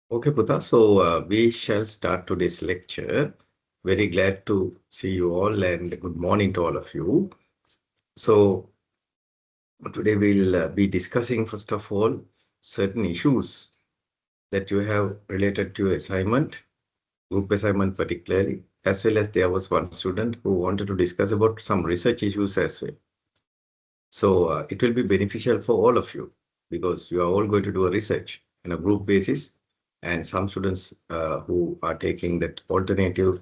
Okay, Puta. So we shall start today's lecture. Very glad to see you all and good morning to all of you. So today we'll be discussing, first of all, certain issues that you have related to assignment, group assignment particularly, as well as there was one student who wanted to discuss about some research issues as well. So it will be beneficial for all of you because you are all going to do a research on a group basis, and some students who are taking that alternative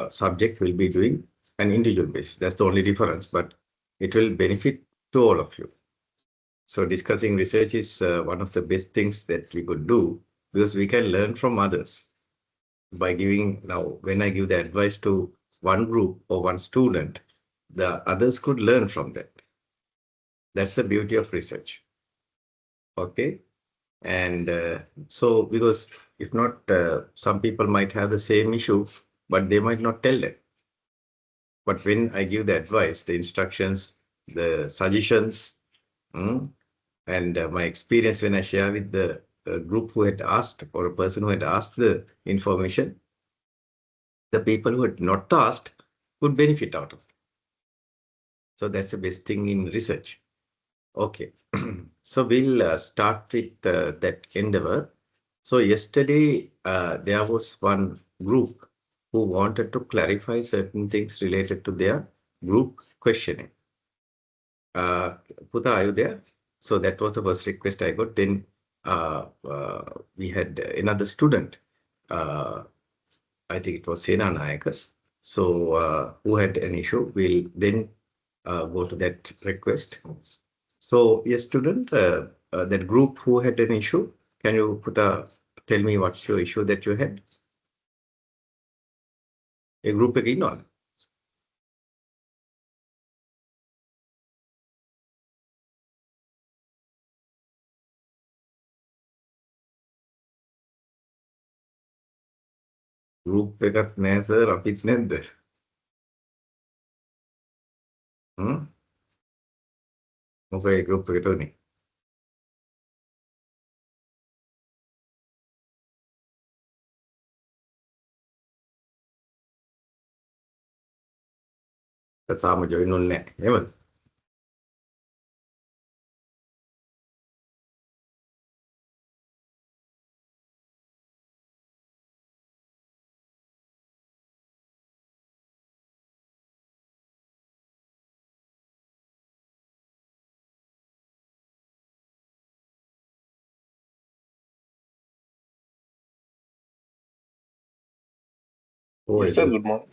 subject will be doing an individual basis. That's the only difference, but it will benefit to all of you. So discussing research is one of the best things that we could do because we can learn from others by giving. Now, when I give the advice to one group or one student, the others could learn from that. That's the beauty of research. Okay. And so, because if not, some people might have the same issue, but they might not tell them. But when I give the advice, the instructions, the suggestions, and my experience when I share with the group who had asked or a person who had asked the information, the people who had not asked could benefit out of it. So that's the best thing in research. Okay, so we'll start with that endeavor. So yesterday, there was one group who wanted to clarify certain things related to their group questioning. Puta, are you there? So that was the first request I got. Then we had another student, I think it was Sena Nayaka, so who had an issue. We'll then go to that request. So, yes, student, that group who had an issue, can you tell me what's your issue that you had? A group again on. Group එකක් නෑ sir අපිත් නැද්ද? මොකයි group එකට උනේ? තාම join උන්නේ නෑ. එහෙමද? Oh, Yes, sir. Good morning.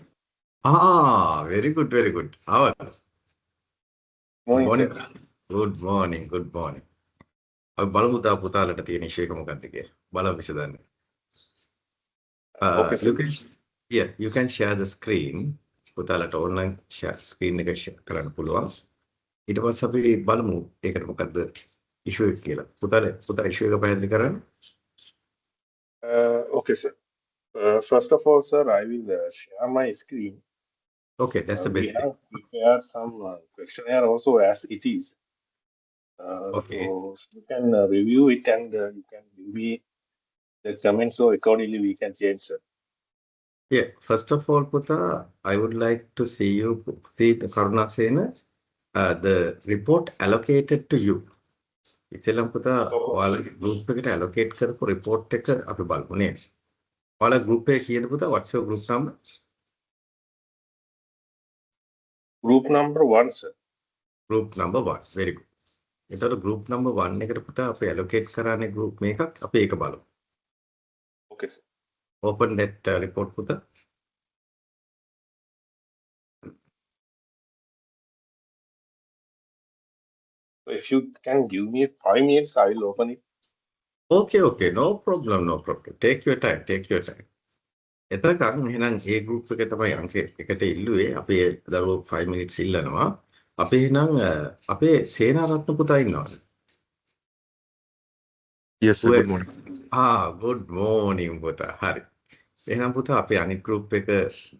Very good, very good. How are you? Morning, Morning. sir. Good morning, good morning. අපි බලමු තා පුතාලට තියෙන issue එක මොකක්ද කියලා. බලමු විසඳන්න. Okay, sir. You can share the screen. පුතාලට online share screen එක share කරන්න පුළුවන්. ඊට පස්සේ අපි බලමු ඒකට මොකක්ද issue එක කියලා. පුතා issue එක පැහැදිලි කරන්න. Okay, sir. First of all, sir, I will share my screen. Okay, that's the best thing. We have prepared some questionnaire also as it is. Okay. So you can review it and you can give me the comments so accordingly we can change, sir. Yeah, first of all, Puta, I would like to see the Karuna Sena, the report allocated to you. ඉතින් පුතා ඔයාලගේ group එකට allocate කරපු report එක අපි බලමු නේද? ඔයාලා group එකේ කීයද පුතා? What's your group number? Group number 1, sir. Group number 1. Very good. එතකොට group number 1 එකට පුතා අපි allocate කරන්නේ group මේකක් අපි ඒක බලමු. Okay, sir. Open that report පුතා. So if you can give me 5 minutes, I will open it. Okay. No problem. Take your time. එතකන් එහෙනම් ඒ group එක තමයි අංක එකට ඉල්ලුවේ. අපි දරුවෝ 5 minutes ඉල්ලනවා. අපි එහෙනම් අපේ සේනාරත්න පුතා ඉන්නවද? Yes, sir. Good morning. Good morning පුතා. හරි. එහෙනම් පුතා අපි අනිත් group එක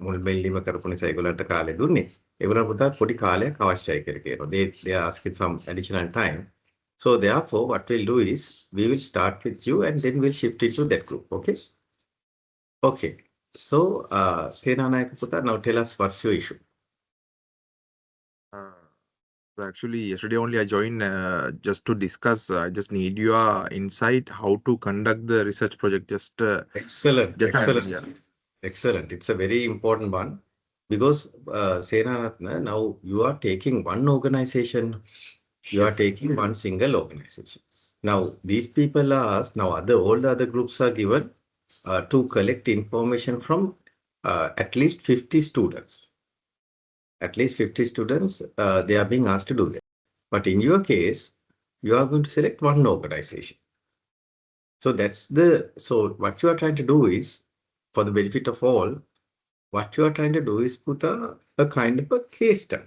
මුල් බෙල්ලීම කරපු නිසා ඒගොල්ලන්ට කාලය දුන්නේ. ඒගොල්ලන් පුතා පොඩි කාලයක් අවශ්‍යයි කියලා කියනවා. They are asking some additional time. So therefore, what we'll do is we will start with you and then we'll shift into that group. Okay. Okay. So, Senanayaka Putra, now tell us what's your issue. Uh, so actually, yesterday only I joined just to discuss. I just need your insight how to conduct the research project. Excellent. Just Excellent. yeah. Excellent. It's a very important one because Senaratna, now you are taking one organization, you are Yes, sir. taking one single organization. Now, these people are asked, now all the other groups are given to collect information from at least 50 students. At least 50 students, they are being asked to do that. But in your case, you are going to select one organization. So so what you are trying to do is, for the benefit of all, what you are trying to do is put a kind of a case study.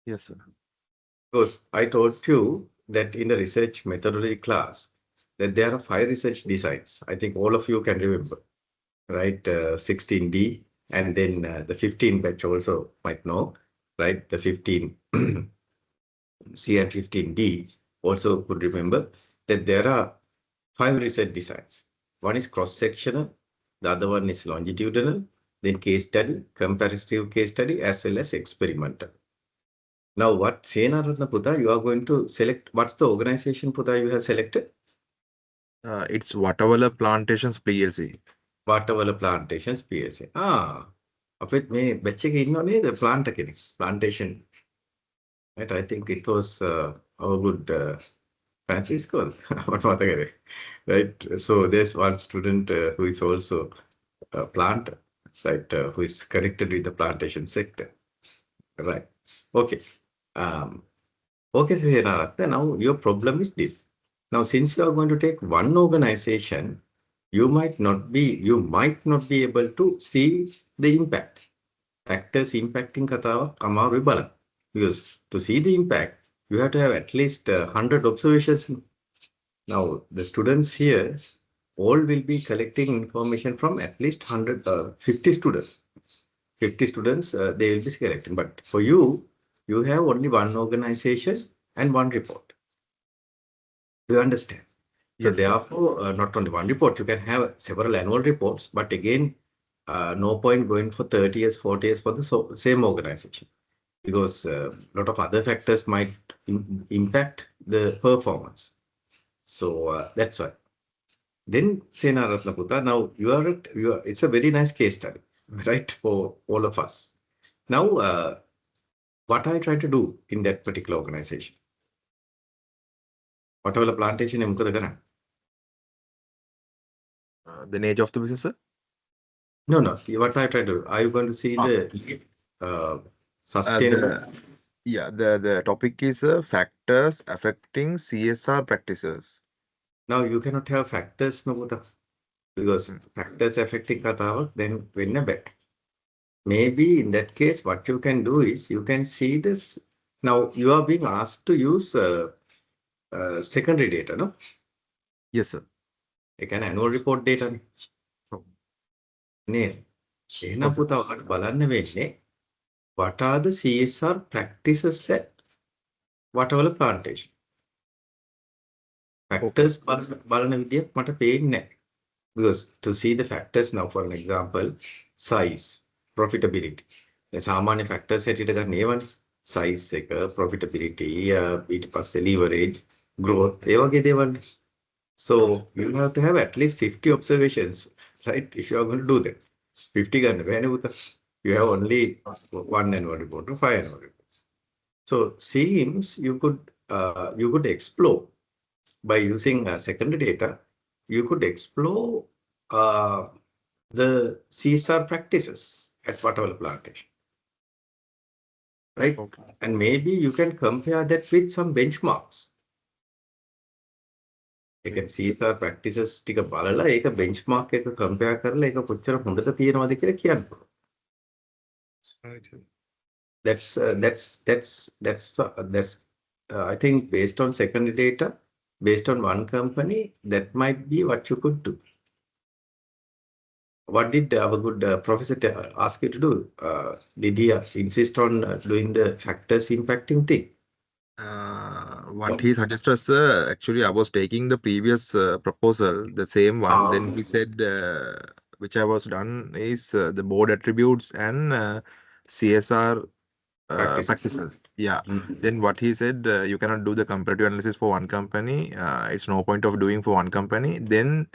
Yes, sir. Because I told you that in the research methodology class, that there are 5 research designs. I think all of you can remember, right? 16D, and then the 15 batch also might know, right? The 15 C and 15D also could remember that there are 5 research designs. One is cross-sectional, the other one is longitudinal, then case study, comparative case study, as well as experimental. Now, what Senaratna Puta, you are going to select, what's the organization Puta you have selected? It's Watavala Plantations PLC. Watavala Plantations PSA. Apit me becche ke inno ne the plantation. Right, I think it was our good Francisco. What right? So there's one student who is also a planter, right? Who is connected with the plantation sector, right? Okay. Okay, so here now your problem is this. Now, since you are going to take one organization, you might not be able to see the impact. Factors impacting katawa amaru balan. Because to see the impact, you have to have at least 100 observations. Now, the students here all will be collecting information from at least 50 students. 50 students, they will be collecting. But for you, you have only one organization and one report. Do you understand? So Yes, sir. therefore, not only one report, you can have several annual reports, but again, no point going for 30 years, 40 years for the same organization, because a lot of other factors might impact the performance. So that's why. Then, Sena Ratnaputra, now it's a very nice case study, right, for all of us. Now, what I try to do in that particular organization? Whatever plantation, The nature of the business, sir. no, what I try to do, are you going to see the sustainable? The topic is factors affecting CSR practices. Now, you cannot have factors, no, because factors affecting Katawa, then win a bet. Maybe in that case, what you can do is you can see this. Now, you are being asked to use secondary data, no? Yes, sir. Like an annual report data. Okay. What are the CSR practices at whatever plantation? Factors බලන විදියක් මට පේන්නේ නැහැ. Because to see the factors now, for an example, size, profitability. The සාමාන්‍ය factors හැටියට ගන්න ඒවනේ. Size එක, profitability, ඊට පස්සේ leverage, growth, ඒ වගේ දේවල්. So you have to have at least 50 observations, right? If you are going to do that. 50 ගන්න බෑනේ පුතා. You have only one annual report or 5 annual reports. So seems you could explore by using secondary data, you could explore the CSR practices at whatever plantation, right? Okay. And maybe you can compare that with some benchmarks. You can CSR practices ටික බලලා ඒක benchmark එක compare කරලා ඒක කොච්චර හොඳට තියෙනවද කියලා කියන්න පුළුවන්. That's I think based on secondary data, based on one company, that might be what you could do. What did our good professor ask you to do? Did he insist on doing the factors impacting thing? What he suggested, sir, actually, I was taking the previous proposal, the same one. Then he said, which I was done is the board attributes and CSR Practices. practices. Yeah. Mm. Then what he said, you cannot do the comparative analysis for one company. It's no point of doing for one company. Then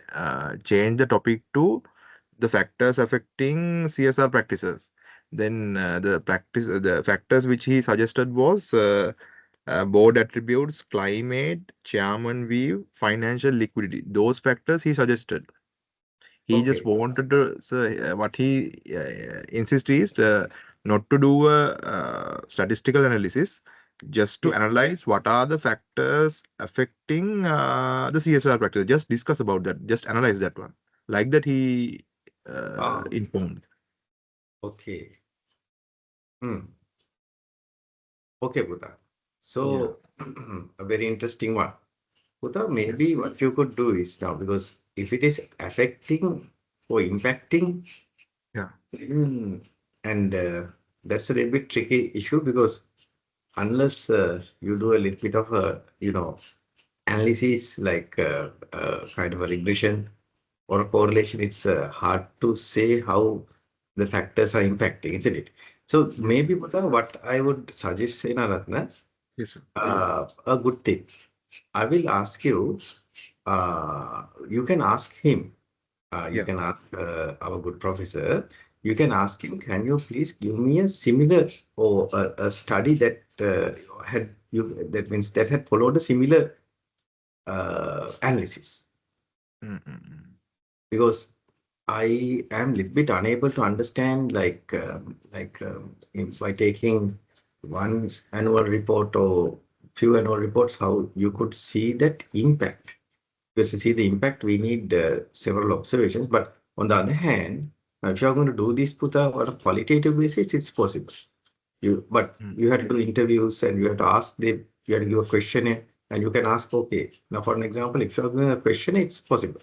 change the topic to the factors affecting CSR practices. Then the factors which he suggested was board attributes, climate, chairman view, financial liquidity. Those factors he suggested. He just Okay. wanted to, so what he insists is not to do a statistical analysis, just to Yeah. analyze what are the factors affecting the CSR practice. Just discuss about that. Just analyze that one. Like that, he Ah, informed. okay. Hmm. Okay, Buddha. Yeah. So, a very interesting one. Buddha, maybe Yes. what you could do is now, because if it is affecting or impacting, Yeah. and that's a little bit tricky issue because unless you do a little bit of a, analysis like kind of a regression or a correlation, it's hard to say how the factors are impacting, isn't it? So Yes. maybe what I would suggest, Senaratna, Yes. Sir. a good thing. I will ask you, you can ask him, you Yeah. can ask our good professor, you can ask him, can you please give me a similar or a study that that means that had followed a similar analysis? Mm-mm. Because I am a little bit unable to understand, by taking one annual report or few annual reports, how you could see that impact. Because to see the impact, we need several observations. But on the other hand, now if you are going to do this put on a qualitative basis, it's possible. But Mm, you have to do interviews and you have to ask them, you have to give a questionnaire, and you can ask, okay, now for an example, if you are doing a questionnaire, it's possible.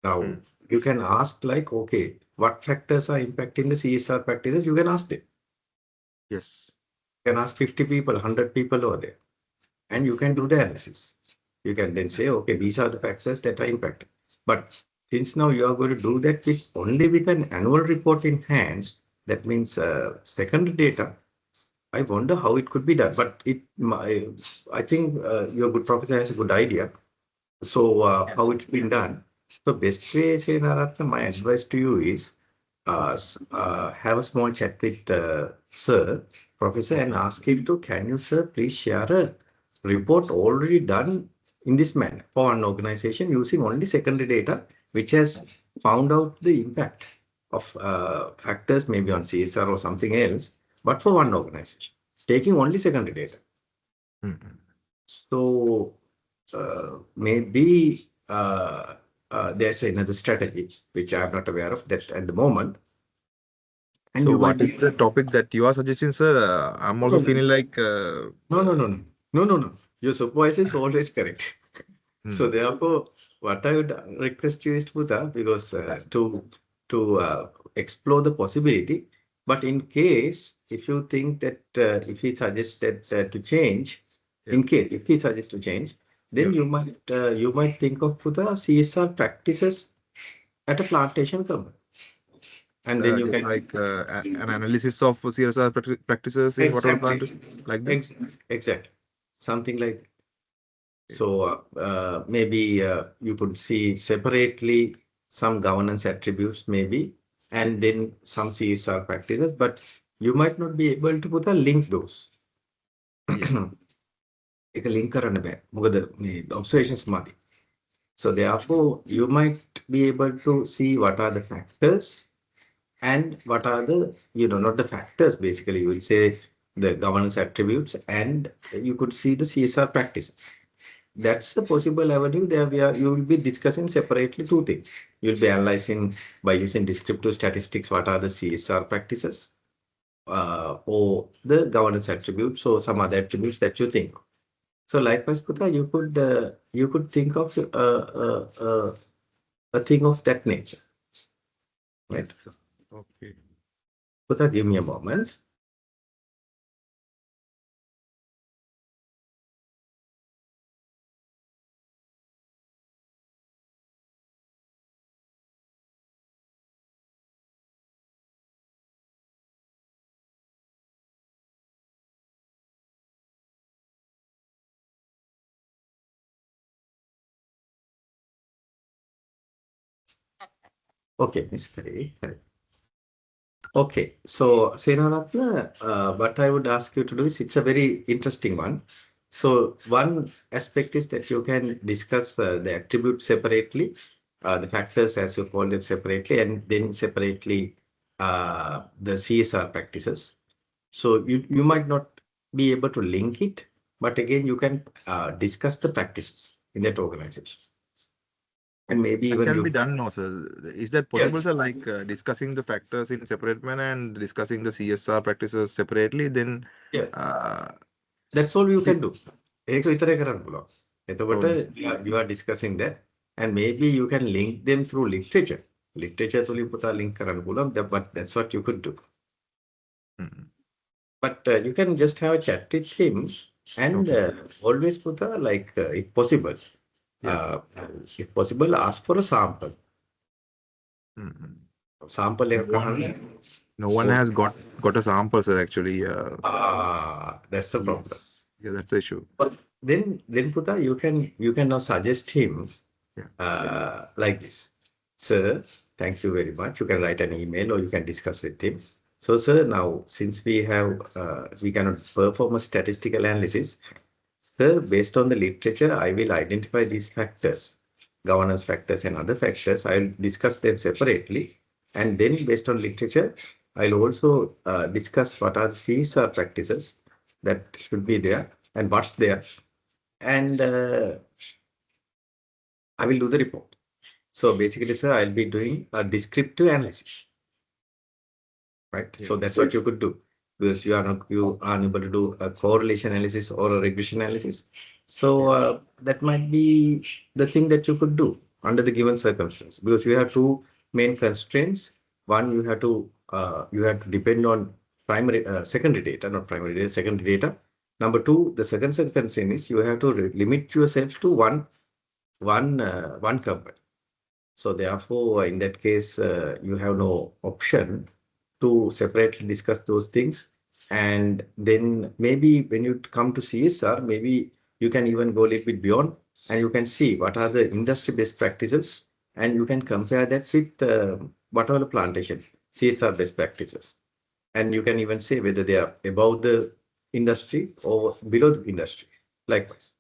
Now, mm. you can ask like, okay, what factors are impacting the CSR practices? You can ask them. Yes. You can ask 50 people, 100 people over there, and you can do the analysis. You can then say, Yes. okay, these are the factors that are impacted. But since now you are going to do that with only with an annual report in hand, that means secondary data. I wonder how it could be done. But I think your good professor has a good idea. So how Yes. it's been done. So best way, say Naratna, my advice to you is Okay. have a small chat with Sir, Professor, and Okay. ask him to, can you, sir, please share a report already done in this manner for an organization using only secondary data, which has found out the impact of factors maybe on CSR or something else, but for one organization, taking only secondary data. Mm-mm. So maybe there's another strategy which I'm not aware of that at the moment, and So, you might what is be the topic that you are suggesting, sir? I'm no also feeling like. no no no no no no no. Your supervisor is always correct. So Hmm. therefore, what I would request you is Buddha, because Yes. to explore the possibility. But in case if you think that if he suggested to change, Yeah. in case if he suggests to change, then Yeah. you might think of Buddha CSR practices at a plantation company, and then you Just can like an analysis of CSR practices in whatever exactly plant, like that. exactly something like. So maybe you could see separately some governance attributes, maybe, and then some CSR practices, but you might not be able to put a link those. Yeah. එක link කරන්න බෑ. මොකද මේ observations මදි. So therefore, you might be able to see what are the factors and what are the, not the factors, basically, you will say the governance attributes, and you could see the CSR practices. That's the possible avenue. There you will be discussing separately two things. You'll be analyzing by using descriptive statistics what are the CSR practices or the governance attributes or some other attributes that you think. So likewise, Putha, you could think of a thing of that nature, Yes, right? sir. Okay. Putha, give me a moment. Okay, Miss Kari. Okay, so Senaratna, what I would ask you to do is it's a very interesting one. So one aspect is that you can discuss the attributes separately, the factors as you call them separately, and then separately the CSR practices. So you might not be able to link it, but again you can discuss the practices in that organization, and maybe That even can be you. done now, sir. Is that Yeah, possible, sir? Like discussing the factors in separate manner and discussing the CSR practices separately, then yeah. uh, That's all you is it? can do. ඒක විතරයි කරන්න පුළුවන්. Oh, එතකොට yes. you are discussing that and maybe you can link them through literature. Literature තුලින් පුතා link කරන්න පුළුවන්. But that's what you could do. Mm. But you can just have a chat with him and Okay. always puta like if possible. Yeah. Uh, if possible, ask for a sample. Mm. Sample No එක one, ගහන්න. no one has got a sample, sir. Actually, That's the problem. yes. Yeah, that's the issue. But then puta you can now suggest him Yeah. like this. Sir, thank you very much. You can write an email or you can discuss with him. So, sir, now since we cannot perform a statistical analysis, sir, based on the literature, I will identify these factors, governance factors and other factors. I'll discuss them separately. And then based on literature, I'll also discuss what are CSR practices that should be there and what's there. And I will do the report. So basically, sir, I'll be doing a descriptive analysis, right? Yeah. So that's what you could do because you are unable to do a correlation analysis or a regression analysis. So that might be the thing that you could do under the given circumstance because you have two main constraints. One, you have to depend on secondary data, not primary data, secondary data. Number two, the second constraint is you have to limit yourself to one company. So therefore, in that case, you have no option to separately discuss those things. And then maybe when you come to CSR, maybe you can even go a little bit beyond and you can see what are the industry best practices and you can compare that with what are the plantation CSR best practices. And you can even say whether they are above the industry or below the industry. Likewise.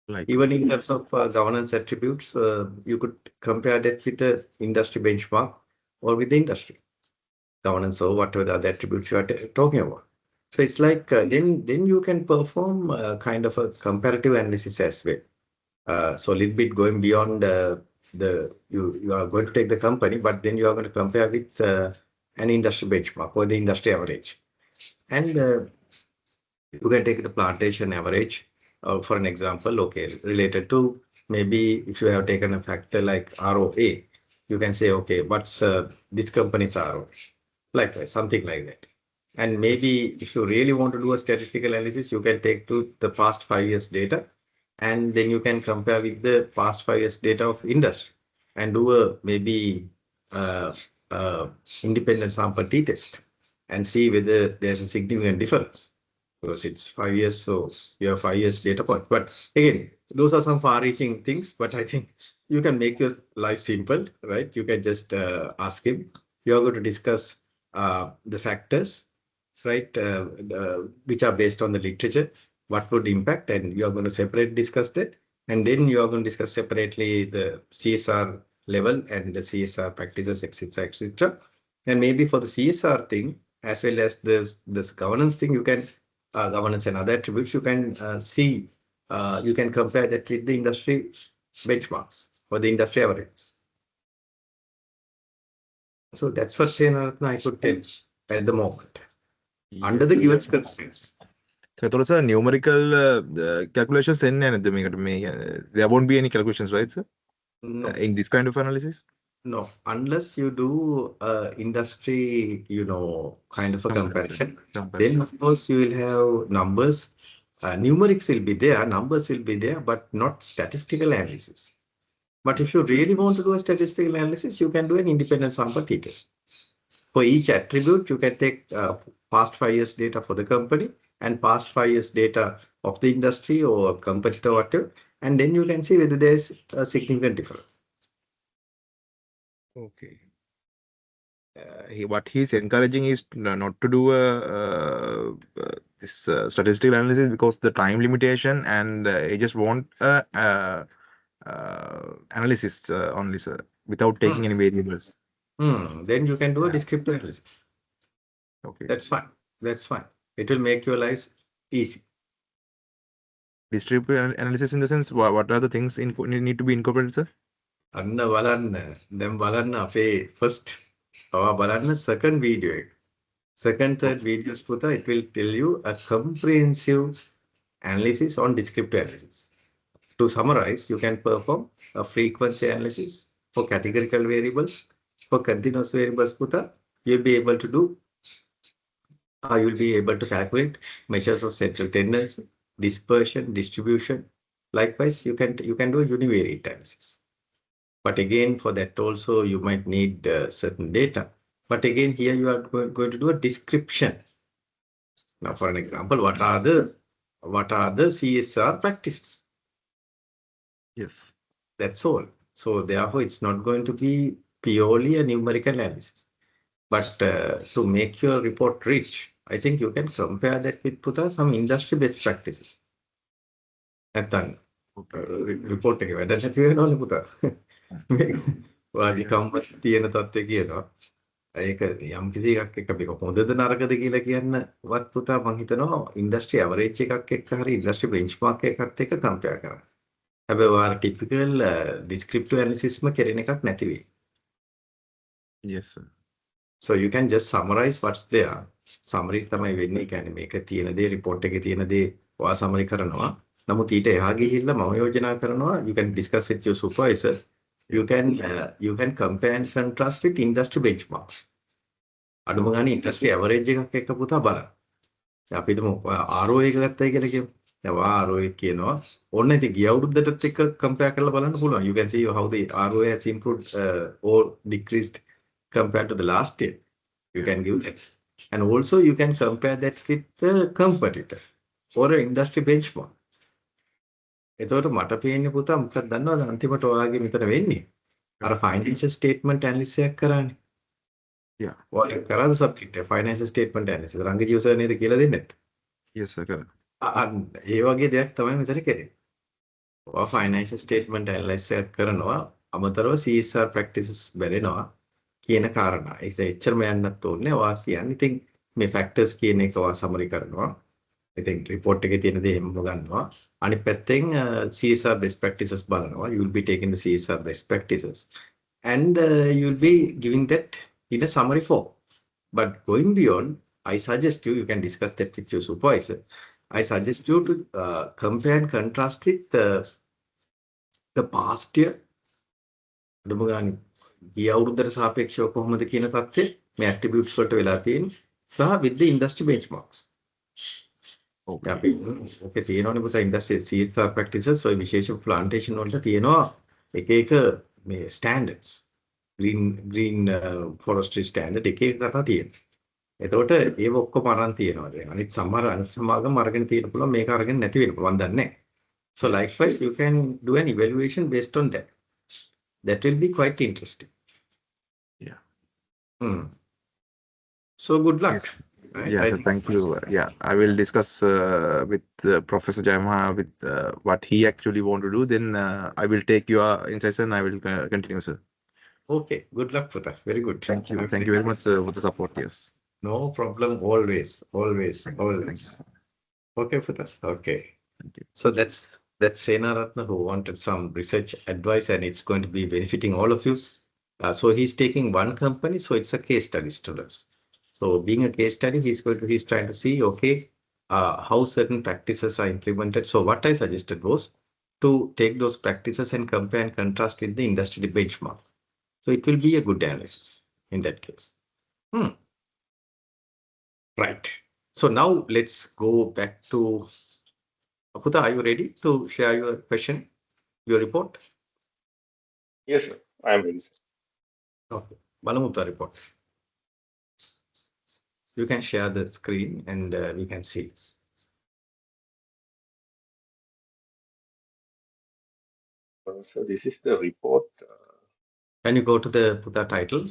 Even Likewise. in terms of governance attributes, you could compare that with the industry benchmark or with the industry governance or whatever the other attributes you are talking about. So it's like then you can perform kind of a comparative analysis as well. So a little bit going beyond you are going to take the company, but then you are going to compare with an industry benchmark or the industry average, and you can take the plantation average for an example, okay, related to maybe if you have taken a factor like ROA, you can say, okay, what's this company's ROA? Likewise, something like that. And maybe if you really want to do a statistical analysis, you can take to the past 5 years data, and then you can compare with the past 5 years data of industry and do a maybe uh, uh, independent sample t-test and see whether there's a significant difference because it's 5 years, so you have 5 years data point. But again, those are some far-reaching things, but I think you can make your life simple, right? You can just ask him. You are going to discuss the factors, right, which are based on the literature, what would impact, and you are going to separate discuss that. And then you are going to discuss separately the CSR level and the CSR practices, etc., etc. And maybe for the CSR thing, as well as this governance thing, you can governance and other attributes, you can see, you can compare that with the industry benchmarks or the industry average. So that's what Senaratna I could tell at the moment under Yes, the sir. given constraints. එතකොට sir numerical calculations එන්නේ නැහැ නේද මේකට මේ there won't be any calculations, right, sir? No, In this kind of analysis? no, unless you do industry, kind of a comparison, then of course you will have numbers. Numerics will be there, numbers will be there, but not statistical analysis. But if you really want to do a statistical analysis, you can do an independent sample t-test. For each attribute, you can take past 5 years data for the company and past 5 years data of the industry or competitor or whatever, and then you can see whether there's a significant difference. Okay. what he's encouraging is not to do this statistical analysis because the time limitation, and he just want analysis only, sir, without taking any variables. Then you can do a Yeah. descriptive analysis. Okay. That's fine. That's fine. It will make your lives easy. Distributive analysis in the sense, what are the things need to be incorporated, sir? අන්න බලන්න දැන් බලන්න අපේ first බලන්න second video එක. Second, third videos පුතා, it will tell you a comprehensive analysis on descriptive analysis. To summarize, you can perform a frequency analysis for categorical variables. For continuous variables, puta, you'll be able to do, you'll be able to calculate measures of central tendency, dispersion, distribution. Likewise, you can do univariate analysis. But again, for that also, you might need certain data. But again, here you are going to do a description. Now, for an example, what are the CSR practices? Yes. That's all. So therefore, it's not going to be purely a numerical analysis. But to make your report rich, I think you can compare that with Puta some industry best practices. නැත්තම් report එක වැඩ නැති වෙනවනේ පුතා. මේක ඔයාගේ කම්මත් තියෙන තත්ත්වය කියනවා. ඒක යම් කිසි එකක් එක්ක මේක හොඳද නරකද කියලා කියන්නවත් පුතා මම හිතනවා ඉන්ඩස්ට්‍රි ඇවරේජ් එකක් එක්ක හරි ඉන්ඩස්ට්‍රි බෙන්ච්මාර්ක් එකත් එක්ක කම්පෙයාර් කරන්න. හැබැයි ඔයාලා ටිපිකල් ඩිස්ක්‍රිප්ටිව් ඇනලිසිස්ම කරන එකක් නැති වෙයි. Yes, sir. So you can just summarize what's there. Summary තමයි වෙන්නේ. කියන්නේ මේක තියෙන දේ report එකේ තියෙන දේ ඔයා summary කරනවා. නමුත් ඊට එහා ගිහිල්ලා මම යෝජනා කරනවා you can discuss with your supervisor. You can compare and contrast with industry benchmarks. අඩුම ගානේ industry average එකක් එක්ක පුතා බලන්න. දැන් අපි හිතමු ROA එක ගත්තයි කියලා කියමු. දැන් ඔයා ROA කියනවා ඕන්න ඉතින් ගිය අවුරුද්දටත් එක්ක compare කරලා බලන්න පුළුවන්. You can see how the ROA has improved or decreased compared to the last year. You can give that. And also you can compare that with the competitor or an industry benchmark. එතකොට මට පේන්නේ පුතා මොකක්ද දන්නවද අන්තිමට ඔයාගේ මෙතන වෙන්නේ? අර financial statement analysis එකක් කරානේ. Yeah. ඔයාලා කරාද subject එක financial statement analysis? රංගජීව සර් නේද කියලා දෙන්නේ නැත්තේ? Yes, sir. ඒ වගේ දෙයක් තමයි මෙතන කරන්නේ. ඔයා financial statement analysis එකක් කරනවා අමතරව CSR practices බැලෙනවා කියන කාරණා. ඒක එච්චරම යන්නත් ඕනේ. ඔයා කියන්නේ ඉතින් මේ factors කියන එක ඔයා summary කරනවා. ඉතින් report එකේ තියෙන දේ හැමෝම ගන්නවා. අනිත් පැත්තෙන් CSR best practices බලනවා. You will be taking the CSR best practices and you will be giving that in a summary form. But going beyond, I suggest you can discuss that with your supervisor. I suggest you to compare and contrast with the past year. අඩුම ගානේ ගිය අවුරුද්දට සාපේක්ෂව කොහොමද කියන තත්ත්වය මේ attributes වලට වෙලා තියෙන්නේ සහ with the industry benchmarks. Okay. ඔකේ තියෙනවනේ පුතා industry CSR practices ඔය විශේෂ plantation වලට තියෙනවා එක එක මේ standards. green forestry standard එක එක කතා තියෙනවා. එතකොට ඒව ඔක්කොම අරන් තියෙනවා. දැන් අනිත් සමාගම් අරගෙන තියෙන පුළුවන් මේක අරගෙන නැති වෙන්න පුළුවන් දන්නේ නැහැ. So likewise you can do an evaluation based on that. That will be quite interesting. Yeah. So good luck. Yes. Yeah, sir, thank you. Yeah, I will discuss with Professor Jayama with what he actually want to do. Then I will take your insights and I will continue, sir. Okay, good luck for that. Very good. Thank you. Thank you very much, sir, for the support. Yes. No problem. Always. Okay, for that. Okay. Thank you. So that's Senaratna who wanted some research advice, and it's going to be benefiting all of you. So he's taking one company, so it's a case study, students. So being a case study, he's trying to see, okay, how certain practices are implemented. So what I suggested was to take those practices and compare and contrast with the industry benchmark. So it will be a good analysis in that case. Right. So now let's go back to Aputta. Are you ready to share your question, your report? Yes, sir. I am ready, sir. Okay. Banamutta report. You can share the screen and we can see. So this is the report. Can you go to the Putta title?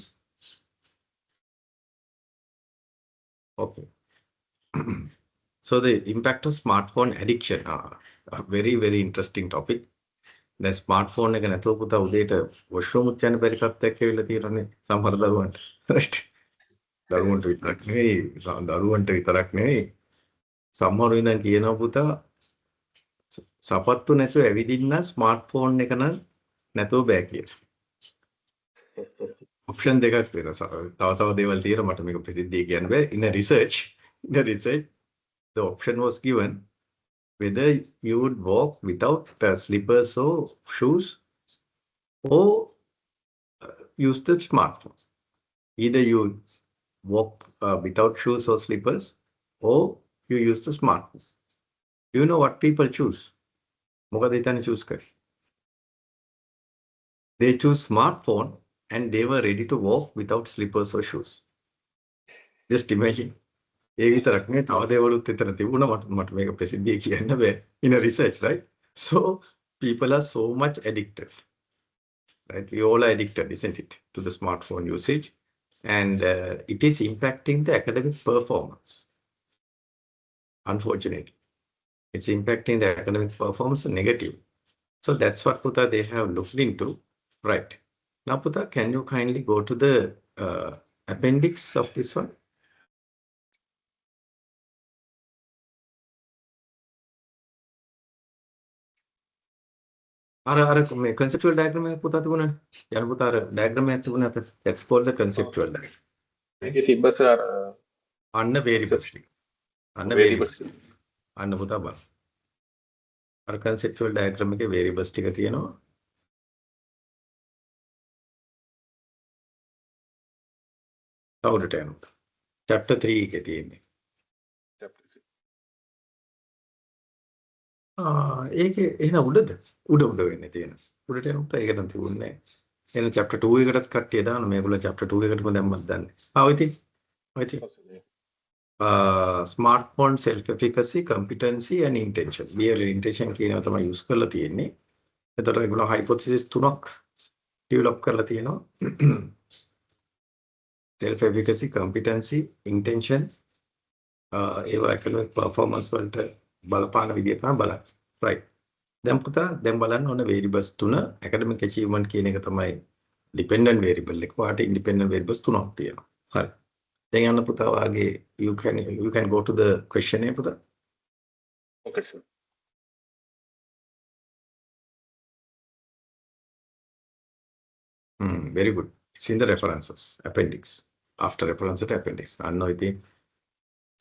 Okay. So the impact of smartphone addiction, a very, very interesting topic. The smartphone එක නැතුව පුතා උදේට washroom උත් යන්න බැරි තත්ත්වයක් ඇවිල්ලා තියෙනවානේ සමහර දරුවන්ට. Right? දරුවන්ට විතරක් නෙවෙයි, දරුවන්ට විතරක් නෙවෙයි. සමහර ඉඳන් කියනවා පුතා සපත්තු නැතුව ඇවිදින්න ස්මාර්ට්ෆෝන් එක නම් නැතුව බෑ කියලා. ඔප්ෂන් දෙකක් වෙනවා. තව දේවල් තියෙනවා මට මේක ප්‍රසිද්ධිය කියන්න බෑ. In a research, the option was given whether you would walk without slippers or shoes or use the smartphone. Either you walk without shoes or slippers or you use the smartphone. Do you know what people choose? මොකද හිතන්නේ choose කරේ? They choose smartphone and they were ready to walk without slippers or shoes. Just imagine. ඒ විතරක් නේ තව දේවලුත් එතන තිබුණා මට මේක ප්‍රසිද්ධිය කියන්න බෑ. In a research, right? So people are so much addicted. Right? We all are addicted, isn't it, to the smartphone usage, and it is impacting the academic performance. Unfortunately, it's impacting the academic performance negative. So that's what Puta they have looked into. Right. Now, Puta, can you kindly go to the appendix of this one? අර මේ conceptual diagram එක පුතා තිබුණා. යන පුතා අර diagram එකක් තිබුණා අපිට. That's called the conceptual diagram. මේකේ තිබ්බ සර් අන්න variables ටික. අන්න variables. variables. අන්න පුතා බලන්න. අර conceptual diagram එකේ variables ටික තියෙනවා. කවුරුට යනවා? chapter 3 එකේ තියෙන්නේ. ඒකේ එහෙනම් උඩද? උඩ වෙන්නේ තියෙන. උඩට යනකොට ඒක නම් තිබුණේ නැහැ. එහෙනම් chapter 2 එකටත් කට්ටිය දාන මේගොල්ලෝ chapter 2 එකටම දැම්මත් දන්නේ. ඔය තියෙන්නේ. Smartphone self-efficacy, competency and intention. Beer intention කියනවා තමයි use කරලා තියෙන්නේ. එතකොට ඒගොල්ලෝ hypothesis තුනක් develop කරලා තියෙනවා. Self-efficacy, competency, intention. ඒවා academic performance වලට බලපාන විදිය තමයි බලන්නේ. Right. දැන් පුතා දැන් බලන්න ඕන variables තුන academic achievement කියන එක තමයි dependent variable එක. වාට independent variables තුනක් තියෙනවා. හරි. දැන් යන්න පුතා වාගේ you can go to the question here පුතා. Okay, sir. Very good. It's in the references appendix. After reference to appendix. I know it.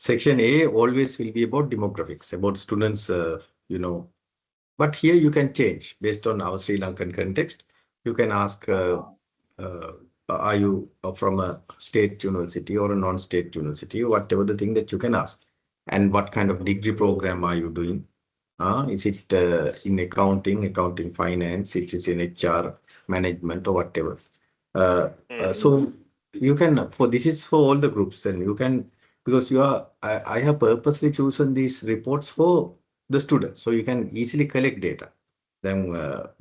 Section A always will be about demographics, about students, but here you can change based on our Sri Lankan context. You can ask, are you from a state university or a non-state university, whatever the thing that you can ask. And what kind of degree program are you doing? Is it in accounting, finance, it is in HR, management or whatever. So you can, this is for all the groups, and you can, because I have purposely chosen these reports for the students, so you can easily collect data. Then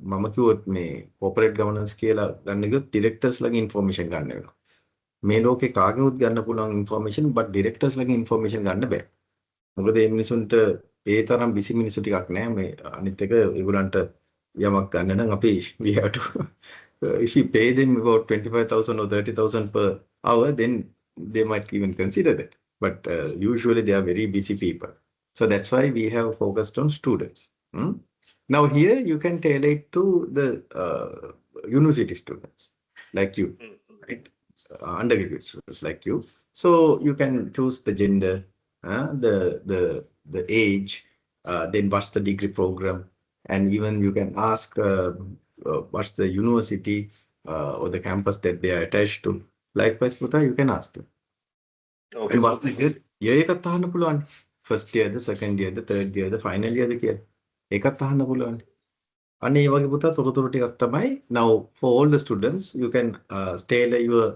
මම කිව්වොත් මේ corporate governance කියලා ගන්න ගියොත් directors ලගේ information ගන්න වෙනවා. මේ ලෝකේ කාගෙවත් ගන්න පුළුවන් information, but directors ලගේ information ගන්න බෑ. මොකද මේ මිනිසුන්ට ඒ තරම් busy මිනිස්සු ටිකක් නෑ. මේ අනිත් එක ඒගොල්ලන්ට යමක් ගන්න නම් අපි we have to if you pay them about 25,000 or 30,000 per hour, then they might even consider that. But usually they are very busy people. So that's why we have focused on students. Now here you can tailor it to the university students like you, right? Undergraduate students like you. So you can choose the gender, the age, then what's the degree program, and even you can ask what's the university or the campus that they are attached to. Likewise, Puta, you can ask them. Okay. And what's the year? එකත් අහන්න පුළුවන්. First year, the second year, the third year, the final year කියලා. ඒකත් අහන්න පුළුවන්. අන්න ඒ වගේ පුතා තොරතුරු ටිකක් තමයි. Now for all the students, you can tailor your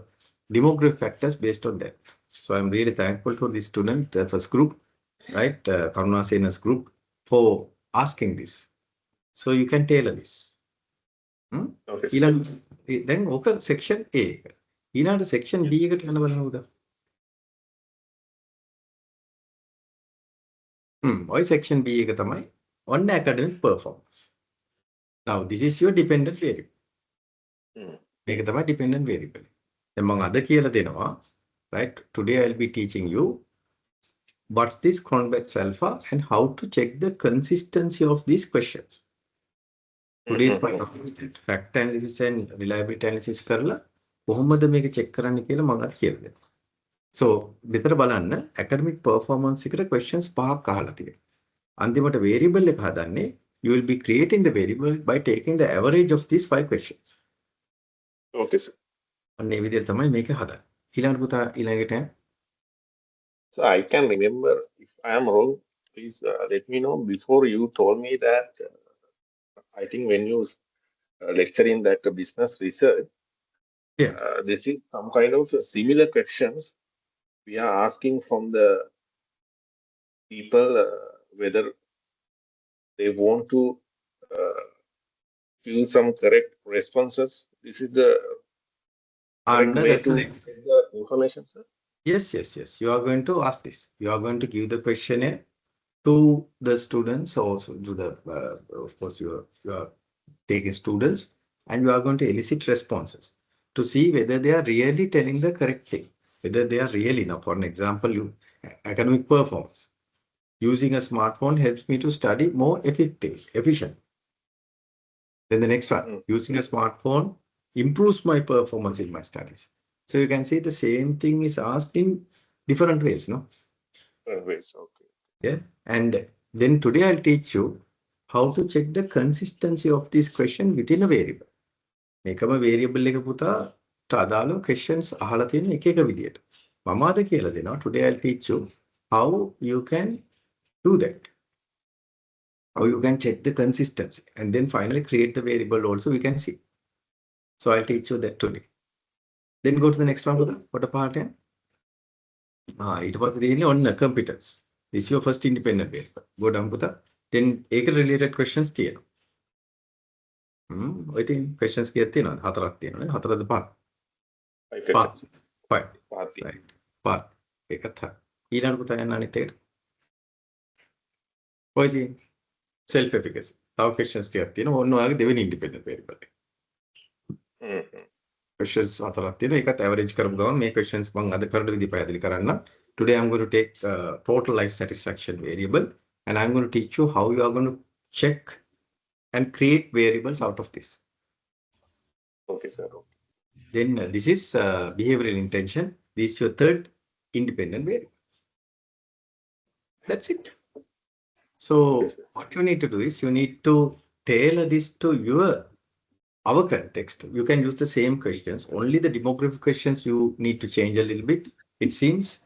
demographic factors based on that. So I'm really thankful to this student, first group, right? Karuna Sena's group for asking this. So you can tailor this. Okay. Then okay, section A. ඊළඟට section B එකට යන බලන්න පුතා. ඔය section B එක තමයි on academic performance. Now this is your dependent variable. මේක තමයි dependent variable. දැන් මම අද කියලා දෙනවා, right? Today I'll be teaching you what's this convex alpha and how to check the consistency of these questions. Today's part of that fact analysis and reliability analysis කරලා කොහොමද මේක check කරන්න කියලා මම අද කියලා දෙනවා. So විතර බලන්න academic performance එකට questions පහක් අහලා තියෙනවා. අන්තිමට variable එක හදන්නේ you will be creating the variable by taking the average of these 5 questions. Okay, sir. අන්න ඒ විදිහට තමයි මේක හදන්නේ. ඊළඟට පුතා ඊළඟට So I can remember, if I am wrong, please let me know. Before you told me that, I think when you lecture in that business research, Yeah. This is some kind of similar questions we are asking from the people whether they want to give some correct responses. This is the correct way that's to it. get the information, sir. Yes. You are going to ask this. You are going to give the questionnaire to the students, also to the, of course, you are taking students, and you are going to elicit responses to see whether they are really telling the correct thing, whether they are really, now for an example, academic performance. Using a smartphone helps me to study more efficient. Then the next one, using a smartphone improves my performance in my studies. So you can see the same thing is asked in different ways, no? Different ways, okay. Yeah. And then today I'll teach you how to check the consistency of this question within a variable. මේකම variable එක පුතා අදාළ questions අහලා තියෙන එක එක විදියට. මම අද කියලා දෙනවා. Today I'll teach you how you can do that. How you can check the consistency and then finally create the variable also we can see. So I'll teach you that today. Then go to the next one පුතා. What part එක? ඊට පස්සේ තියෙන්නේ on competence. This is your first independent variable. Go down පුතා. Then ඒක related questions තියෙනවා. ඔය තියෙන questions කීයක් තියෙනවද? හතරක් තියෙනවා. හතරද පහක්? 5 questions. Five. Party. Right. Path. එකත් හරි. ඊළඟ පුතා යන්න අනිත් එකට. ඔය තියෙන self efficacy. තව questions ටිකක් තියෙනවා. ඔන්න ඔයාගේ දෙවෙනි independent variable එක. Questions හතරක් තියෙනවා. ඒකත් average කරපු ගමන් මේ questions මම අද කරන විදිහ පැහැදිලි කරන්න. Today I'm going to take total life satisfaction variable and I'm going to teach you how you are going to check and create variables out of this. Okay, sir. Okay. Then this is behavioral intention. This is your third independent variable. That's it. So what you need to do is you need to tailor this to our context. You can use the same questions. Only the demographic questions you need to change a little bit. It seems,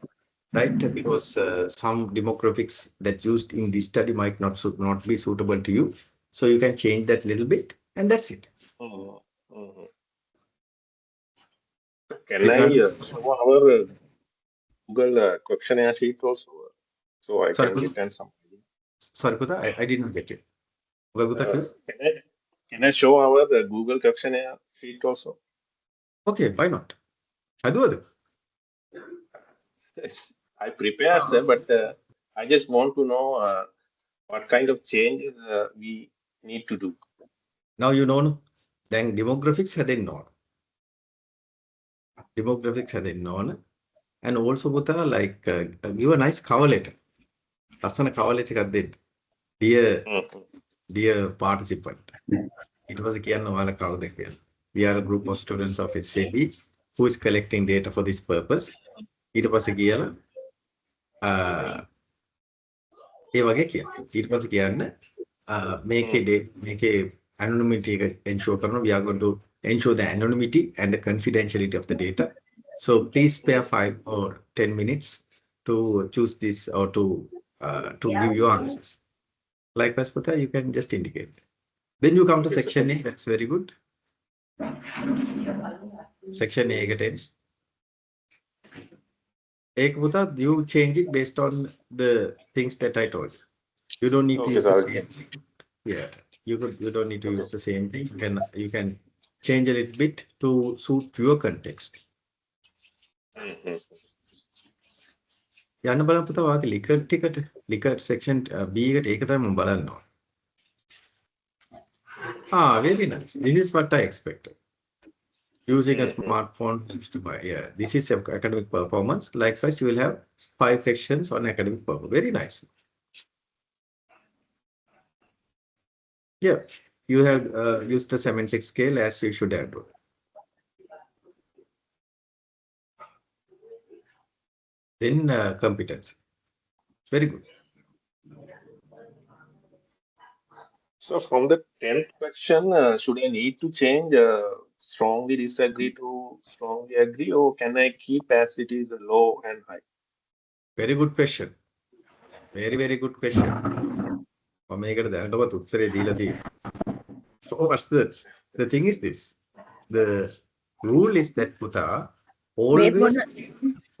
right? Because some demographics that used in this study might not be suitable to you. So you can change that little bit and that's it. Can I show our Google questionnaire sheet also? So I Sorry, can get some. Sorry, Putha, I did not get it. Can I show our Google questionnaire sheet also? Okay, why not? I do it. I prepare, sir, but I just want to know what kind of changes we need to do. Now you know, then demographics had been known. Demographics had been known. And also, Putha, like, give a nice cover letter. That's a cover letter. Dear participant, it was a we are a group of students of SAB who is collecting data for this purpose. It was a gear. Make a anonymity ensure we are going to ensure the anonymity and the confidentiality of the data. So please spare 5 or 10 minutes to choose this or to give your answers. Likewise, Putha, you can just indicate. Then you come to section A. That's very good. Section A again. Putha, you change it based on the things that I told you. You don't need to use the same thing. Yeah, you don't need to use the same thing. You can change a little bit to suit your context. යන්න බලන්න පුතා වාගේ liquor ටිකට liquor section B එකට ඒක තමයි මම බලන්න ඕන. Very nice. This is what I expected. Using a smartphone to buy. Yeah, this is academic performance. Likewise, you will have 5 sections on academic performance. Very nice. Yeah, you have used the semantic scale as you should have done. Then competence. Very good. So from the 10th question, should I need to change strongly disagree to strongly agree, or can I keep as it is low and high? Very good question. Very good question. මම මේකට දැනටවත් උත්තරේ දීලා තියෙනවා. So what's the thing is this. The rule is that පුතා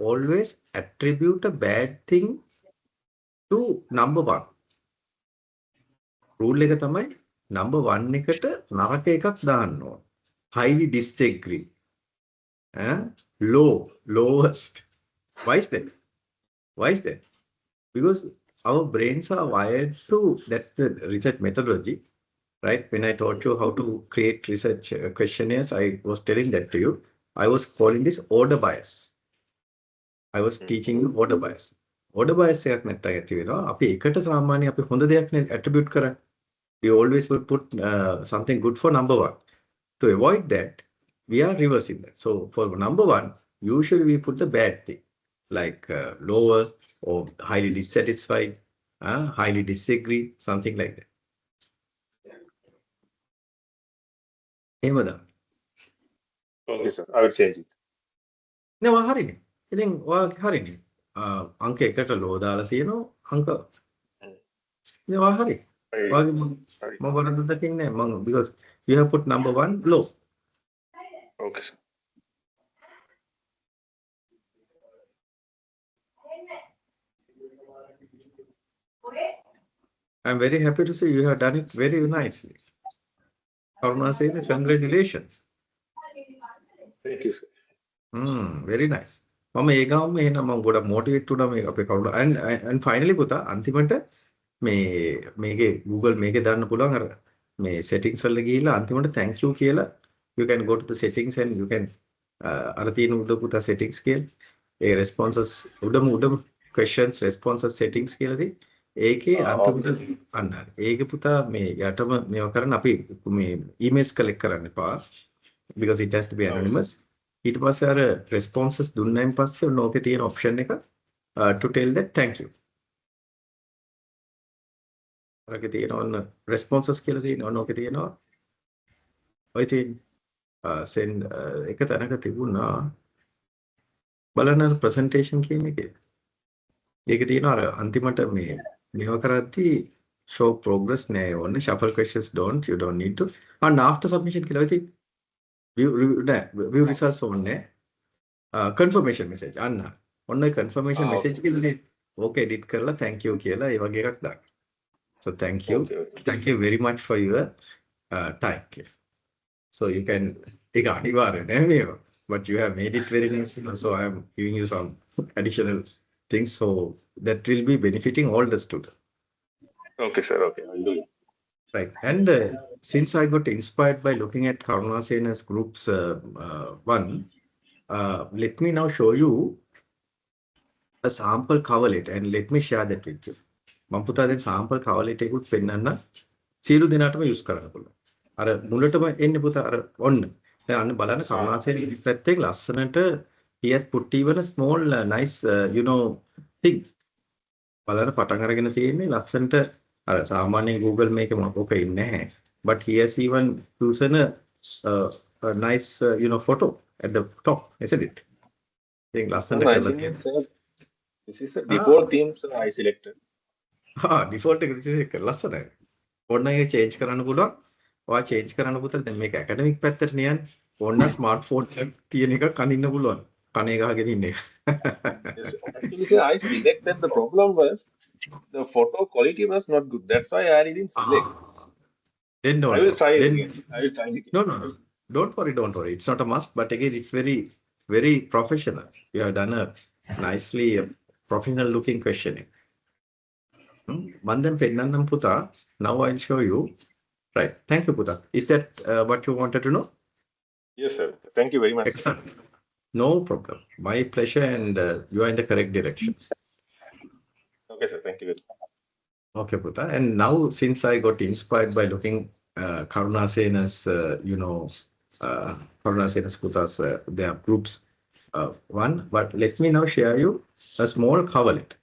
always attribute a bad thing to number 1. Rule එක තමයි number 1 එකට නරක එකක් දාන්න ඕන. Highly disagree. Lowest. Why is that? Because our brains are wired to, that's the research methodology, right? When I taught you how to create research questionnaires, I was telling that to you. I was calling this order bias. I was teaching you order bias. Order bias එකක් නැත්තම් ඇති වෙනවා. අපි එකට සාමාන්‍ය අපි හොඳ දෙයක් නේ attribute කරන්නේ. We always would put something good for number 1. To avoid that, we are reversing that. So for number 1, usually we put the bad thing, like lower or highly dissatisfied, highly disagree, something like that. Hey, madam. Okay, sir. I will change it. No, හරිනේ. ඉතින් ඔයාගේ හරිනේ. අංක 1ට low දාලා තියෙනවා. අංක නේ හරි. ඔයාගේ මම වරද්දකින් නෑ මම because you have put number 1 low. Okay, sir. I'm very happy to say you have done it very nicely. Congratulations. Thank you, sir. Very nice. මම ඒ ගාම එහෙනම් මම ගොඩක් මොටිවේට් වුණා මේ අපේ කවුරු and finally පුතා අන්තිමට මේ මේකේ Google මේකේ දාන්න පුළුවන් අර මේ settings වල ගිහිල්ලා අන්තිමට thank you කියලා you can go to the settings and you can අර තියෙන උඩ පුතා settings කියලා ඒ responses උඩම questions responses settings කියලා තියෙයි ඒකේ අන්තිමට අන්න ඒක පුතා මේ යටම මේව කරන්න අපි මේ emails collect කරන්න එපා because it has to be anonymous. ඊට පස්සේ අර responses දුන්නායින් පස්සේ ඔන්න ඕකේ තියෙන option එක to tell that thank you. අරගේ තියෙන ඔන්න responses කියලා තියෙන ඔන්න ඕකේ තියෙනවා. ඔය තියෙන send එක තැනක තිබුණා. බලන්න presentation කියන එකේ. ඒක තියෙනවා අර අන්තිමට මේව කරද්දී show progress නෑ ඕනේ shuffle questions you don't need to and after submission කියලා වෙති view results ඕනේ confirmation message අන්න ඔන්න confirmation message කියලා okay edit කරලා thank you කියලා ඒ වගේ එකක් දාන්න so thank you very much for your time so you can ඒක අනිවාර්ය නෑ මේව but you have made it very nice so I am giving you some additional things so that will be benefiting all the students. Okay, sir. Okay, I'll do it. Right. And since I got inspired by looking at Karunasena's groups one, let me now show you a sample cover letter and let me share that with you. මම පුතා දැන් sample cover letter එකකුත් පෙන්නන්න සියලු දෙනාටම use කරන්න පුළුවන්. අර මුලටම එන්නේ පුතා අර ඔන්න. දැන් අන්න බලන්න Karunasenaගේ පැත්තෙන් ලස්සනට he has put even a small nice thing. බලන්න පටන් අරගෙන තියෙන්නේ ලස්සනට අර සාමාන්‍ය Google මේකේ මොකක් ඉන්නේ නැහැ. But he has even chosen a nice photo at the top, isn't it? ඉතින් ලස්සනට කරලා තියෙනවා. This is the default themes I selected. default එක this is ලස්සනයි. ඕන්න එක change කරන්න පුළුවන්. ඔයා change කරන්න පුතේ දැන් මේක academic පැත්තට නියන්නේ. ඕන්න smartphone එකක් තියෙන එකක් අඳින්න පුළුවන්. කණේ ගහගෙන ඉන්නේ. Actually, sir, I selected. The problem was the photo quality was not good. That's why I didn't select. Then no. I will try it again. I will try it again. No. Don't worry. It's not a must, but again, it's very, very professional. You have done a nicely professional looking questionnaire. Mandam Pennanam Puta, now I'll show you. Right. Thank you, Puta. Is that what you wanted to know? Yes, sir. Thank you very much, sir. Excellent. No problem. My pleasure, and you are in the correct direction. Okay, sir. Thank you very much. Okay, Puta. And now, since I got inspired by looking Karuna Sena's, Karuna Sena's Puta's, their groups one, but let me now share you a small coverlet.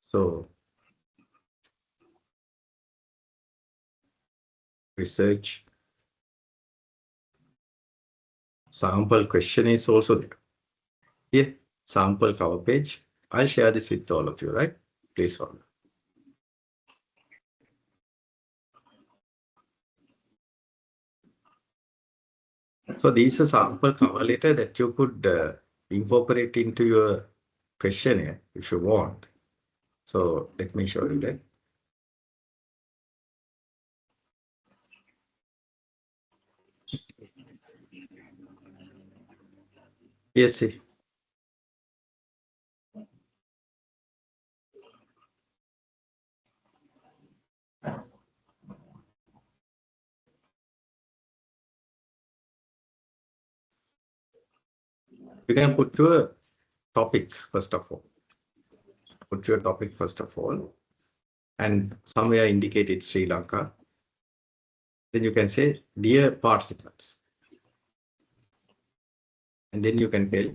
So, research sample question is also there. Here, sample cover page. I'll share this with all of you, right? Please follow. So these are sample cover letter that you could incorporate into your questionnaire if you want. So let me show you that. Yes, see. You can put your topic first of all. Put your topic first of all, and somewhere indicate it Sri Lanka. Then you can say, dear participants. And then you can tell,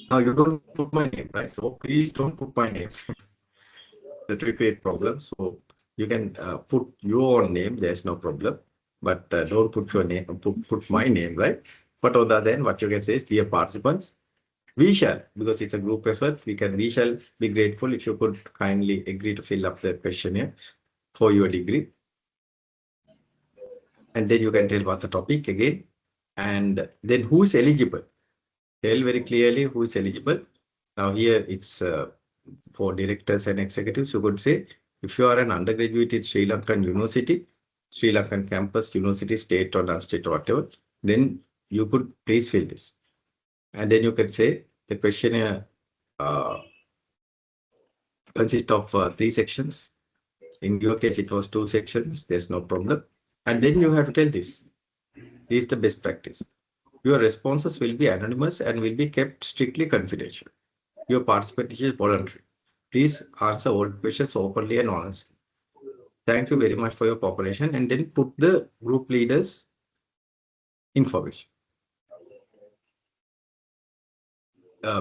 now you don't put my name, right? So please don't put my name. That will create problems. So you can put your own name, there's no problem. But don't put your name, put my name, right? But on the other hand, what you can say is, dear participants, we shall, because it's a group effort, we shall be grateful if you could kindly agree to fill up the questionnaire for your degree. And then you can tell what's the topic again. And then who is eligible. Tell very clearly who is eligible. Now here it's for directors and executives. You could say, if you are an undergraduate in Sri Lankan University, Sri Lankan campus, university, state or non-state or whatever, then you could please fill this. And then you can say the questionnaire consists of 3 sections. In your case, it was 2 sections. There's no problem. And then you have to tell this. This is the best practice. Your responses will be anonymous and will be kept strictly confidential. Your participation is voluntary. Please answer all questions openly and honestly. Thank you very much for your cooperation. And then put the group leaders' information.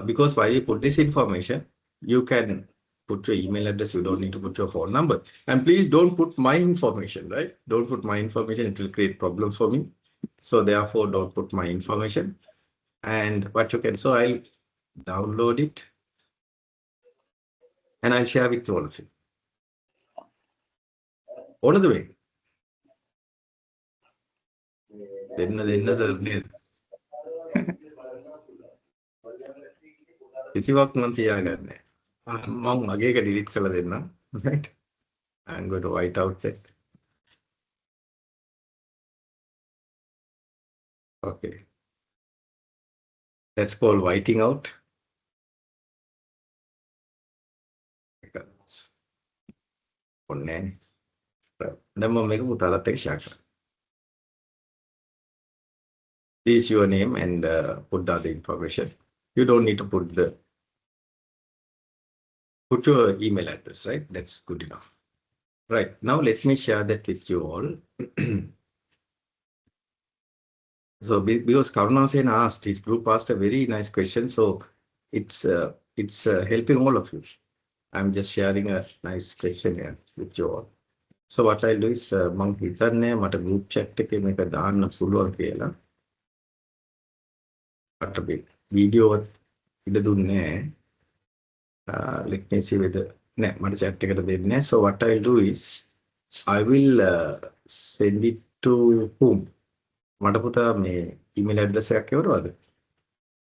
Because while you put this information, you can put your email address. You don't need to put your phone number. And please don't put my information, right? Don't put my information. It will create problems for me. So therefore, don't put my information. And what you can, so I'll download it and I'll share with all of you. All of the way. කිසිවක් නම් තියාගන්න. මම මගේ එක delete කරලා දෙන්නම්. Right? I'm going to white out that. Okay. That's called whiting out. ඔන්නේ. දැන් මම මේක පුතාලත් එක්ක share කරනවා. This is your name and put the other information. You don't need to put your email address, right? That's good enough. Right. Now let me share that with you all. So because Karuna Sen asked, his group asked a very nice question. So it's helping all of you. I'm just sharing a nice question here with you all. So what I'll do is, මම හිතන්නේ මට group chat එකේ මේක දාන්න පුළුවන් කියලා. මට මේ වීඩියෝ ඉඩ දුන්නේ නැහැ. Let me see whether නෑ මට chat එකට දෙන්නේ නැහැ. So what I'll do is, I will send it to whom? මට පුතා මේ email address එකක් එවනවද?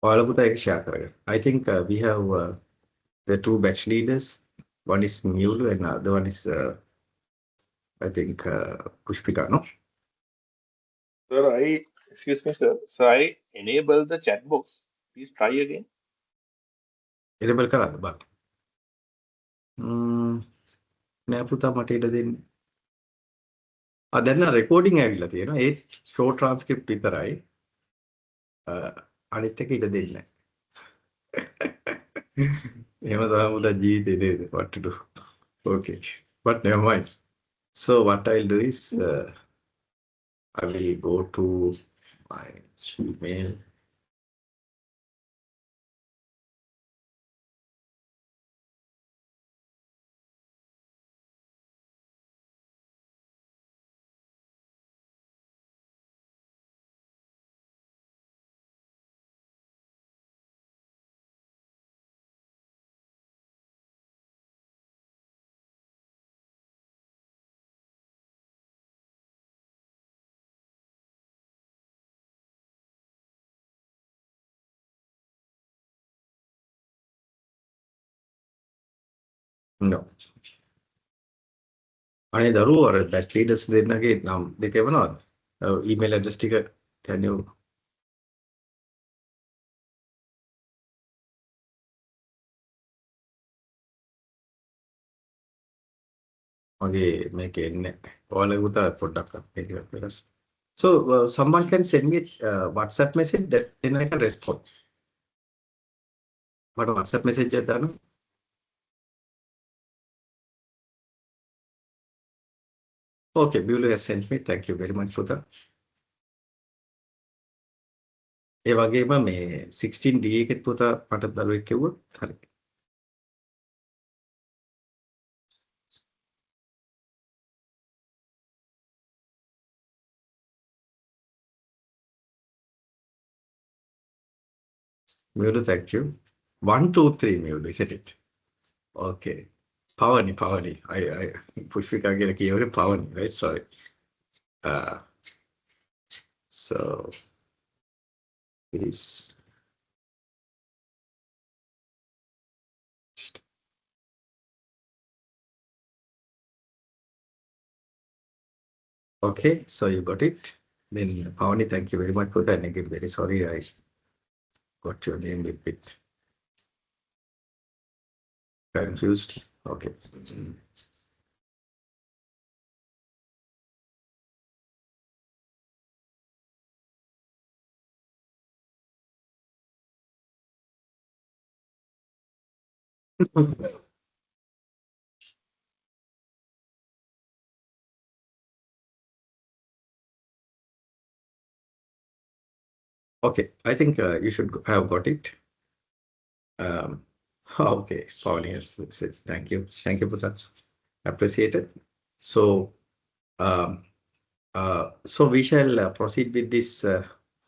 ඔයාලා පුතා ඒක share කරගන්න. I think we have the 2 batch leaders. One is Mulu and the other one is I think Pushpika, no? Sir, excuse me, sir. So I enable the chat box. Please try again. enable කරන්න බා. නෑ පුතා මට ඉඩ දෙන්න. දැන් recording ඇවිල්ලා තියෙනවා. ඒ ෂෝ ට්‍රාන්ස්ක්‍රිප්ට් විතරයි. අනිත් එක ඉඩ දෙන්නේ නැහැ. එහෙම තමයි පුතා ජීවිතේ නේද? What to do? Okay. But never mind. So what I'll do is I will go to my Gmail. No. අනේ දරුවෝ අර බැච් ලීඩර්ස් දෙන්නගේ නම් දෙක එවනවද? ඊමේල් ඇඩ්‍රස් ටික can you මගේ මේක එන්නේ ඔයාලගේ පුතා පොඩ්ඩක් මේක වෙනස්. So someone can send me WhatsApp message that then I can respond. මට WhatsApp message එකක් දාන්න. Okay, Bulu has sent me. Thank you very much for that. ඒ වගේම මේ 16D එකෙත් පුතා මට දරුවෙක් කිව්වොත් හරි. Mulu, thank you. 1, 2, 3, Mulu, isn't it? Okay. Pavani. I Pushpika get a key Pavani, right? Sorry. So please. Okay, so you got it. Then Pavani, thank you very much for that. And again, very sorry I got your name a bit confused. Okay. Okay, I think you should have got it. Okay, Pavani has said thank you. Thank you for that. Appreciate it. So, so we shall proceed with this.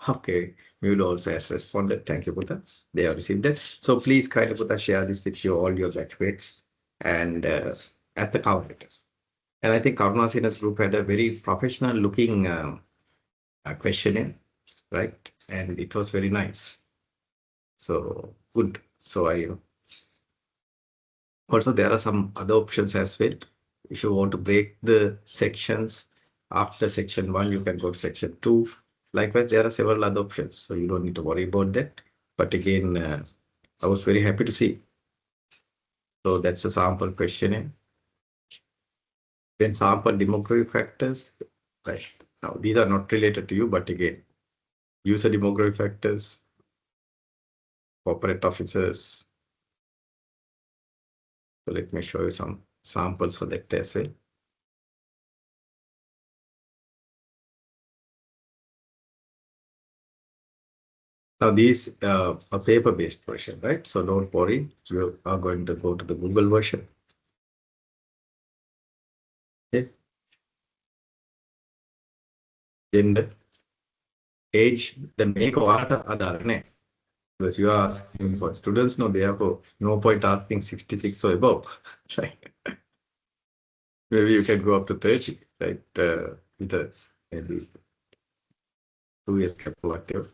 Okay, Mule also has responded. Thank you, Buddha. They have received that. So please kindly Buddha share this with all your graduates and at the counter. And I think Karunasina's group had a very professional looking questionnaire, right? And it was very nice. So good. So also there are some other options as well. If you want to break the sections after section 1, you can go to section 2. Likewise, there are several other options, so you don't need to worry about that. But again, I was very happy to see. So that's a sample questionnaire. Then sample demographic factors, right? Now these are not related to you, but again, user demographic factors, corporate officers. So let me show you some samples for that as well. Now these are a paper-based version, right? So don't worry, you are going to go to the Google version. Okay. Gender, age, the make or other. Because you are asking for students, no, therefore no point asking 66 or above, right? Maybe you can go up to 30, right? With a maybe 2 years gap or whatever.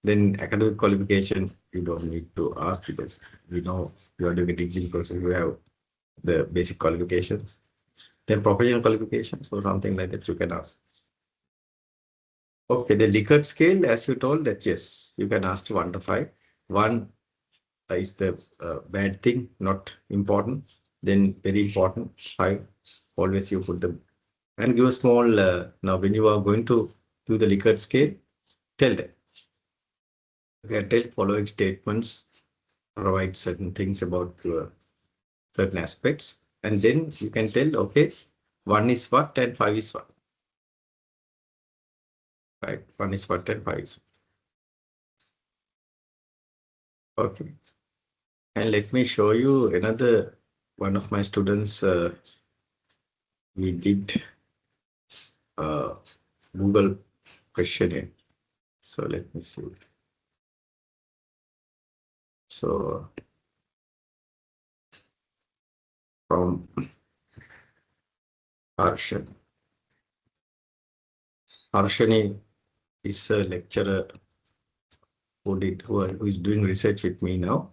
Then academic qualification, you don't need to ask because we know you are doing a degree course, you have the basic qualifications. Then professional qualifications or something like that you can ask. Okay, the Likert scale, as you told that, yes, you can ask to 1 to 5. 1 is the bad thing, not important. Then very important, 5. Always you put them. And give a small, now when you are going to do the Likert scale, tell them. You can tell following statements, provide certain things about certain aspects. And then you can tell, okay, 1 is what and 5 is what. Right? 1 is what and 5 is what. Okay. And let me show you another one of my students. We did Google questionnaire. So let me see. So from Arshani. Arshani is a lecturer who is doing research with me now.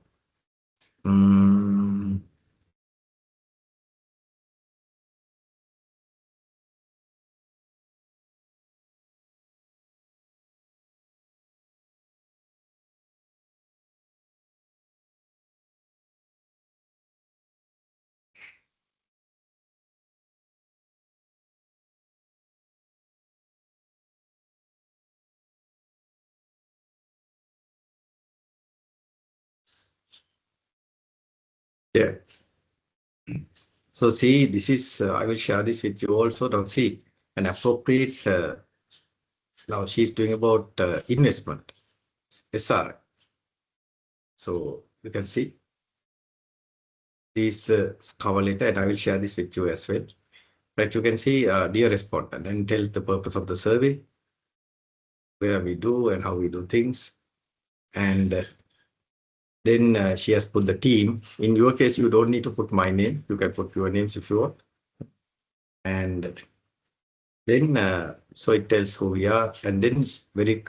Yeah. So see, this is, I will share this with you also. Now see, an appropriate, now she's doing about investment, SR. So you can see, this is the cover letter, and I will share this with you as well. Right, you can see, dear respondent, and tell the purpose of the survey, where we do and how we do things. And then she has put the team. In your case, you don't need to put my name. You can put your names if you want. And then, so it tells who we are. And then very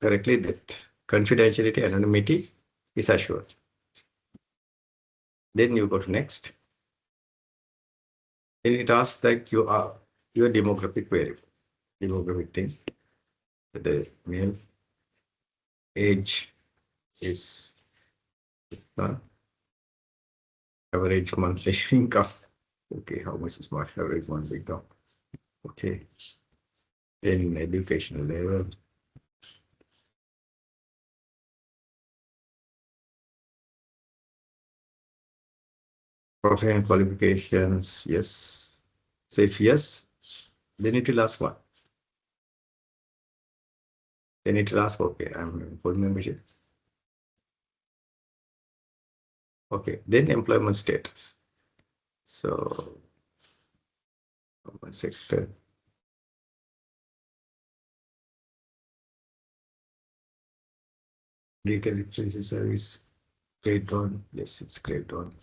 correctly that confidentiality, anonymity is assured. Then you go to next. Then it asks that you are your demographic variable, demographic thing. The male age is average monthly income. Okay, how much is my average monthly income? Okay. Then educational level. Professional qualifications, yes. So if yes, then it will ask what? Then it will ask, okay, I'm in full membership. Okay, then employment status. So, one sector. Legal literature service, grade one. Yes, it's grade one.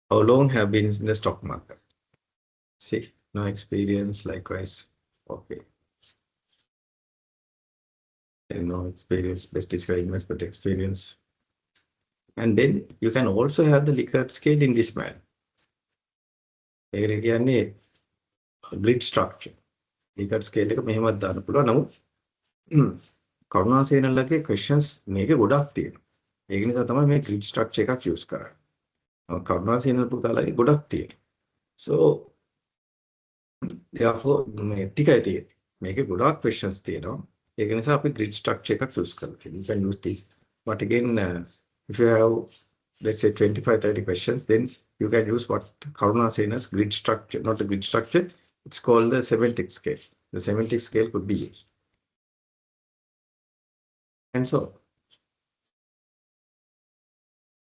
How long have been in the stock market? See, no experience, likewise. Okay. And no experience, best described investment experience. And then you can also have the Likert scale in this manner. A grid structure. Likert scale එක මෙහෙමත් දාන්න පුළුවන්. නමුත් කරුණාසේනලගේ questions මේකේ ගොඩක් තියෙනවා. ඒක නිසා තමයි මේ grid structure එකක් use කරන්නේ. කරුණාසේනල පුතාලගේ ගොඩක් තියෙනවා. So therefore මේ ටිකයි තියෙන්නේ. මේකේ ගොඩක් questions තියෙනවා. ඒක නිසා අපි grid structure එකක් use කරලා තියෙනවා. You can use this. But again, if you have, let's say 25-30 questions, then you can use what Karuna Sena's grid structure, not the grid structure, it's called the semantic scale. The semantic scale could be used. And so,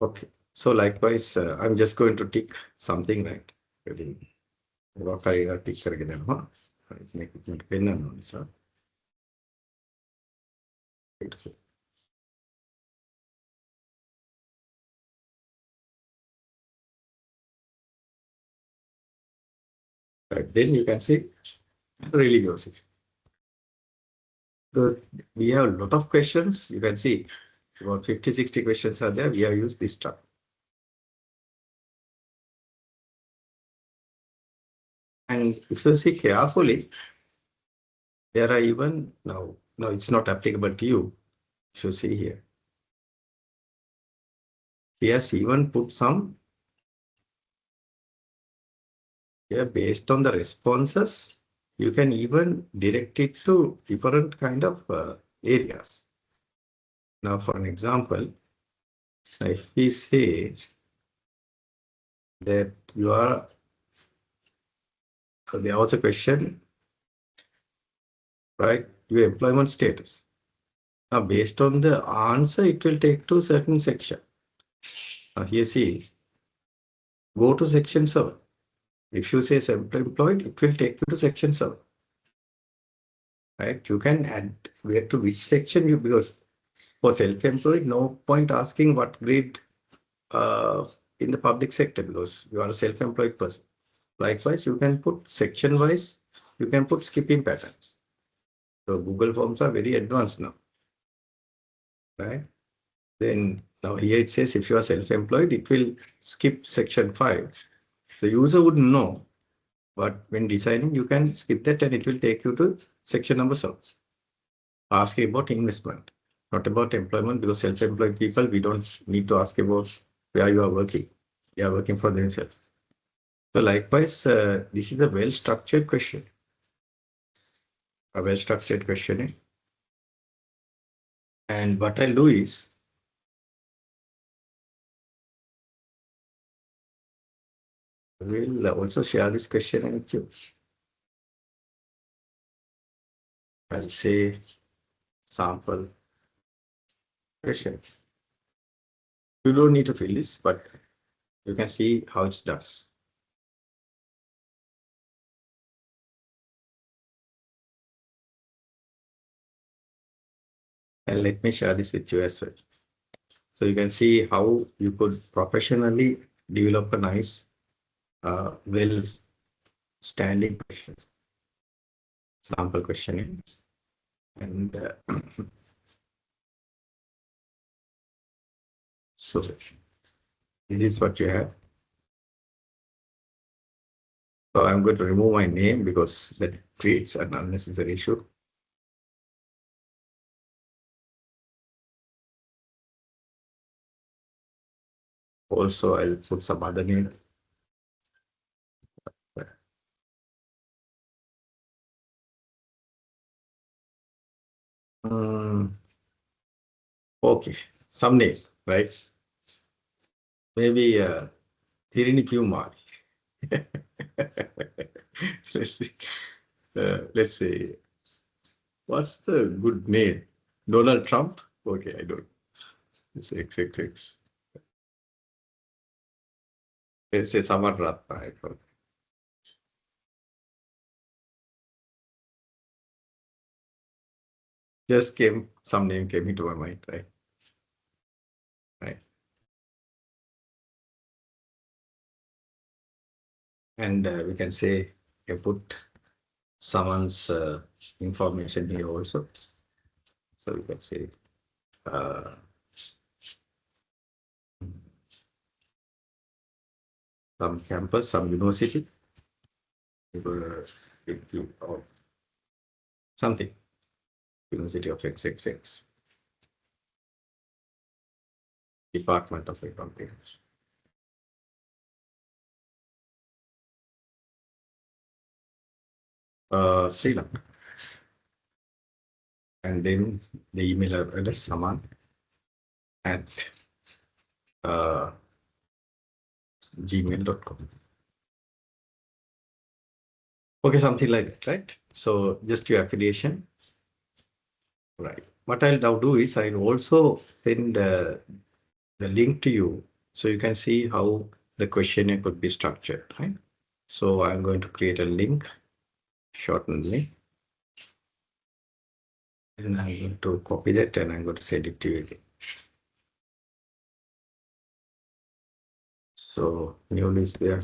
okay. So likewise, I'm just going to tick something, right? Make it pen and sir. Beautiful. Right, then you can see really goes it. So we have a lot of questions. You can see about 50-60 questions are there. We have used this structure. And if you see carefully, there are even now, it's not applicable to you. If you see here, he has even put some here based on the responses. You can even direct it to different kind of areas. Now, for an example, if we say that you are, there was a question, right? Your employment status. Now, based on the answer, it will take to certain section. Now, here see, go to section 7. If you say self-employed, it will take you to section 7. Right? You can add where to which section you, because for self-employed, no point asking what grade in the public sector, because you are a self-employed person. Likewise, you can put section-wise, you can put skipping patterns. So Google Forms are very advanced now, right? Then now here it says if you are self-employed, it will skip section 5. The user would know, but when designing, you can skip that and it will take you to section number 7. Asking about investment, not about employment, because self-employed people, we don't need to ask about where you are working. They are working for themselves. So likewise, this is a well-structured question. A well-structured questioning. And what I'll do is, we'll also share this question with you. I'll say sample question. You don't need to fill this, but you can see how it's done. And let me share this with you as well. So you can see how you could professionally develop a nice, well-standing question, sample questioning. And so this is what you have. So I'm going to remove my name because that creates an unnecessary issue. Also, I'll put some other name. Okay, some name, right? Maybe Hirini Kumar. Let's see. Let's say, what's the good name? Donald Trump? Okay, I don't. It's XXX. Let's say Samar Ratna. I thought. Just came, some name came into my mind, right? Right. And we can say, I put someone's information here also. So we can say, some campus, some university, or something, University of XXX, Department of Accounting. Sri Lanka. And then the email address Saman at gmail.com. Okay, something like that, right? So just your affiliation. Right. What I'll now do is I'll also send the link to you so you can see how the questionnaire could be structured, right? So I'm going to create a link, shorten link. And I'm going to copy that and I'm going to send it to you again. So new list there.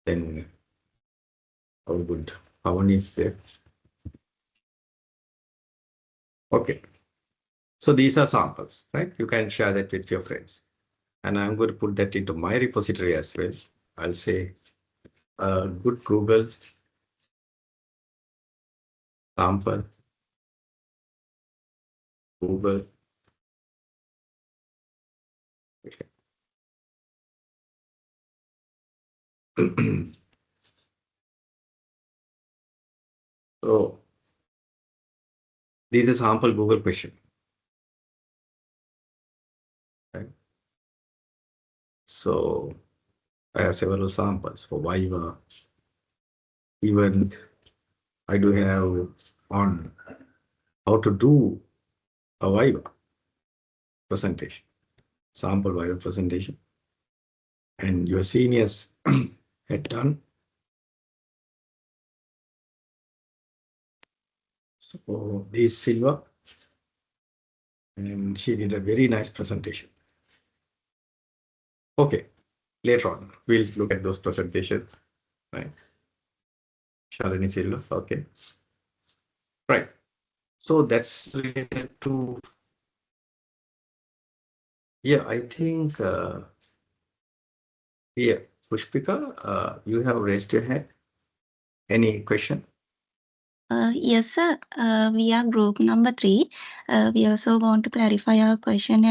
Then how good? How many is there? Okay. So these are samples, right? You can share that with your friends. And I'm going to put that into my repository as well. I'll say good Google sample Google. Okay. So this is a sample Google question. Right? So I have several samples for Viva. Even I do have on how to do a Viva presentation, sample Viva presentation. And your seniors had done. So this Silva, and she did a very nice presentation. Okay, later on we'll look at those presentations. Right, Shalini Silva. Okay, right. So that's related to. Yeah, I think. Yeah, Pushpika, you have raised your hand. Any question? Yes, sir. We are group number 3. We also want to clarify our question.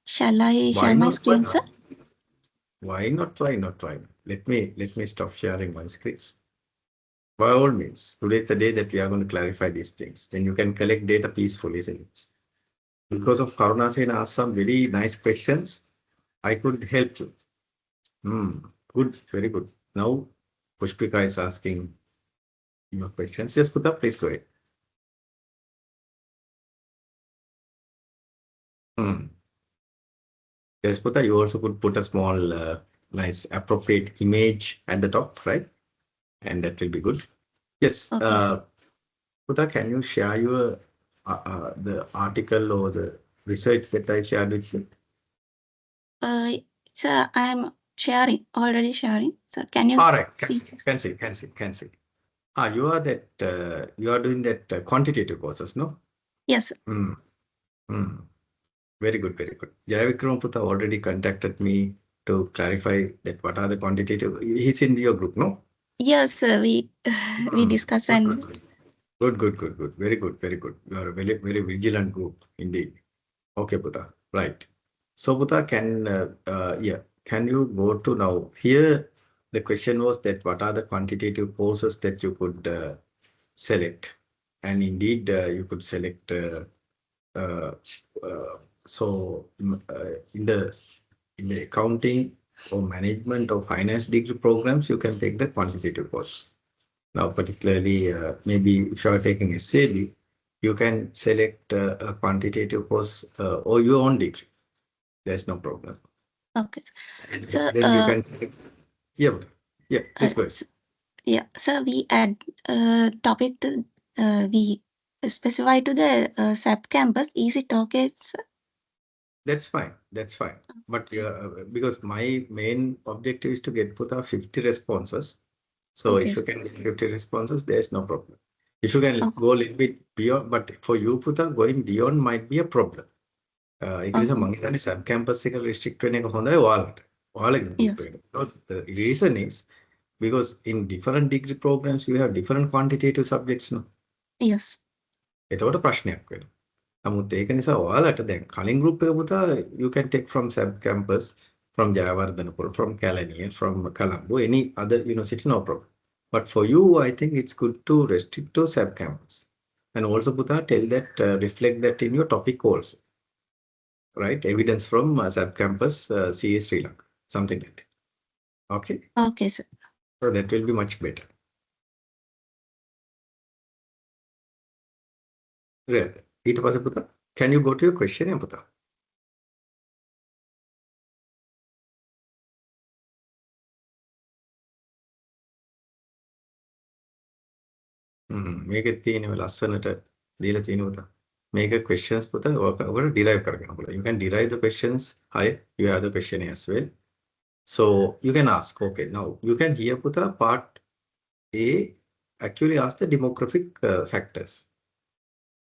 Shall I share my screen, sir? Why not try? Not try. Let me stop sharing my screen. By all means, today is the day that we are going to clarify these things. Then you can collect data peacefully, isn't it? Because of Karuna Sen asked some very nice questions, I could help you. Good, very good. Now, Pushpika is asking your questions. Yes, Putta, please go ahead. Yes, Putta, you also could put a small, nice, appropriate image at the top, right? And that will be good. Yes. Okay. Putta, can you share your the article or the research that I shared with you? Sir, I'm sharing, already sharing. So can you All right, see? can see. You are that you are doing that quantitative courses, no? Yes. Very good, very good. Jayavikram Putta already contacted me to clarify that what are the quantitative. He's in your group, no? Yes, sir. We discussed and. Good. Very good. You are a very, very vigilant group indeed. Okay, Putta. Right. So, Putta, can you go to now? Here, the question was that what are the quantitative courses that you could select? And indeed, you could select. So, in the accounting or management or finance degree programs, you can take the quantitative course. Now, particularly, maybe if you are taking SAB, you can select a quantitative course or your own degree. There's no problem. Okay. And So, then you can select. Yeah, please go ahead. Yeah, so we add topic to we specify to the SAP campus. Is it okay? That's fine. But because my main objective is to get Putta 50 responses. So Okay. if you can get 50 responses, there's no problem. If you can go a little bit beyond, but for you, Putta, going beyond might be a problem. ඒක නිසා මම හිතන්නේ sub campus එක restrict වෙන එක හොඳයි ඔයාලට. ඔයාලගේ group එකට. The reason is because in different degree programs you have different quantitative subjects, no? Yes. එතකොට ප්‍රශ්නයක් වෙනවා. නමුත් ඒක නිසා ඔයාලට දැන් කලින් group එක පුතා you can take from sub campus, from Jayawardhanapura, from Kalaniya, from Colombo, any other university, no problem. But for you, I think it's good to restrict to sub campus. And also, Puta, tell that, reflect that in your topic also. Right? Evidence from sub campus, CA Srilanka, something like that. Okay? Okay, sir. So that will be much better. Right. ඊට පස්සේ පුතා, can you go to your question, පුතා? මේකෙත් තියෙනවා ලස්සනට දීලා තියෙනවා පුතා. මේක questions පුතා ඔකට derive කරගන්න පුළුවන්. You can derive the questions. Hi, you have the question as well. So you can ask, okay, now you can hear puta part A actually ask the demographic factors.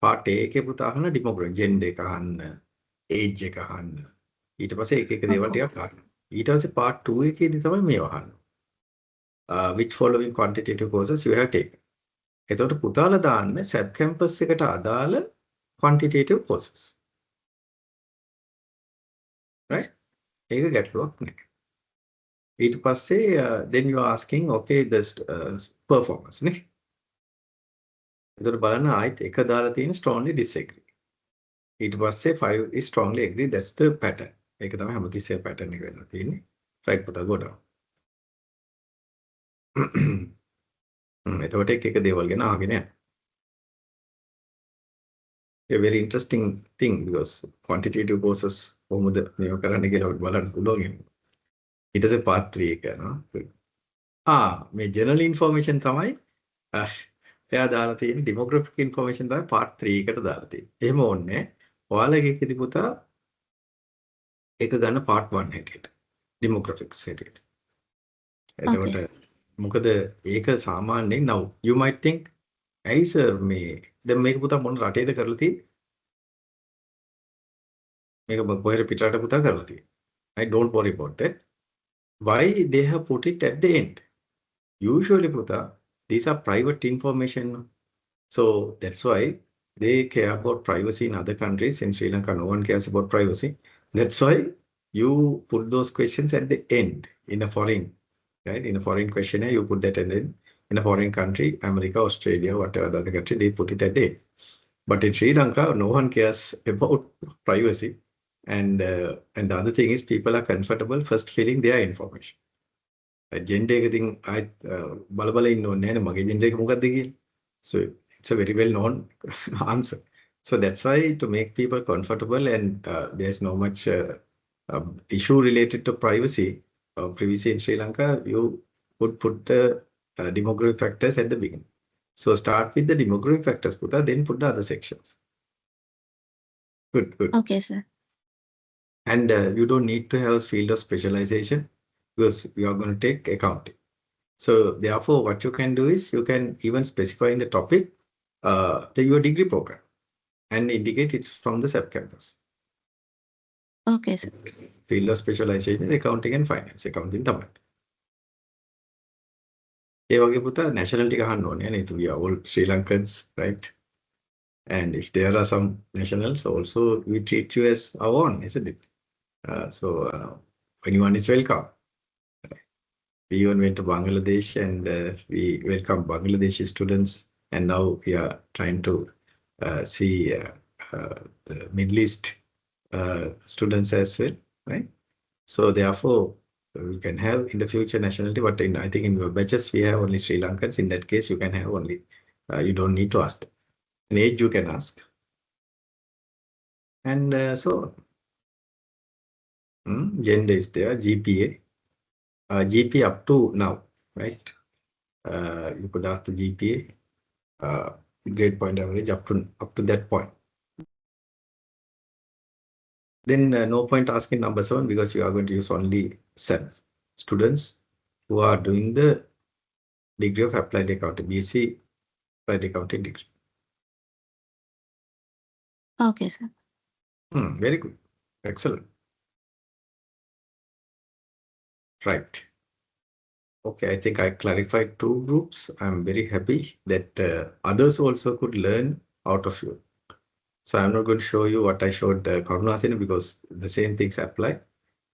Part A එකේ පුතා අහන demographic, gender එක අහන්න, age එක අහන්න. ඊට පස්සේ එක එක දේවල් ටිකක් අහන්න. ඊට පස්සේ part 2 එකේදී තමයි මේ වහන්නේ. Which following quantitative courses you have taken. එතකොට පුතාලා දාන්න SAP campus එකට අදාළ quantitative courses. Right? ඒක ගැටලුවක් නෑ. ඊට පස්සේ then you are asking okay this performance නේ. එතකොට බලන්න ආයිත් එක දාලා තියෙන strongly disagree. ඊට පස්සේ 5 is strongly agree. That's the pattern. ඒක තමයි හැමතිස්සෙම pattern එක වෙනවා තියෙන්නේ. Right පුතා go down. එතකොට එක දේවල් ගැන අහගෙන යන්න. A very interesting thing because quantitative courses කොහොමද මේව කරන්න කියලා බලන්න පුළුවන්. ඊට පස්සේ part 3 එක යනවා. මේ general information තමයි එයා දාලා තියෙන demographic information තමයි part 3 එකට දාලා තියෙන්නේ. එහෙම ඕනේ. ඔයාලගේ එකේදී පුතා ඒක ගන්න part 1 හැටියට. demographics හැටියට. එතකොට මොකද ඒක සාමාන්‍යයෙන් now you might think ඇයි සර් මේ දැන් මේක පුතා මොන රටේද කරලා තියෙන්නේ? මේක කොහෙද පිටරට පුතා කරලා තියෙන්නේ. I don't worry about that. Why they have put it at the end? Usually puta, these are private information. So that's why they care about privacy in other countries. In Sri Lanka, no one cares about privacy. That's why you put those questions at the end in a foreign, right? In a foreign questionnaire, you put that at the end. In a foreign country, America, Australia, whatever the other country, they put it at the end. But in Sri Lanka, no one cares about privacy. And the other thing is people are comfortable first filling their information. Gender එක ඉතින් ආයෙත් බලබල ඉන්න ඕනේ නෑනේ මගේ gender එක මොකක්ද කියලා. So it's a very well known answer. So that's why to make people comfortable and there's no much issue related to privacy in Sri Lanka, you would put the demographic factors at the beginning. So start with the demographic factors, Puta, then put the other sections. Good. Okay, sir. And you don't need to have field of specialization because you are going to take accounting. So therefore, what you can do is you can even specify in the topic your degree program and indicate it's from the SAP campus. Okay, sir. Field of specialization is accounting and finance. Accounting තමයි. ඒ වගේ පුතා nationality ගහන්න ඕනේ නේද? We are all Sri Lankans, right? And if there are some nationals also, we treat you as our own, isn't it? So anyone is welcome. We even went to Bangladesh and we welcome Bangladeshi students. And now we are trying to see the Middle East students as well, right? So therefore, we can have in the future nationality, but I think in your batches, we have only Sri Lankans. In that case, you can have only, you don't need to ask them. In age, you can ask. And so gender is there, GPA. GPA up to now, right? You could ask the GPA, grade point average up to that point. Then no point asking number 7 because you are going to use only 7 students who are doing the degree of applied accounting, BSc applied accounting degree. Okay, sir. Very good. Excellent. Right. Okay, I think I clarified 2 groups. I'm very happy that others also could learn out of you. So I'm not going to show you what I showed Karunasena because the same things apply.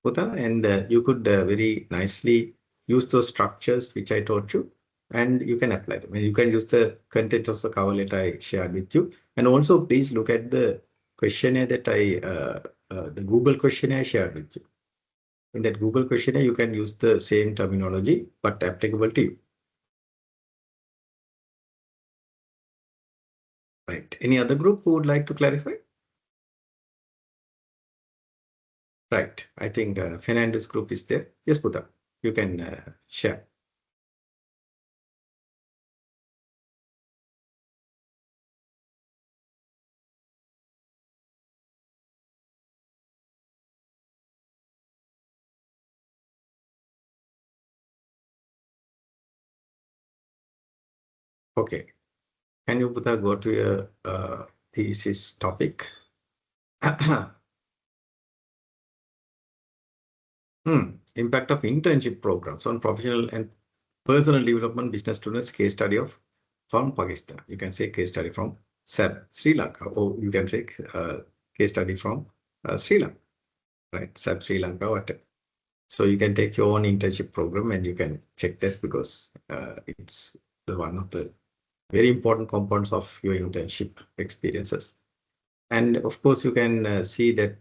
And you could very nicely use those structures which I taught you and you can apply them. And you can use the content of the cover letter I shared with you. And also please look at the questionnaire that the Google questionnaire I shared with you. In that Google questionnaire, you can use the same terminology, but applicable to you. Right. Any other group who would like to clarify? Right. I think Fernandez group is there. Yes, Puta, you can share. Okay. Can you Puta go to your thesis topic? Impact of internship programs on professional and personal development business students. Case study from Pakistan. You can say case study from Sri Lanka, or you can say case study from Sri Lanka, right? Sri Lanka, whatever. So you can take your own internship program and you can check that, because it's one of the very important components of your internship experiences. And of course, you can see that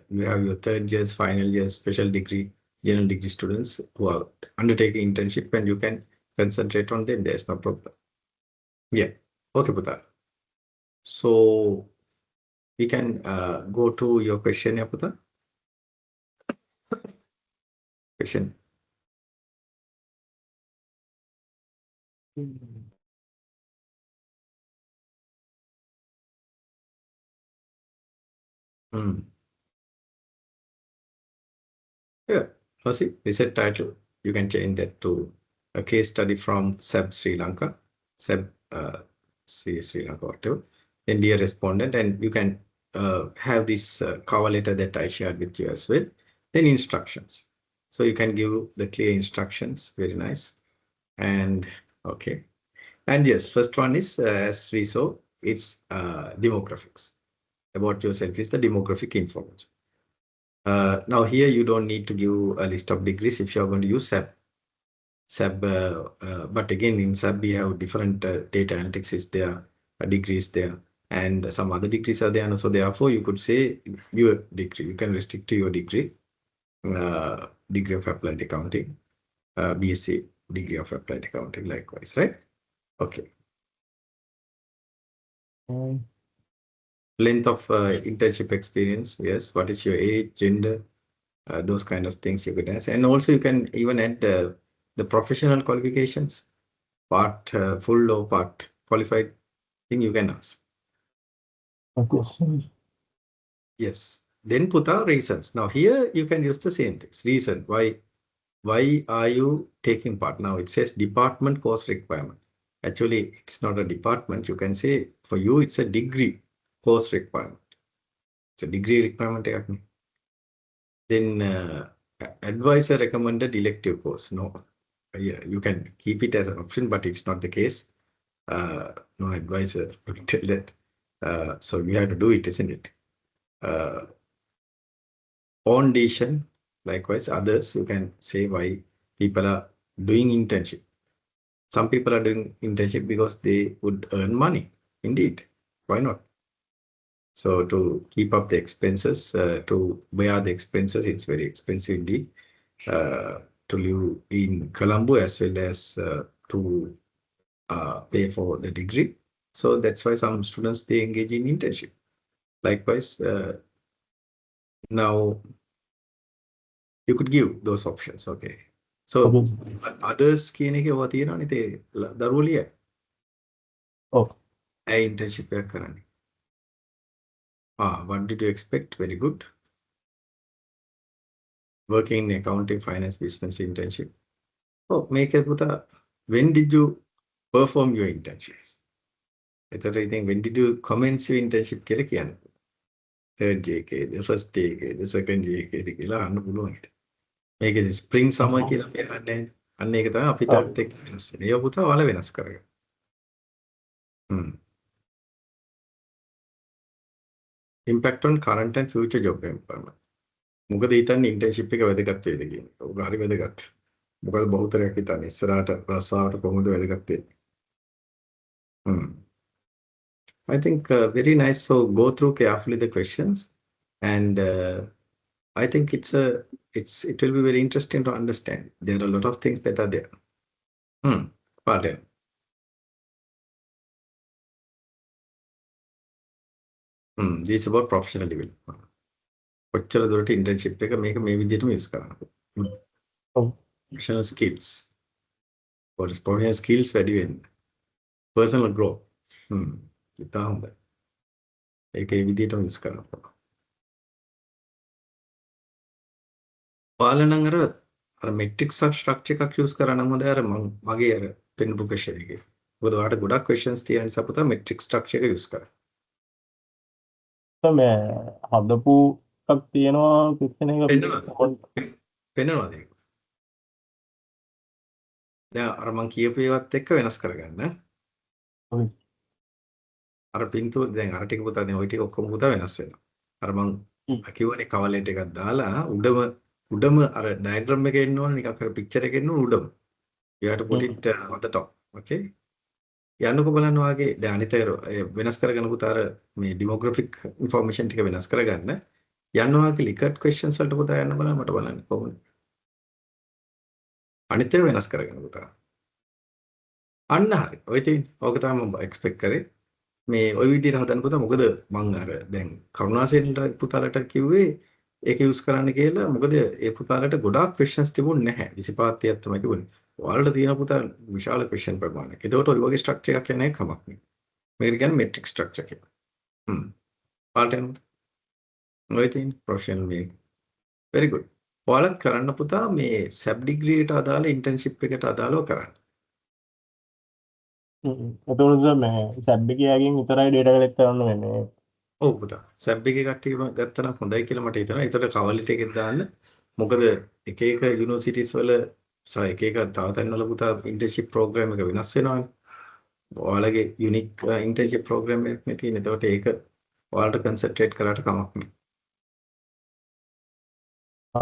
you have your third years, final years, special degree, general degree students who are undertaking internship, and you can concentrate on them. There's no problem. Yeah. Okay, Puta. So we can go to your question, yeah, Puta. Question. Yeah, see, reset title. You can change that to a case study from Sri Lanka, Sri Lanka, whatever. Then dear respondent, and you can have this cover letter that I shared with you as well. Then instructions. So you can give the clear instructions. Very nice. And okay. And yes, first one is as we saw, it's demographics. About yourself is the demographic information. Now here you don't need to give a list of degrees if you're going to use SAP. But again, in SAP we have different data analytics is there, degrees there, and some other degrees are there. And so therefore you could say your degree. You can restrict to your degree, degree of applied accounting, BSc degree of applied accounting likewise, right? Okay. Length of internship experience, yes. What is your age, gender? Those kind of things you could ask. And also you can even add the professional qualifications, part full or part qualified thing you can ask. Okay. Yes. Then put our reasons. Now here you can use the same things. Reason why are you taking part? Now it says department course requirement. Actually, it's not a department. You can say for you it's a degree course requirement. It's a degree requirement. Then advisor recommended elective course. No, yeah, you can keep it as an option, but it's not the case. No advisor will tell that. So you have to do it, isn't it? On decision, likewise, others, you can say why people are doing internship. Some people are doing internship because they would earn money. Indeed, why not? So to keep up the expenses, to bear the expenses, it's very expensive indeed. To live in Colombo as well as to pay for the degree. So that's why some students, they engage in internship. Likewise, now you could give those options. Okay. So others කියන එක ඔවා තියෙනවනේ තේ දරුවෝ ලිය. ඔව්. ඇයි internship එකක් කරන්නේ? What did you expect? Very good. Working in accounting, finance, business internship. Oh, make it with a, when did you perform your internships? එතකොට ඉතින් when did you commence your internship කියලා කියන්නේ? Third JK, the first JK, the second JK කියලා අහන්න පුළුවන් හිට. මේකේ spring summer කියලා අපි අහන්නේ. අන්න ඒක තමයි අපිට එක්ක වෙනස් වෙන්නේ. ඒක පුතා ඔයාලා වෙනස් කරගන්න. Impact on current and future job employment. මොකද හිතන්නේ internship එක වැදගත් වේද කියන එක. ඔක හරි වැදගත්. මොකද බහුතරයක් හිතන්නේ ඉස්සරහට රස්සාවට කොහොමද වැදගත් වෙන්නේ. I think very nice. So go through carefully the questions, and I think it will be very interesting to understand. There are a lot of things that are there. Pardon. This is about professional development. කොච්චර දුරට internship එක මේක මේ විදිහටම use කරන්න. Professional skills. What is professional skills වැඩි වෙන්න. Personal growth. ඉතා හොඳයි. ඒක ඒ විදිහටම use කරන්න පුළුවන්. ඔයාලා නම් අර metric structure එකක් use කරා නම් හොඳයි අර මගේ අර පෙන්නපු question එකේ. මොකද ඔයාලට ගොඩක් questions තියෙන නිසා පුතා metric structure එක use කරා. මේ හදපු එකක් තියෙනවා question එක පෙන්නනවාද ඒක? දැන් අර මං කියපු ඒවත් එක්ක වෙනස් කරගන්න. Okay. අර පින්තූර දැන් අර ටික පුතා දැන් ওই ටික ඔක්කොම පුතා වෙනස් වෙනවා. අර මං කිව්වනේ කවර් ලෙටර් එකක් දාලා උඩම අර ඩයග්‍රෑම් එකේ එන්න ඕනේ නිකන් අර පික්චර් එකේ එන්න ඕනේ උඩම. You have to put it on the top. Okay? යන්නකො බලන්න වාගේ දැන් අනිත වෙනස් කරගෙන පුතා අර මේ ඩෙමෝග්‍රැෆික් ইনফර්මේෂන් ටික වෙනස් කරගන්න. යන්න වාගේ ලිකට් ක්වෙස්චන්ස් වලට පුතා යන්න බලන්න මට බලන්න කොහොමද. අනිත් ඒවා වෙනස් කරගෙන පුතා. අන්න හරි. ඔය තියෙන්නේ. ඕක තමයි මම එක්ස්පෙක්ට් කරේ. මේ ওই විදිහට හදන්න පුතා මොකද මං අර දැන් කරුණාසේන පුතාලට කිව්වේ ඒක යූස් කරන්න කියලා මොකද ඒ පුතාලට ගොඩාක් ක්වෙස්චන්ස් තිබුණ නැහැ 25 30ක් තමයි තිබුණේ. ඔයාලට තියෙන පුතා විශාල ක්වෙස්චන් ප්‍රමාණයක්. ඒකට ඔය වගේ ස්ට්‍රක්චර් එකක් යන්නේ කමක් නෑ. මේකට කියන්නේ මෙට්‍රික් ස්ට්‍රක්චර් කියලා. ඔයාලට එනවද? ඔය තියෙන ප්‍රොෆෙෂනල් මේ. very good. ඔයාලත් කරන්න පුතා මේ සබ් ඩිග්‍රියට අදාළ ඉන්ටර්න්ෂිප් එකට අදාළව කරන්න. එතකොට මේ සබ් එකකින් විතරයි ඩේටා කලෙක්ට් කරන්න වෙන්නේ. ඔව් පුතා. සබ් එකේ කට්ටියම ගත්තා නම් හොඳයි කියලා මට හිතෙනවා. ඒතකොට කවලිට එකෙන් දාන්න. මොකද එක එක යුනිවර්සිටිස් වල එක එක තව තැන්වල පුතා ඉන්ටර්න්ෂිප් ප්‍රෝග්‍රෑම් එක වෙනස් වෙනවානේ. ඔයාලගේ යුනික් ඉන්ටර්න්ෂිප් ප්‍රෝග්‍රෑම් එකක් නේ තියෙන්නේ. ඒතකොට ඒක ඔයාලට කන්සන්ට්‍රේට් කරාට කමක් නෑ.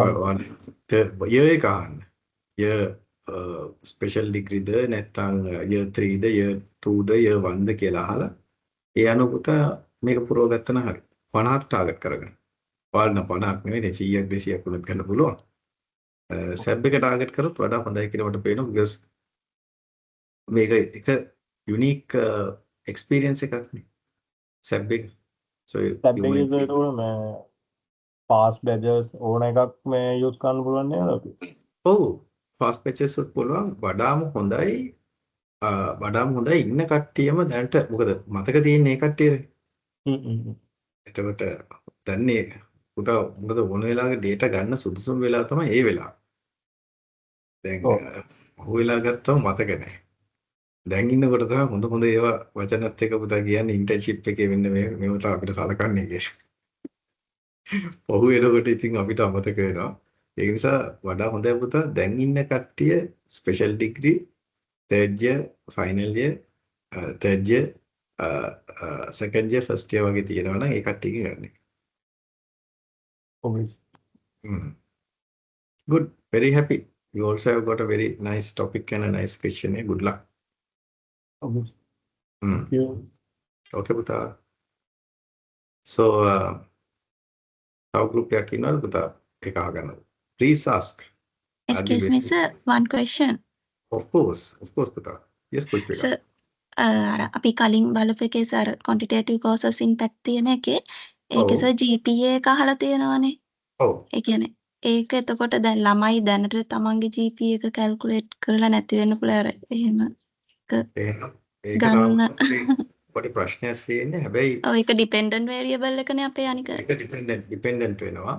ඔයාලට year එක අහන්න. year ස්පෙෂල් ඩිග්‍රීද නැත්නම් year 3ද year 2ද year 1ද කියලා අහලා ඒ අනුව පුතා මේක පුරව ගත්තා නම් හරි. 50ක් ටාගට් කරගන්න. ඔයාලා 50ක් නෙවෙයි 100ක් 200ක් වුණත් ගන්න පුළුවන්. සබ් එක ටාගට් කරොත් වඩා හොඳයි කියලා මට පේනවා. because මේක එක යුනික් එක්ස්පීරියන්ස් එකක් නේ. සබ් එක. so සබ් එකේ ඒකට මේ fast badges ඕන එකක් මේ යූස් කරන්න පුළුවන් නේද? ඔව් fast patches පුළුවන් වඩාම හොඳයි ඉන්න කට්ටියම දැනට මොකද මතක තියෙන ඒ කට්ටියනේ. එතකොට දන්නේ පුතා මොකද ඕන වෙලාවක data ගන්න සුදුසුම වෙලාව තමයි ඒ වෙලාව. දැන් ඔහු වෙලා ගත්තම මතක නැහැ. දැන් ඉන්නකොට තමයි හොඳ ඒවා වචනත් එක්ක පුතා කියන්නේ ඉන්ටර්න්ෂිප් එකේ මෙන්න මේව තමයි අපිට සලකන්නේ කියලා. ඔහු එනකොට ඉතින් අපිට අමතක වෙනවා. ඒ නිසා වඩා හොඳයි පුතා දැන් ඉන්න කට්ටිය special degree third year final year third year second year first year වගේ තියෙනවා නම් ඒ කට්ටියකින් ගන්න. Good, very happy. You also have got a very nice topic and a nice question. Good luck. Okay, පුතා. So our group එකක් ඉන්නවද පුතා? ඒක අහගන්නද? Please ask. Excuse me, sir. One question. Of course, පුතා. Yes, quick. Sir, අර අපි කලින් බලපු එකේ සර් quantitative courses impact තියෙන එකේ ඒකේ සර් GPA එක අහලා තියෙනවනේ. ඔව්. ඒ කියන්නේ ඒක එතකොට දැන් ළමයි දැනට තමන්ගේ GPA එක calculate කරලා නැති වෙන්න පුළුවන් අර එහෙම ඒක ගන්න. පොඩි ප්‍රශ්නයක් තියෙන්නේ. හැබැයි ඔව් ඒක dependent variable එකනේ අපේ අනික. ඒක dependent වෙනවා.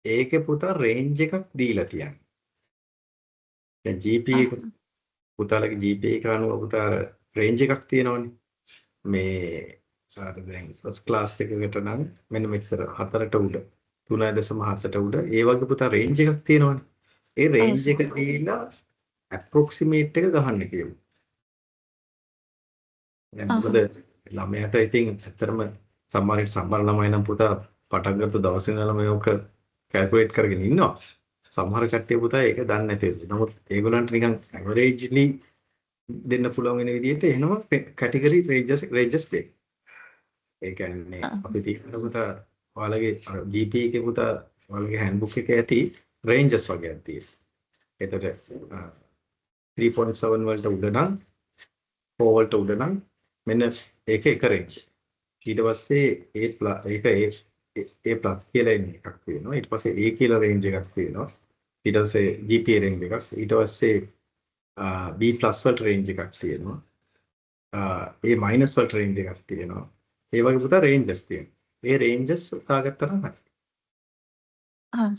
ඒකේ පුතා range එකක් දීලා තියෙනවා. දැන් GPA එක පුතාලගේ GPA එක අනුව පුතා range එකක් තියෙනවනේ. මේ දැන් first class එකකට නම් මෙන්න මෙතන 4ට උඩ 3.7ට උඩ ඒ වගේ පුතා range එකක් තියෙනවනේ. ඒ range එක දීලා approximate එක ගහන්න කියමු. දැන් මොකද ළමයාට ඉතින් ඇත්තටම සමහර ළමයි නම් පුතා පටන් ගත්ත දවසේ ඉඳලා මේක කැල්කියුලේට් කරගෙන ඉන්නවා. සමහර කට්ටිය පුතා ඒක දන්නේ නැති. නමුත් ඒගොල්ලන්ට නිකන් ඇවරේජ්ලි දෙන්න පුළුවන් වෙන විදිහට එනවා කැටගරි රේන්ජස් දෙක. ඒ කියන්නේ අපි තියෙන පුතා ඔයාලගේ GPA එකේ පුතා ඔයාලගේ හෑන්ඩ්බුක් එකේ ඇති රේන්ජස් වගේක් තියෙනවා. එතකොට 3.7 වලට උඩ නම් 4 වලට උඩ නම් මෙන්න ඒක එක රේන්ජ්. ඊට පස්සේ ඒක A+ කියලා එකක් තියෙනවා. ඊට පස්සේ A කියලා රේන්ජ් එකක් තියෙනවා. ඊට පස්සේ GPA රේන්ජ් එකක්. ඊට පස්සේ B+ වලට රේන්ජ් එකක් තියෙනවා. A- වලට රේන්ජ් එකක් තියෙනවා. ඒ වගේ පුතා රේන්ජස් තියෙනවා. ඒ රේන්ජස් දාගත්තා නම් හරි.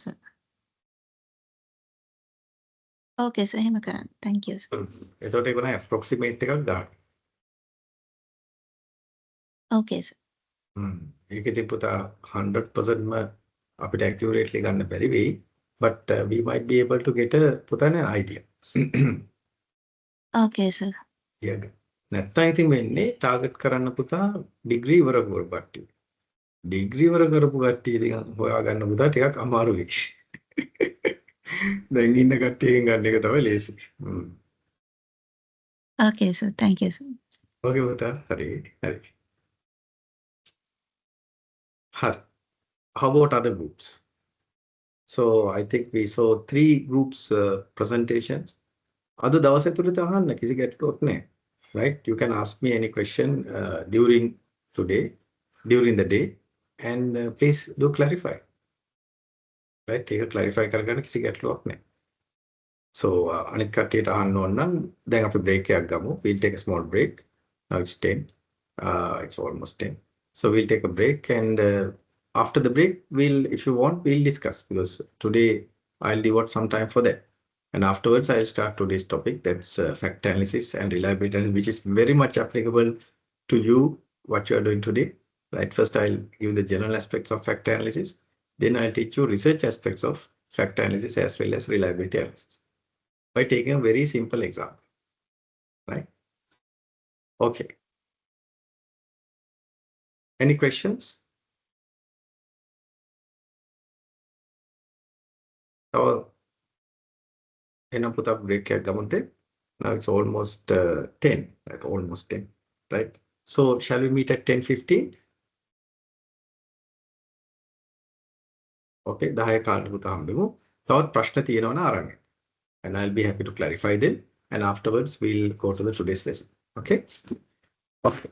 සර්. ඕකේ සර් එහෙම කරන්න. thank you sir. එතකොට ඒක නෑ approximate එකක් දාන්න. ඕකේ සර්. ඒකෙදි පුතා 100%ම අපිට accurately ගන්න බැරි වෙයි. But we might be able to get a පුතානේ idea. Okay, sir. Yeah. නැත්තම් ඉතින් වෙන්නේ ටාගට් කරන්න පුතා ඩිග්‍රී ඉවර කරපු කට්ටිය. ඩිග්‍රී ඉවර කරපු කට්ටිය ඉතින් හොයාගන්න පුතා ටිකක් අමාරුයි. දැන් ඉන්න කට්ටියකින් ගන්න එක තමයි ලේසි. Okay, sir. Thank you, sir. Okay පුතා හරි හරි. හරි. How about other groups? So I think we saw 3 groups presentations. අද දවසේ තුලට අහන්න කිසි ගැටලුවක් නැහැ. Right? You can ask me any question during the day, and please do clarify. Right? ඒක clarify කරගන්න කිසි ගැටලුවක් නැහැ. So අනිත් කට්ටියට අහන්න ඕන නම් දැන් අපි break එකක් ගමු. We'll take a small break. Now it's 10. It's almost 10. So we'll take a break, and after the break, if you want, we'll discuss, because today I'll devote some time for that. And afterwards, I'll start today's topic, that's fact analysis and reliability, which is very much applicable to you, what you are doing today. Right? First, I'll give the general aspects of fact analysis. Then I'll teach you research aspects of fact analysis as well as reliability analysis by taking a very simple example. Right? Okay. Any questions? Or put up break එකක් ගමුද? Now it's almost 10, right? Almost 10, right? So shall we meet at 10:15? Okay, 10 කාලට පුතා හම්බෙමු. තවත් ප්‍රශ්න තියෙනවා නම් අරන්. And I'll be happy to clarify them. And afterwards we'll go to the today's lesson. Okay? Okay.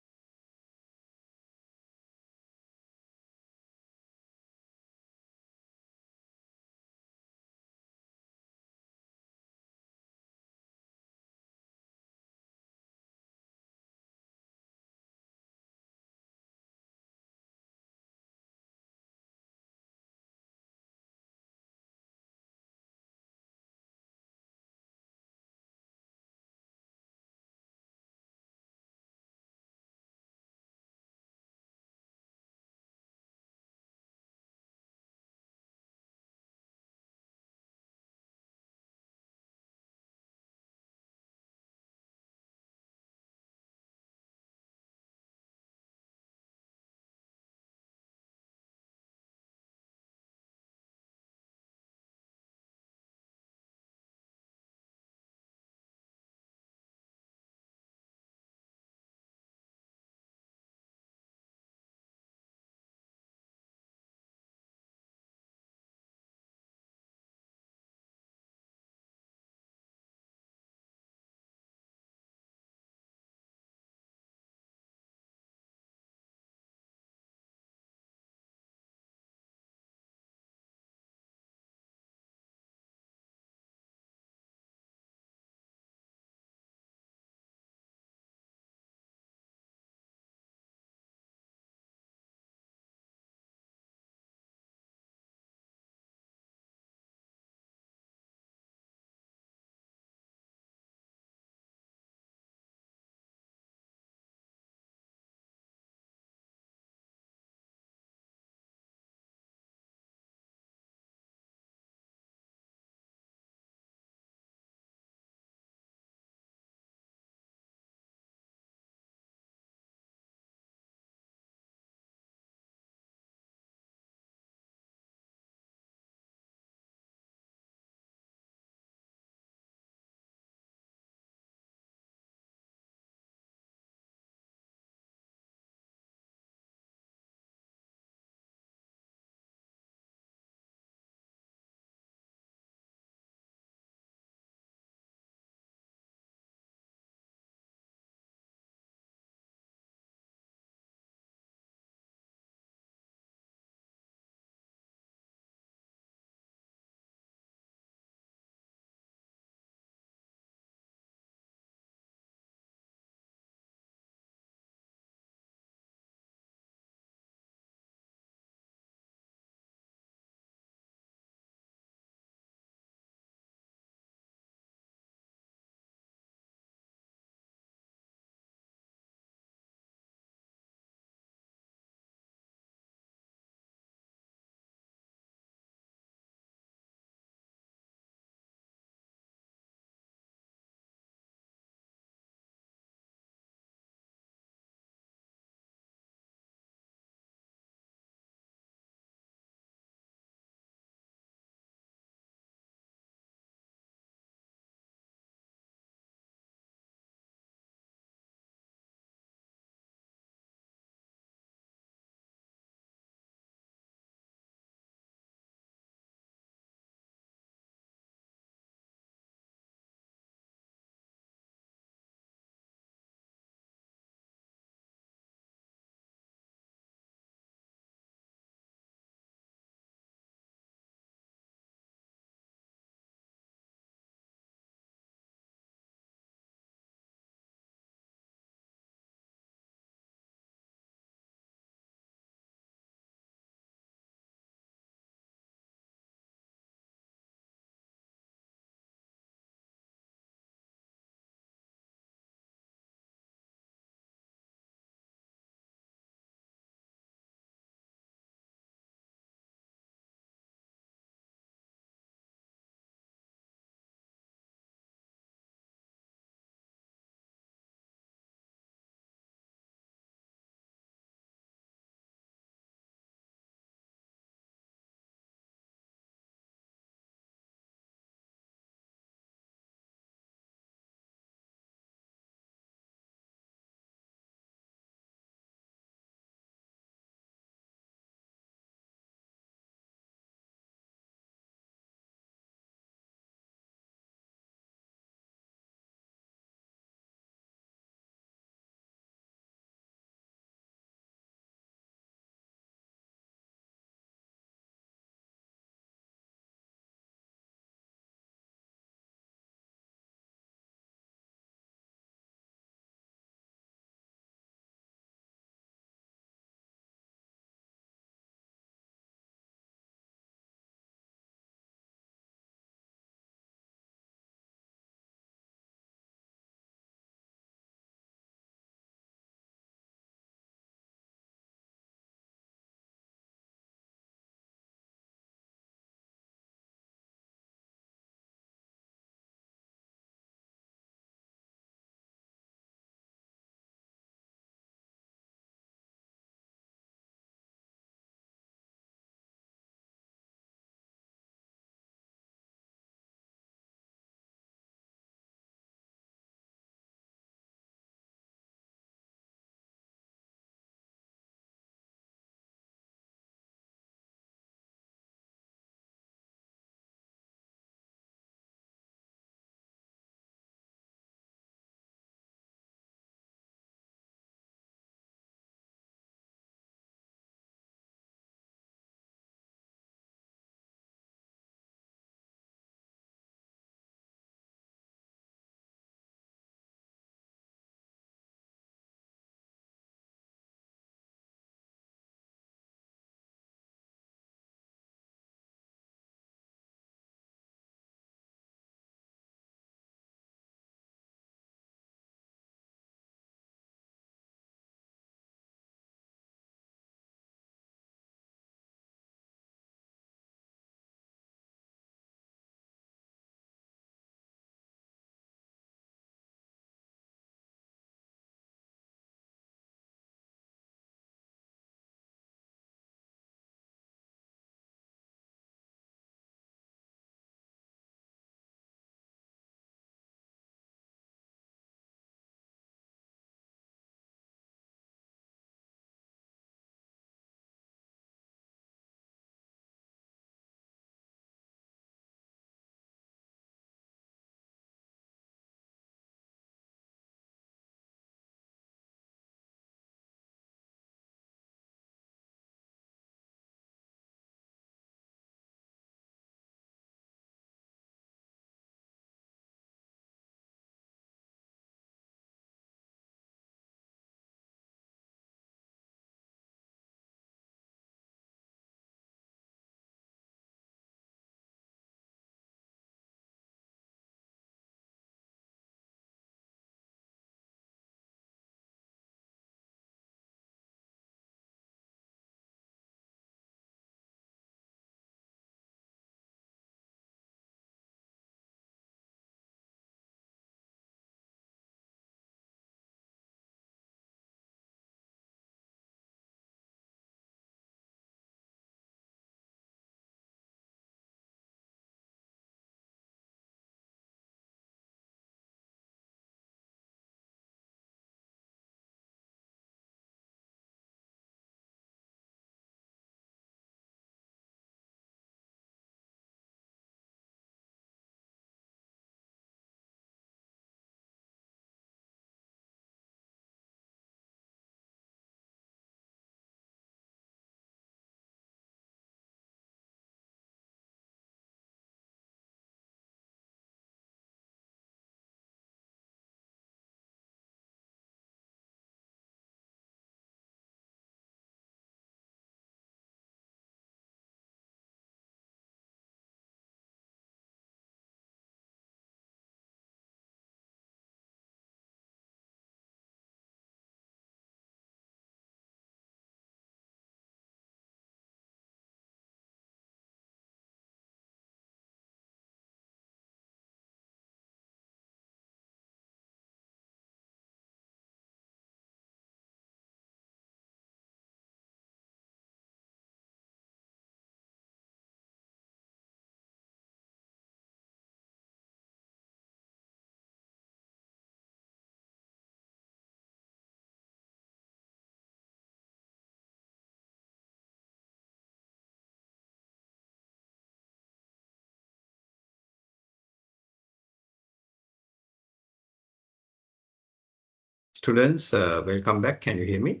Students, welcome back. Can you hear me?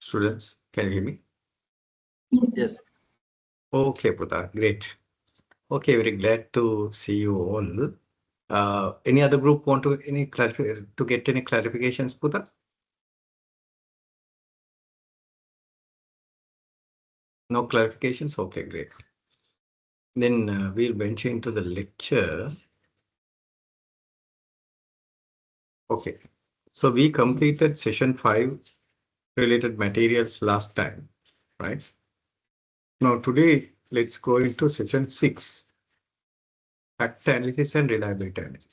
Students, can you hear me? Yes. Okay, Pudha, great. Okay, very glad to see you all. Any other group want to get any clarifications, Pudha? No clarifications? Okay, great. Then we'll venture into the lecture. Okay, so we completed session 5 related materials last time, right? Now today, let's go into session 6, fact analysis and reliability analysis.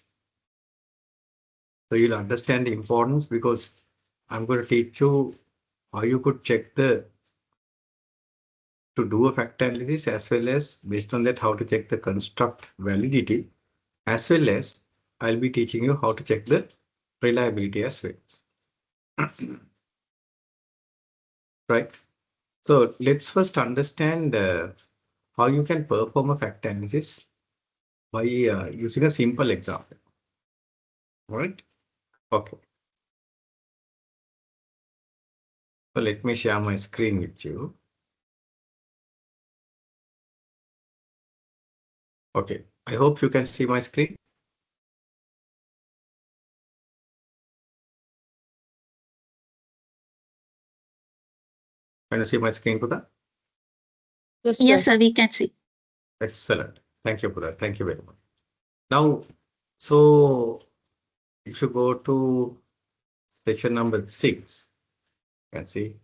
So you'll understand the importance because I'm going to teach you how you could check to do a fact analysis, as well as based on that how to check the construct validity, as well as I'll be teaching you how to check the reliability as well. Right. So let's first understand how you can perform a fact analysis by using a simple example. All right. Okay. So let me share my screen with you. Okay. I hope you can see my screen. Can you see my screen, Pudha? Yes, sir, we can see. Excellent. Thank you, Pudha. Thank you very much. Now, so if you go to session number 6, you can see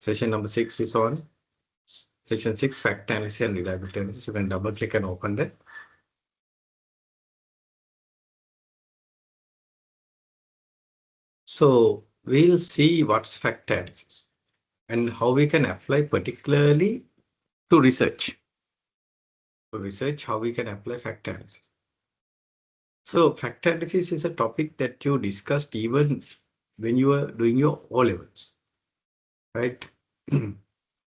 session number 6 is on session 6, fact analysis and reliability analysis. You can double click and open that. So we'll see what's fact analysis and how we can apply particularly to research. To research, how we can apply fact analysis. So fact analysis is a topic that you discussed even when you were doing your O-levels, right?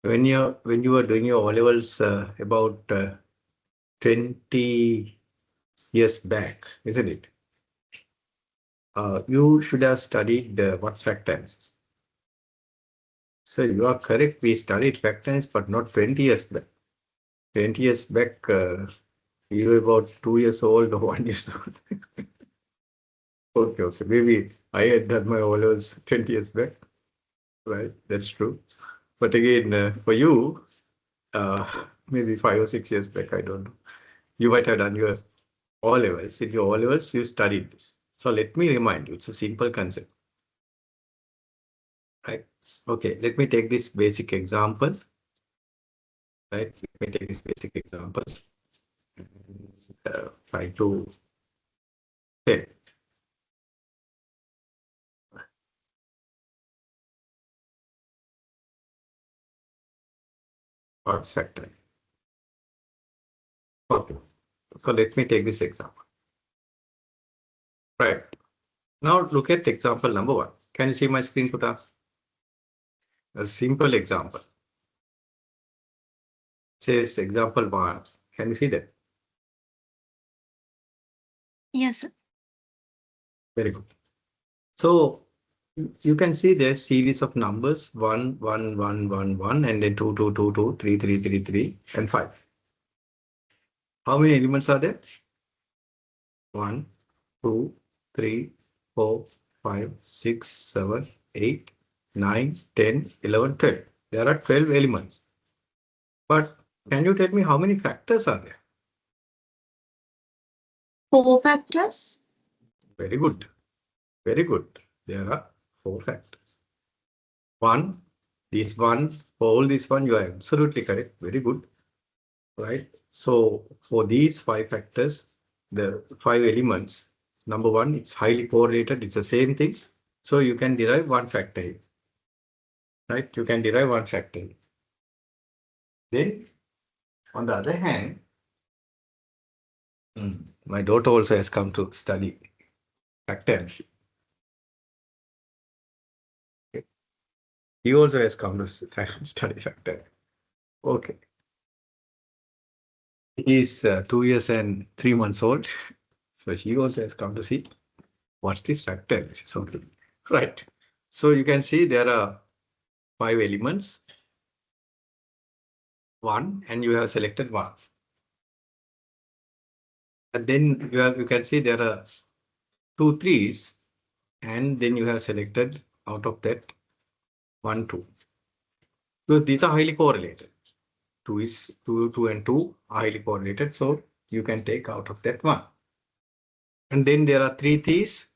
When you were doing your O-levels about 20 years back, isn't it? You should have studied what's fact analysis. So you are correct. We studied fact analysis, but not 20 years back. 20 years back, you were about 2 years old or 1 year old. Okay. Maybe I had done my O-levels 20 years back. Right, that's true. But again, for you, maybe 5 or 6 years back, I don't know. You might have done your O-levels. In your O-levels, you studied this. So let me remind you, it's a simple concept. Right. Okay, let me take this basic example. Right, let me take this basic example. Try to take odds factor. Okay, so let me take this example. Right. Now look at example number 1. Can you see my screen, Putta? A simple example. Says example 1. Can you see that? Yes, sir. Very good. So you can see there's series of numbers 1, 1, 1, 1, 1, and then 2, 2, 2, 2, 3, 3, 3, 3, and 5. How many elements are there? 1, 2, 3, 4, 5, 6, 7, 8, 9, 10, 11, 12. There are 12 elements. But can you tell me how many factors are there? 4 factors. Very good. Very good. There are 4 factors. 1, this one, for all this one, you are absolutely correct. Very good. Right. So for these 5 factors, the 5 elements, number 1, it's highly correlated. It's the same thing. So you can derive 1 factor. Right. You can derive 1 factor. Then on the other hand, my daughter also has come to study factor. Okay. He also has come to study factor. Okay. He is 2 years and 3 months old. So she also has come to see what's this factor analysis. Okay. Right. So you can see there are 5 elements. 1, and you have selected 1. And then you can see there are 2 3s, and then you have selected out of that 1 2. So these are highly correlated. 2 and 2 are highly correlated. So you can take out of that 1. And then there are 3 threes,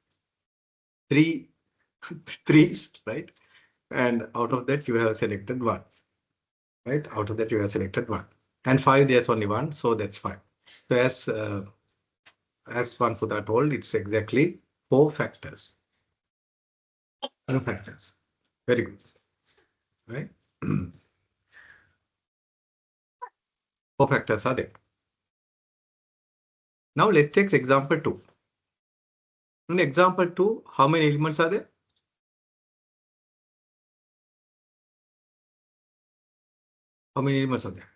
3 threes, right? And out of that you have selected 1. Right? Out of that you have selected 1. And 5, there's only 1, so that's fine. So as Vanfuda told, it's exactly 4 factors. 4 factors. Very good. Right? 4 factors are there. Now let's take example 2. In example 2, how many elements are there? How many elements are there?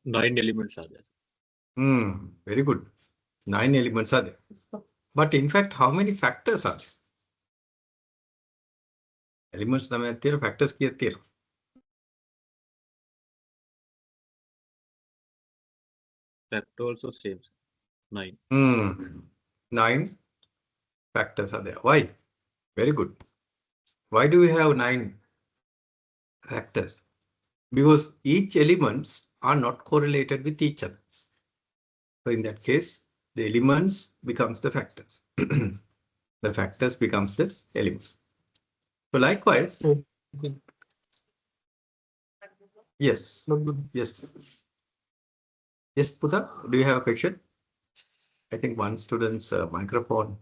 9 elements are there. Very good. 9 elements are there. But in fact, how many factors are there? Elements name factors ki Factor also same. 9. 9 factors are there. Why? Very good. Why do we have 9 factors? Because each elements are not correlated with each other. So in that case, the elements becomes the factors. The factors becomes the elements. So likewise, yes, yes, yes, Puta, do you have a question? I think one student's microphone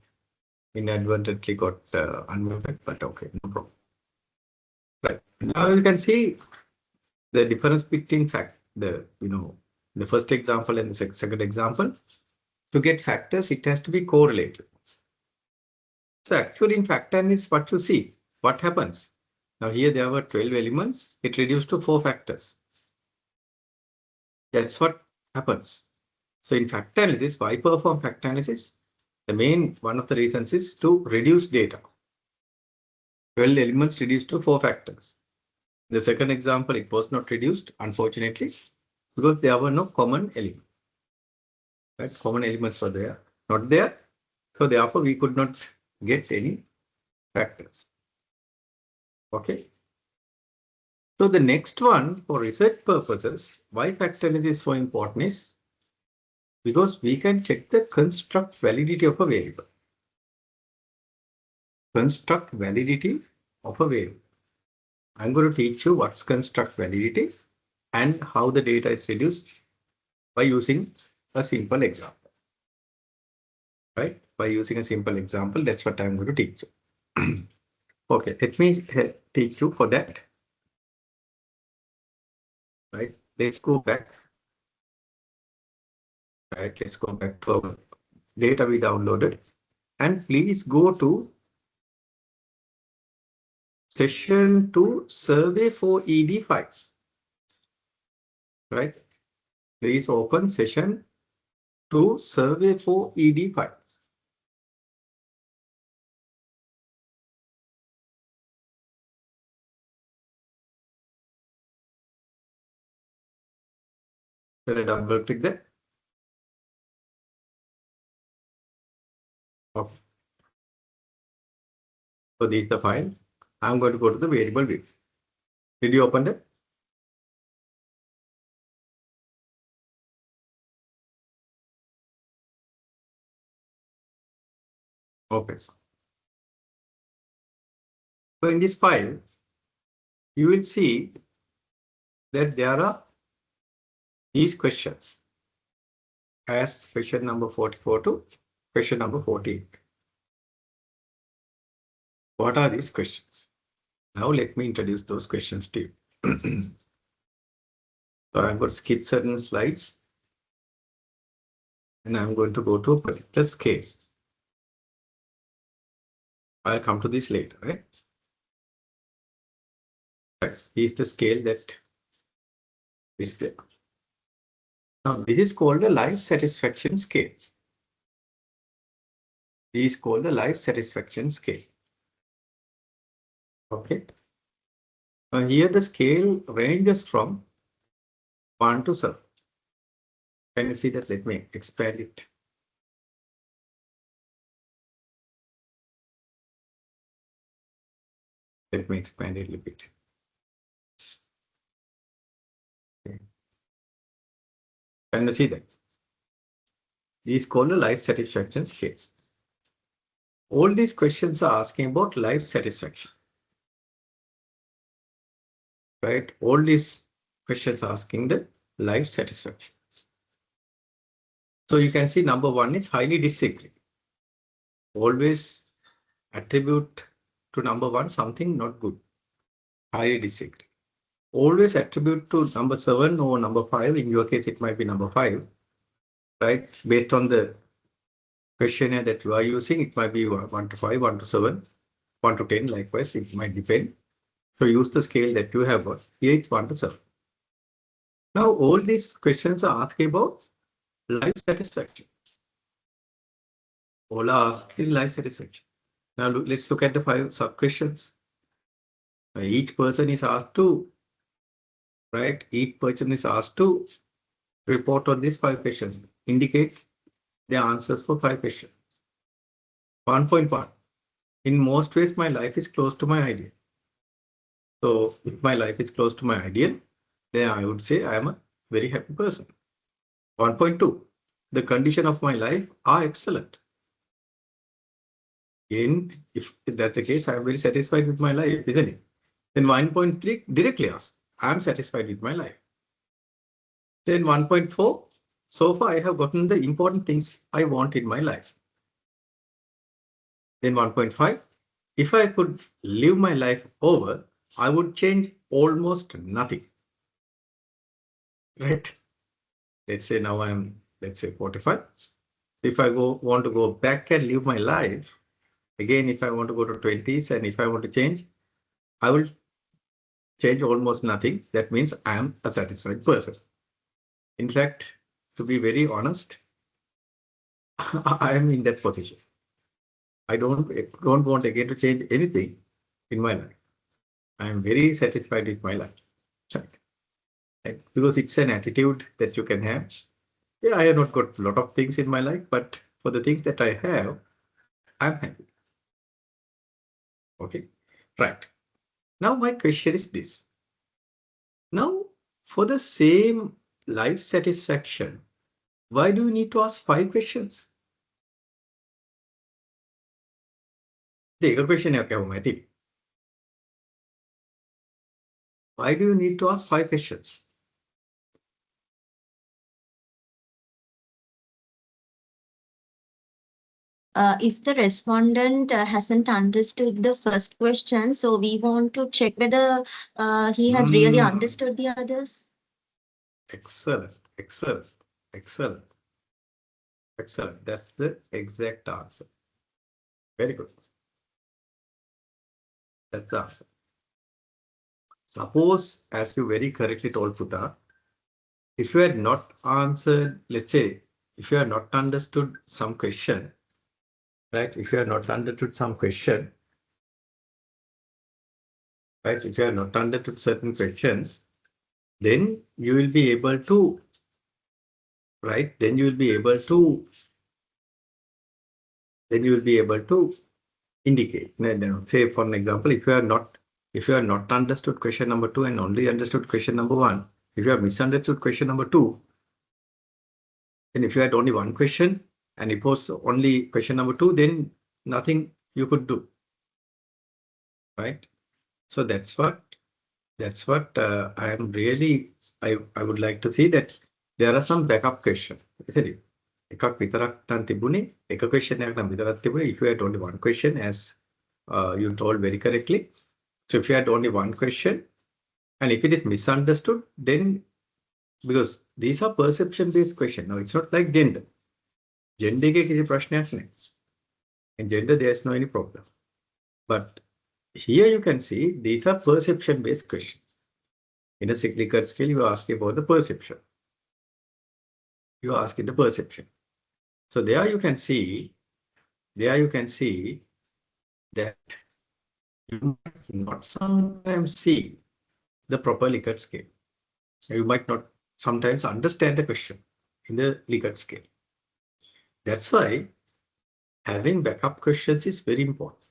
inadvertently got unmuted, but okay, no problem. Right now you can see the difference between the first example and the second example. To get factors, it has to be correlated. So actually in factor is what you see. What happens? Now here there were 12 elements. It reduced to 4 factors. That's what happens. So in factor analysis, why perform factor analysis? One of the reasons is to reduce data. 12 elements reduced to 4 factors. The second example, it was not reduced, unfortunately, because there were no common elements. Right? Common elements were there, not there. So therefore, we could not get any factors. Okay. So the next one, for research purposes, why factor analysis is so important is because we can check the construct validity of a variable. Construct validity of a variable. I'm going to teach you what's construct validity and how the data is reduced by using a simple example. Right? By using a simple example, that's what I'm going to teach you. Okay, let me teach you for that. Right? Let's go back. Right? Let's go back to our data we downloaded. And please go to session 2 survey for ED files. Right? Please open session 2 survey for ED files. Shall I double click that? Okay. So this is the file. I'm going to go to the variable view. Did you open that? Okay. So in this file, you will see that there are these questions as question number 44 to question number 14. What are these questions? Now let me introduce those questions to you. So I'm going to skip certain slides and I'm going to go to a particular scale. I'll come to this later, right? Here's the scale that Is there? Now, this is called the life satisfaction scale. This is called the life satisfaction scale. Okay. Now, here the scale ranges from 1 to 7. Can you see that? Let me expand it. Let me expand it a little bit. Okay. Can you see that? This is called the life satisfaction scale. All these questions are asking about life satisfaction. Right? All these questions are asking the life satisfaction. So you can see number 1 is highly disagree. Always attribute to number 1 something not good. Highly disagree. Always attribute to number 7 or number 5. In your case, it might be number 5. Right? Based on the questionnaire that you are using, it might be 1 to 5, 1 to 7, 1 to 10. Likewise, it might depend. So use the scale that you have got. Here it's 1 to 7. Now, all these questions are asking about life satisfaction. All are asking life satisfaction. Now, let's look at the 5 sub-questions. Each person is asked to, right? Each person is asked to report on these 5 questions. Indicate the answers for 5 questions. 1.1. In most ways, my life is close to my ideal. So, if my life is close to my ideal, then I would say I am a very happy person. 1.2. The condition of my life are excellent. Again, if that's the case, I am very satisfied with my life, isn't it? Then 1.3 directly asks, I am satisfied with my life. Then 1.4, so far I have gotten the important things I want in my life. Then 1.5, if I could live my life over, I would change almost nothing. Right? Let's say now I'm, let's say 45. If I want to go back and live my life, again, if I want to go to 20s and if I want to change, I will change almost nothing. That means I am a satisfied person. In fact, to be very honest, I am in that position. I don't want again to change anything in my life. I am very satisfied with my life. Right? Because it's an attitude that you can have. Yeah, I have not got a lot of things in my life, but for the things that I have, I'm happy. Okay, right. Now my question is this. Now, for the same life satisfaction, why do you need to ask 5 questions? The question is, why do you need to ask 5 questions? If the respondent hasn't understood the first question, so we want to check whether he has really understood the others. Excellent, excellent, excellent, excellent. That's the exact answer. Very good. That's the answer. Suppose, as you very correctly told, Puta, if you had not answered, let's say, if you had not understood some question, right? If you have not understood some question, right? If you have not understood certain questions, then you will be able to, right? Then you will be able to indicate. Say, for an example, if you have not understood question number 2 and only understood question number 1, if you have misunderstood question number 2, then if you had only one question and it was only question number 2, then nothing you could do. Right? So that's what I am really, I would like to see that there are some backup questions, isn't it? එකක් විතරක් නම් තිබුණේ එක question එකක් නම් විතරක් තිබුණේ if you had only one question, as you told very correctly. So if you had only one question and if it is misunderstood, then because these are perception based questions. Now it's not like gender. Gender ke kisi prashnayak nahi. In gender there is no any problem. But here you can see these are perception based questions. In a Likert scale, you ask about the perception. You ask in the perception. So there you can see that you might not sometimes see the proper Likert scale. You might not sometimes understand the question in the Likert scale. That's why having backup questions is very important.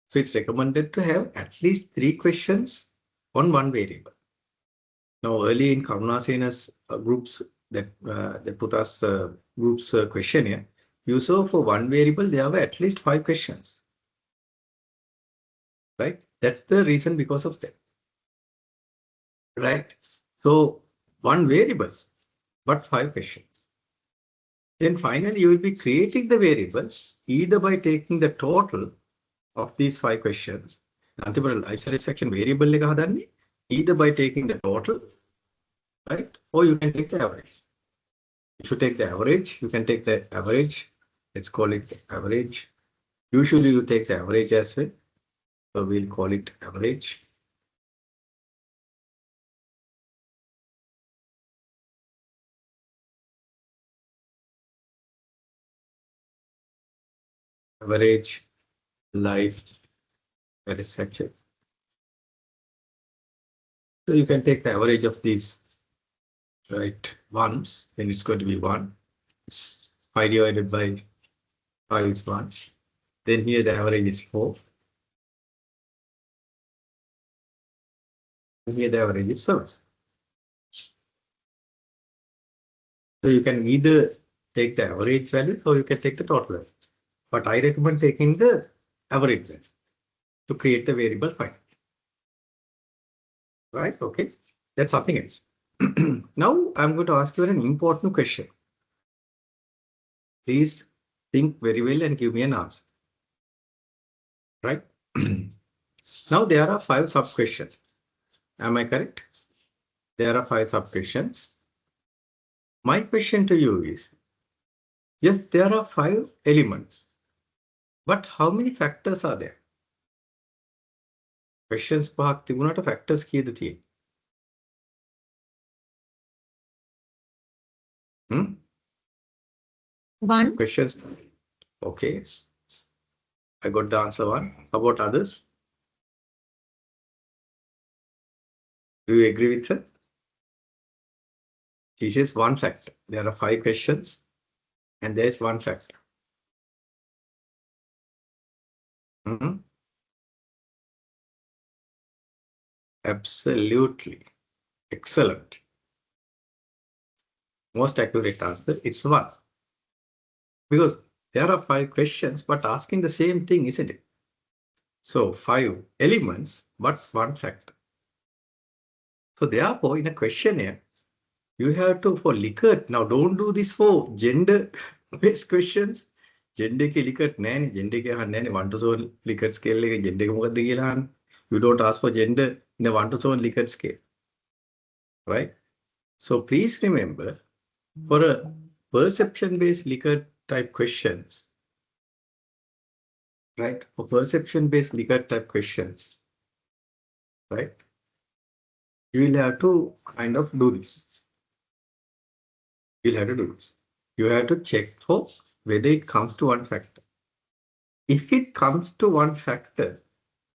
So it's recommended to have at least 3 questions on one variable. Now, early in Karunasena's groups that put us groups questionnaire, you saw for one variable there were at least 5 questions. Right? That's the reason because of that. Right? So one variable, but 5 questions. Then finally, you will be creating the variables either by taking the total of these 5 questions. Isolation variable either by taking the total, right? Or you can take the average. If you take the average, you can take the average. Let's call it average. Usually you take the average as well. So we'll call it average. Average life satisfaction. So you can take the average of these, right? Ones, then it's going to be 1. 5 divided by 5 is 1. Then here the average is 4. And here the average is 7. So you can either take the average value or you can take the total value. But I recommend taking the average value to create the variable phi. Right? Okay. That's something else. Now I'm going to ask you an important question. Please think very well and give me an answer. Right? Now there are 5 sub-questions. Am I correct? There are 5 sub-questions. My question to you is, yes, there are 5 elements. But how many factors are there? Questions පහක් තිබුණාට factors කීයද තියෙන්නේ? One. Questions. Okay. I got the answer 1. How about others? Do you agree with her? She says 1 factor. There are 5 questions and there is 1 factor. Absolutely. Excellent. Most accurate answer, it's 1. Because there are 5 questions, but asking the same thing, isn't it? So 5 elements, but 1 factor. So therefore, in a questionnaire, you have to, for Likert, now don't do this for gender-based questions. Gender ke Likert nahi, gender ke ahanne nahi, 1 to 7 Likert scale එක gender එක මොකක්ද කියලා අහන්න. You don't ask for gender in a 1 to 7 Likert scale. Right? So please remember, for a perception-based Likert type questions, right? For perception-based Likert type questions, right? You will have to kind of do this. You'll have to do this. You have to check for whether it comes to 1 factor. If it comes to 1 factor,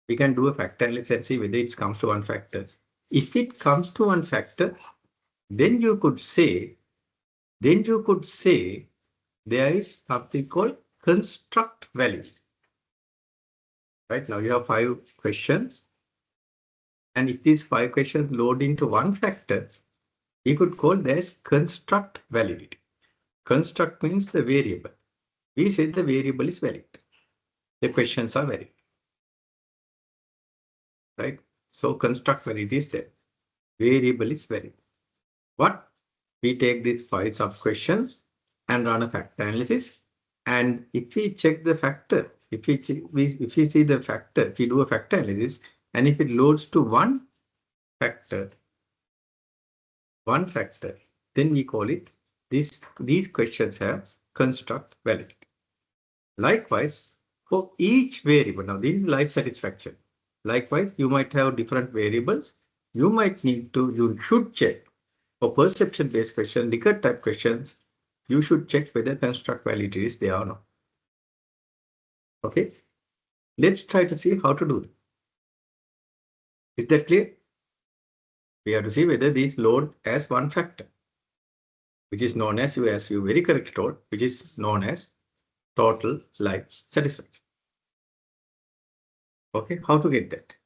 we can do a factor analysis and see whether it comes to 1 factor. If it comes to 1 factor, then you could say there is something called construct value. Right now you have 5 questions. And if these 5 questions load into 1 factor, we could call this construct validity. Construct means the variable. We say the variable is valid. The questions are valid. Right? So construct validity is there. Variable is valid. But we take these 5 sub-questions and run a factor analysis. And if we check the factor, if we see the factor, if we do a factor analysis, and if it loads to 1 factor, then we call it these questions have construct validity. Likewise, for each variable, now this is life satisfaction. Likewise, you might have different variables. you might need to, you should check for perception-based questions, Likert type questions, you should check whether construct validity is there or not. Okay, let's try to see how to do it. Is that clear? We have to see whether these load as one factor, which is known as, as you very correctly told, which is known as total life satisfaction. Okay, how to get that?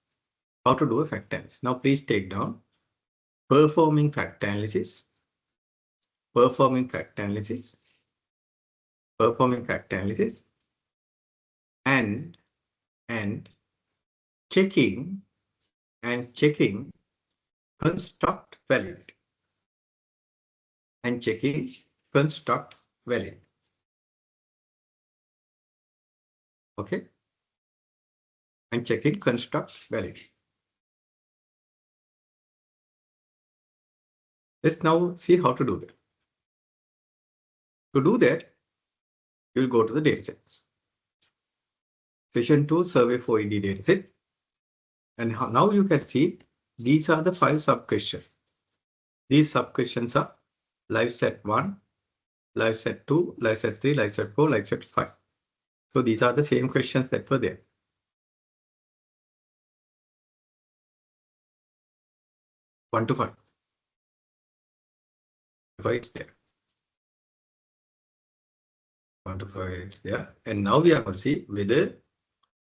How to do a factor analysis? Now please take down performing factor analysis, performing factor analysis, performing factor analysis, and checking construct validity, and checking construct validity. Okay, and checking construct validity. Let's now see how to do that. To do that, you'll go to the datasets. Session 2 survey 4ED dataset. And now you can see these are the 5 sub-questions. These sub-questions are live set 1, live set 2, live set 3, live set 4, live set 5. So these are the same questions that were there. 1 to 5. 5 it's there. 1 to 5 it's there. And now we are going to see whether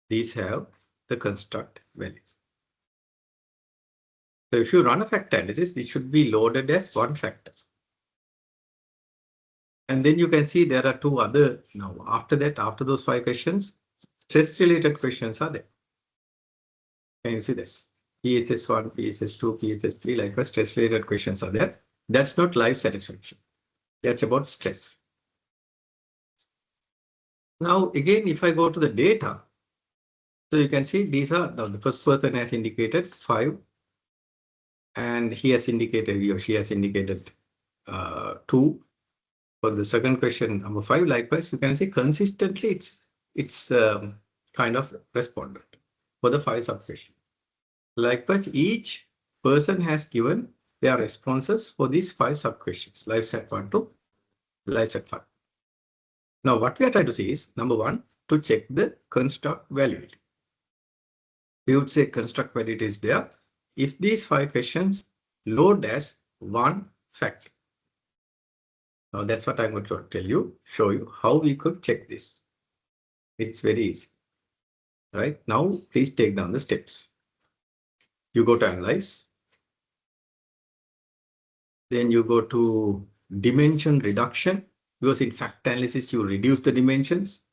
these have the construct values. So if you run a factor analysis, this should be loaded as one factor. And then you can see there are 2 other, now after that, after those 5 questions, stress related questions are there. Can you see this? PHS1, PHS2, PHS3, likewise stress related questions are there. That's not life satisfaction. That's about stress. Now again, if I go to the data, so you can see these are, now the first person has indicated 5, and he has indicated, he or she has indicated 2. For the second question, number 5, likewise, you can see consistently it's kind of responded for the 5 sub-questions. Likewise, each person has given their responses for these 5 sub-questions, live set 1 to live set 5. Now, what we are trying to see is, number 1, to check the construct validity. We would say construct validity is there if these 5 questions load as one factor. Now, that's what I'm going to tell you, show you how we could check this. It's very easy. Right now, please take down the steps. You go to analyze. Then you go to dimension reduction, because in factor analysis, you reduce the dimensions.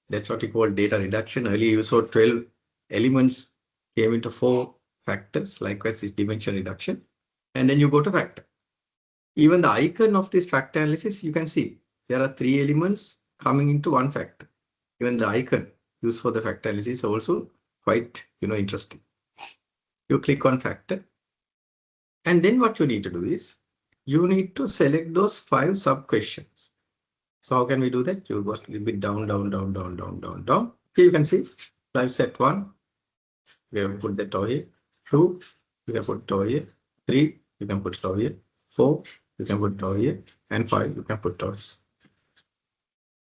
That's what we call data reduction. Earlier, you saw 12 elements came into 4 factors. Likewise, this dimension reduction. And then you go to factor. Even the icon of this factor analysis, you can see there are 3 elements coming into 1 factor. Even the icon used for the factor analysis is also quite, interesting. You click on factor. And then what you need to do is, you need to select those 5 sub-questions. So how can we do that? You go a little bit down, down, down, down, down, down, down. Here you can see live set 1. We have put that over here. 2, you can put it over here. 3, you can put it over here. 4, you can put it over here. And 5, you can put it over here.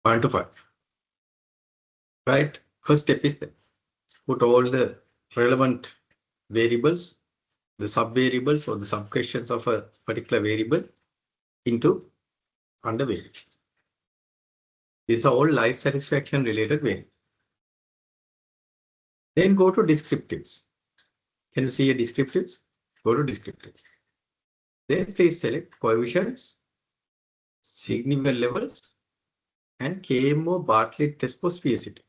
1 to 5. Right? First step is that. Put all the relevant variables, the sub-variables or the sub-questions of a particular variable into under variables. These are all life satisfaction related variables. Then go to descriptives. Can you see a descriptives? Go to descriptives. Then please select coefficients, significant levels, and KMO Bartlett test for specificity.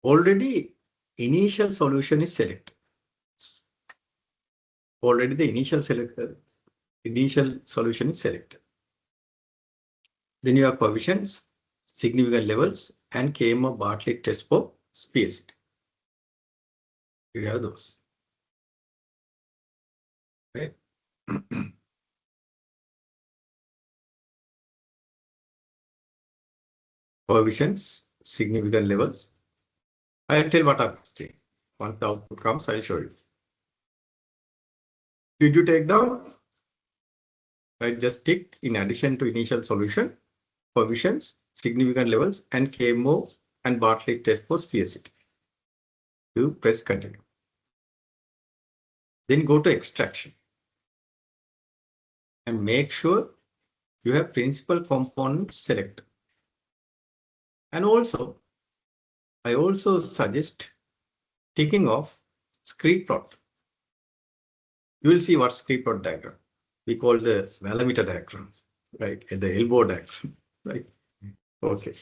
Already initial solution is selected. Already the initial solution is selected. Then you have coefficients, significant levels, and KMO Bartlett test for specificity. You have those. Right? Coefficients, significant levels. I'll tell what are the three. Once the output comes, I'll show you. Did you take down? Right, just tick in addition to initial solution, coefficients, significant levels, and KMO and Bartlett test for sphericity. You press continue. Then go to extraction and make sure you have principal components selected. And also, I also suggest ticking off scree plot. You will see what scree plot diagram. We call the millimeter diagram, right? At the elbow diagram, right? Okay.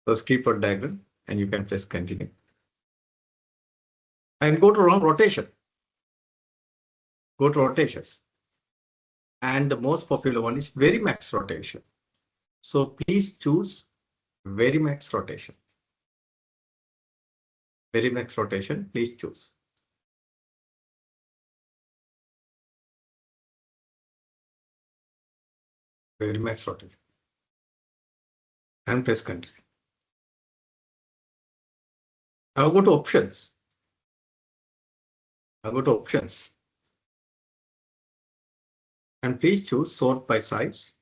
So scree plot diagram, and you can press continue. And go to rotation. Go to rotation. And the most popular one is very max rotation. So please choose very max rotation. Very max rotation, please choose. Very max rotation. And press continue. Now go to options. Now go to options. And please choose sort by size.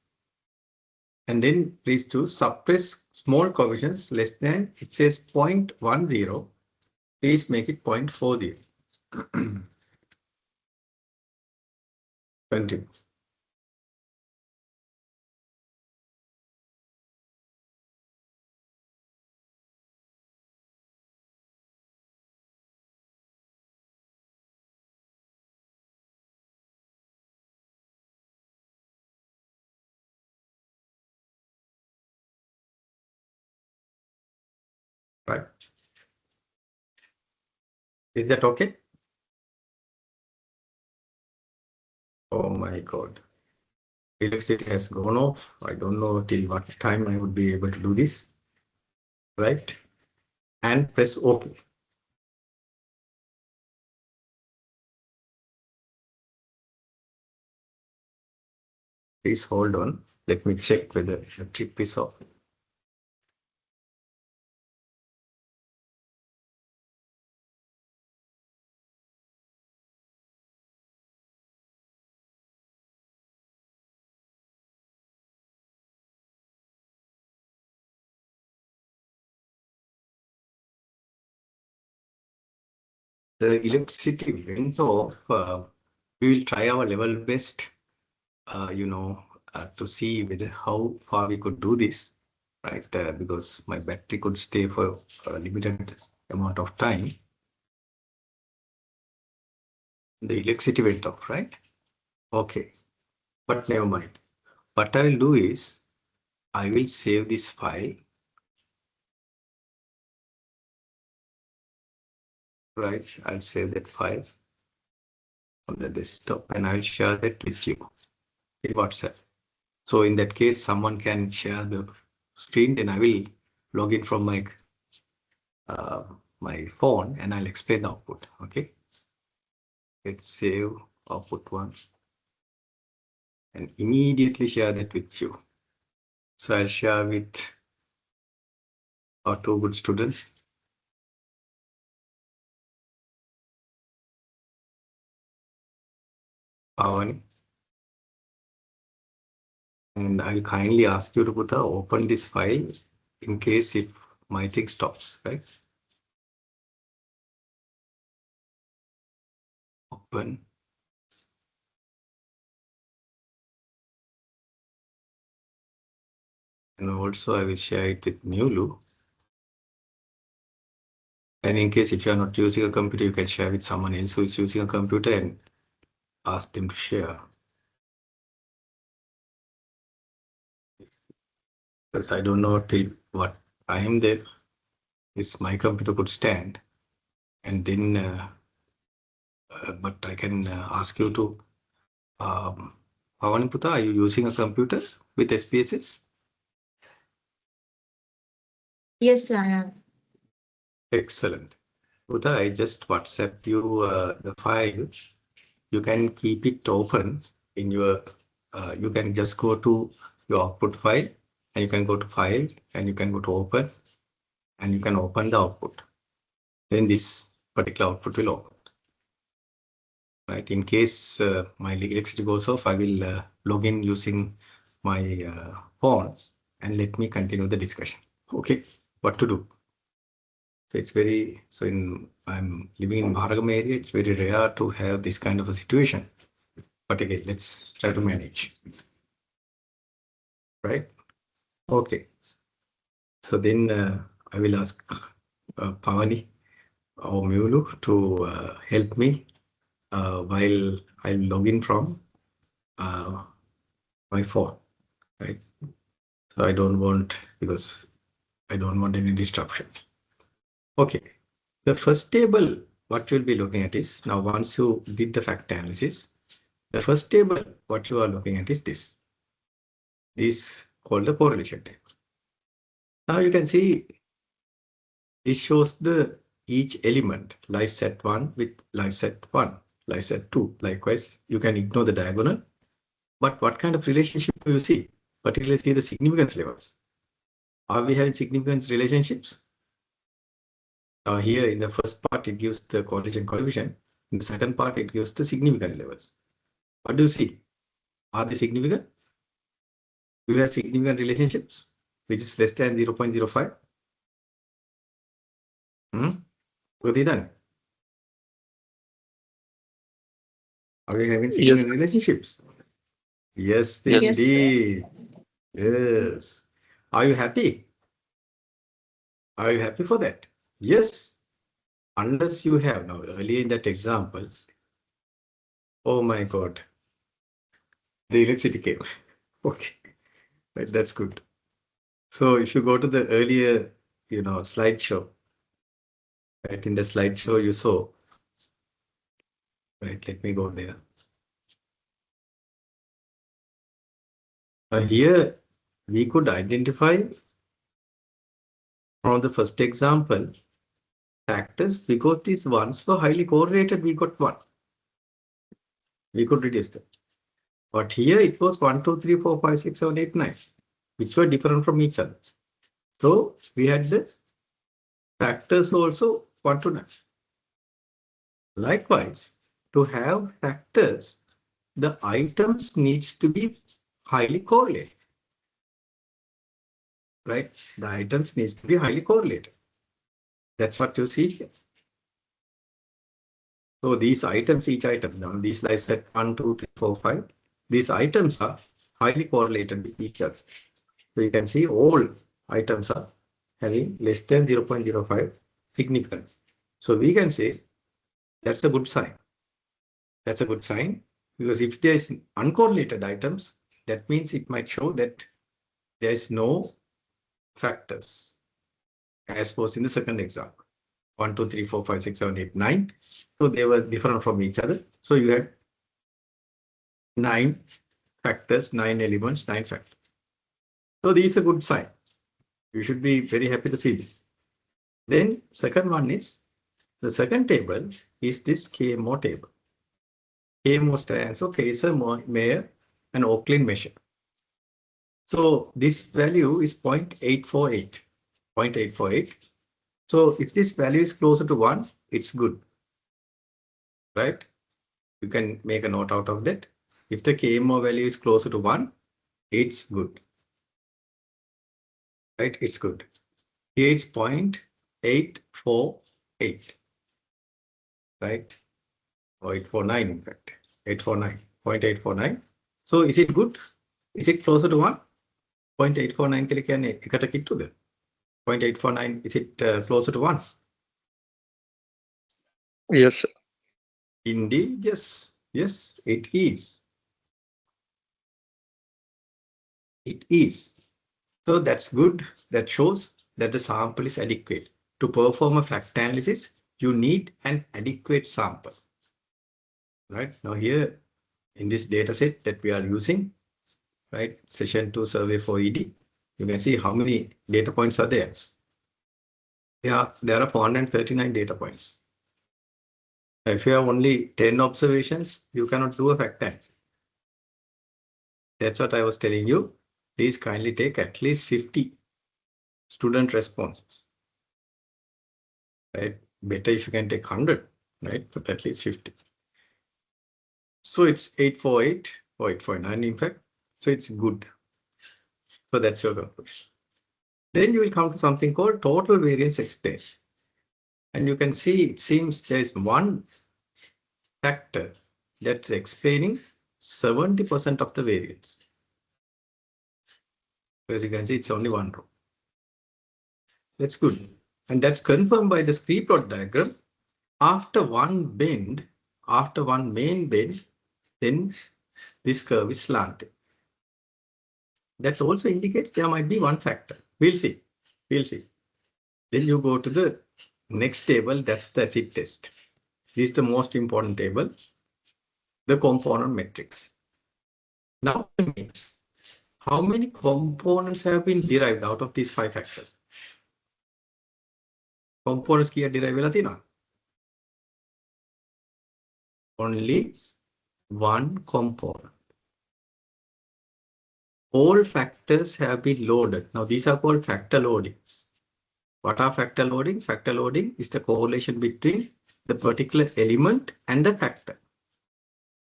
And then please choose suppress small coefficients less than, it says 0.10. Please make it 0.40. Continue. Right. Is that okay? Oh my God. Electricity has gone off. I don't know till what time I would be able to do this. Right. And press OK. Please hold on. Let me check whether the trip is off. The electricity went off. We will try our level best, to see whether how far we could do this, right? Because my battery could stay for a limited amount of time. The electricity went off, right? Okay, but never mind. What I will do is I will save this file. Right, I'll save that file on the desktop and I'll share that with you in WhatsApp. So in that case, someone can share the screen, then I will log in from my my phone and I'll explain the output. Okay. Let's save output one and immediately share that with you. So I'll share with our two good students. Pavani. And I'll kindly ask you to put open this file in case if my thing stops, right? Open. And also I will share it with Nulu. And in case if you are not using a computer, you can share with someone else who is using a computer and ask them to share. Because I don't know till what time there is my computer could stand. And then, but I can ask you to, Pavaniputta, are you using a computer with SPSS? Yes, I am. Excellent. Putta, I just WhatsApp you the file. You can keep it open in your, you can just go to your output file and you can go to file and you can go to open and you can open the output. Then this particular output will open. right? In case my electricity goes off, I will log in using my phone and let me continue the discussion. Okay, what to do? So it's very, so I'm living in Bharagam area, it's very rare to have this kind of a situation. But again, let's try to manage. Right? Okay. So then I will ask Pavani or Mulu to help me while I log in from my phone. Right? So I don't want, because I don't want any disruptions. Okay. The first table, what you'll be looking at is, now once you did the fact analysis, the first table, what you are looking at is this. This called the correlation table. Now you can see this shows the each element, life set 1 with life set 1, life set 2. Likewise, you can ignore the diagonal. But what kind of relationship do you see? Particularly see the significance levels. Are we having significance relationships? Here in the first part, it gives the correlation coefficient. In the second part, it gives the significant levels. What do you see? Are they significant? Do you have significant relationships, which is less than 0.05? What are done? Are we having significant relationships? Yes, indeed. Yes. Are you happy? Are you happy for that? Yes. Unless you have, now earlier in that example, oh my God, the electricity came. Okay, right, that's good. So if you go to the earlier, slideshow, right, in the slideshow you saw, right, let me go there. Here we could identify from the first example factors, because these ones were highly correlated, we got 1. We could reduce them. But here it was 1, 2, 3, 4, 5, 6, 7, 8, 9, which were different from each other. So we had the factors also 1 to 9. Likewise, to have factors, the items needs to be highly correlated. Right? The items needs to be highly correlated. That's what you see here. So these items, each item, now these life set 1, 2, 3, 4, 5, these items are highly correlated with each other. So you can see all items are having less than 0.05 significance. So we can say that's a good sign. That's a good sign, because if there is uncorrelated items, that means it might show that there is no factors, as was in the second example. 1, 2, 3, 4, 5, 6, 7, 8, 9. So they were different from each other. So you had 9 factors, 9 elements, 9 factors. So this is a good sign. You should be very happy to see this. Then second one is, the second table is this KMO table. KMO stands for Kaiser, Meyer, and Oakland measure. So this value is 0.848. 0.848. So if this value is closer to 1, it's good. Right? You can make a note out of that. If the KMO value is closer to 1, it's good. Right? It's good. Here it's 0.848. Right? Or 849, in fact. 849. 0.849. So is it good? Is it closer to 1? 0.849 කියන්නේ එකට කිට්ටුද? 0.849, is it closer to 1? Yes. Indeed, yes. Yes, it is. It is. So that's good. That shows that the sample is adequate. To perform a fact analysis, you need an adequate sample. Right? Now here, in this data set that we are using, right, session 2 survey for ED, you can see how many data points are there. Yeah, there are 439 data points. If you have only 10 observations, you cannot do a fact analysis. That's what I was telling you. Please kindly take at least 50 student responses. Right? Better if you can take 100, right? But at least 50. So it's 848 or 849 in fact. So it's good. So that's your conclusion. Then you will come to something called total variance explained. And you can see it seems there is one factor that's explaining 70% of the variance. As you can see, it's only one row. That's good. And that's confirmed by the scree plot diagram. After one bend, after one main bend, then this curve is slanted. That also indicates there might be one factor. We'll see. We'll see. Then you go to the next table, that's the acid test. This is the most important table, the component matrix. Now, how many components have been derived out of these 5 factors? Components kiya derive vela thiyena? Only one component. All factors have been loaded. Now, these are called factor loadings. What are factor loading? Factor loading is the correlation between the particular element and the factor.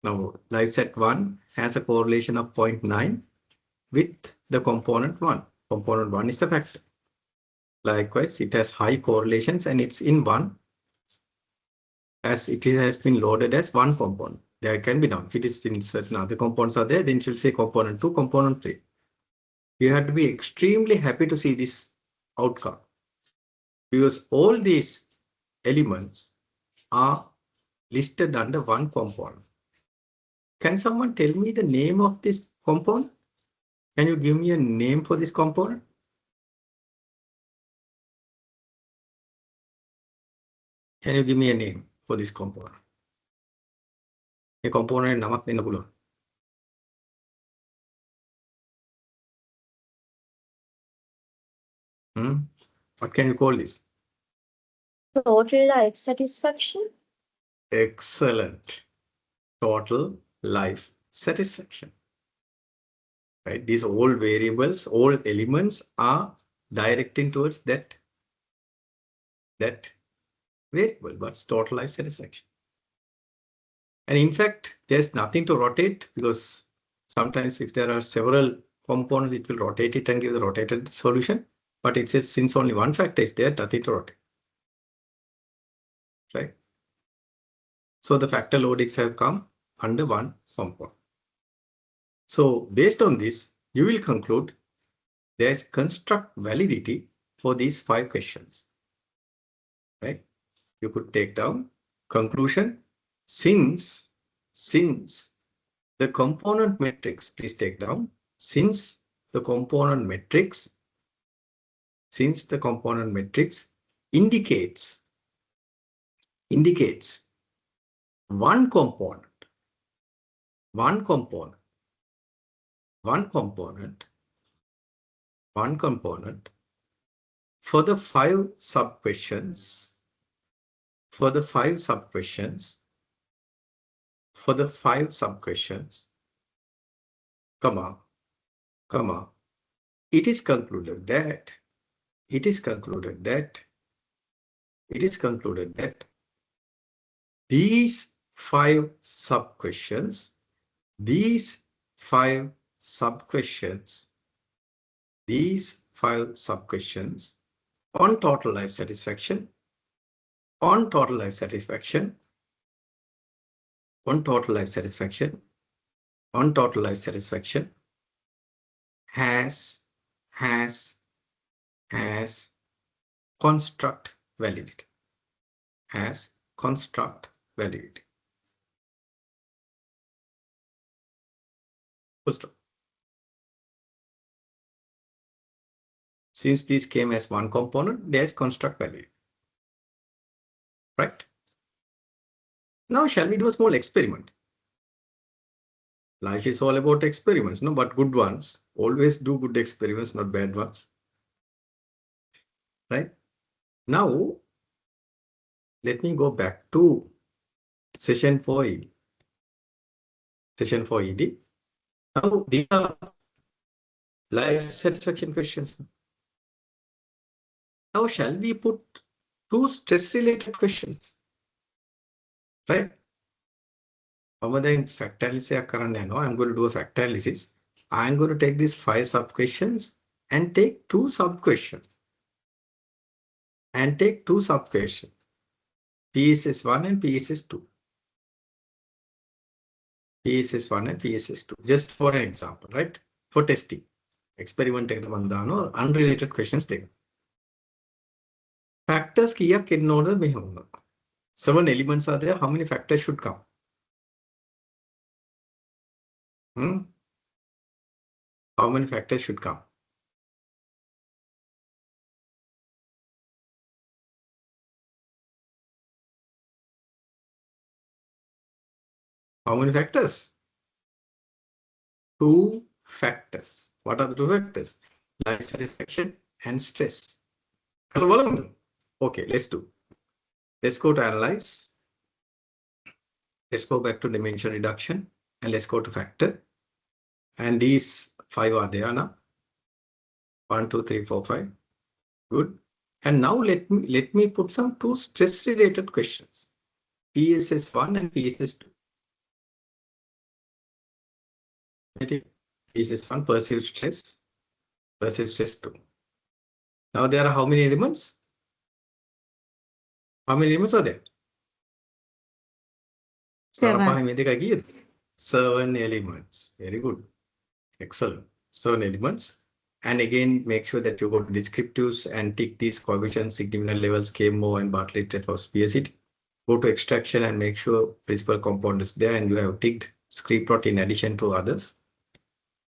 Now, life set 1 has a correlation of 0.9 with the component 1. Component 1 is the factor. Likewise, it has high correlations and it's in 1 as it has been loaded as one component. There can be none. If it is in certain other components are there, then it will say component 2, component 3. You have to be extremely happy to see this outcome because all these elements are listed under one component. Can someone tell me the name of this component? Can you give me a name for this component? Can you give me a name for this component? A component namak denna puluwan. What can you call this? Total life satisfaction. Excellent. Total life satisfaction. Right? These all variables, all elements are directing towards that variable, but it's total life satisfaction. And in fact, there's nothing to rotate because sometimes if there are several components, it will rotate it and give the rotated solution. But it says since only one factor is there, nothing to rotate. Right? So the factor loadings have come under one component. So based on this, you will conclude there's construct validity for these 5 questions. Right? You could take down conclusion since the component matrix, please take down, since the component matrix indicates one component for the 5 sub-questions, comma, it is concluded that these 5 sub-questions on total life satisfaction has construct validity. Full stop. Since this came as one component, there's construct validity. Right? Now, shall we do a small experiment? Life is all about experiments, no, but good ones. Always do good experiments, not bad ones. Right? Now, let me go back to session 4 ED. Now, these are life satisfaction questions. Now, shall we put 2 stress-related questions? Right? factorize I'm going to do a factorisis. I'm going to take these 5 sub-questions and take 2 sub-questions. PSS1 and PSS2. PSS1 and PSS2. Just for an example, right? For testing. Experiment unrelated questions. Factors kiyak in order. 7 elements are there. How many factors should come? How many factors should come? How many factors? 2 factors. What are the 2 factors? Life satisfaction and stress. Okay, let's do. Let's go to analyze. Let's go back to dimension reduction and let's go to factor. And these 5 are there now. 1, 2, 3, 4, 5. Good. And now let me put some 2 stress related questions. PSS1 and PSS2. PSS1 perceived stress 2. Now there are how many elements? How many elements are there? 7. 7 elements. Very good. Excellent. 7 elements. And again, make sure that you go to descriptives and tick these coefficients, significant levels, KMO and Bartlett that was PSCT. Go to extraction and make sure principal compound is there and you have ticked scree plot in addition to others.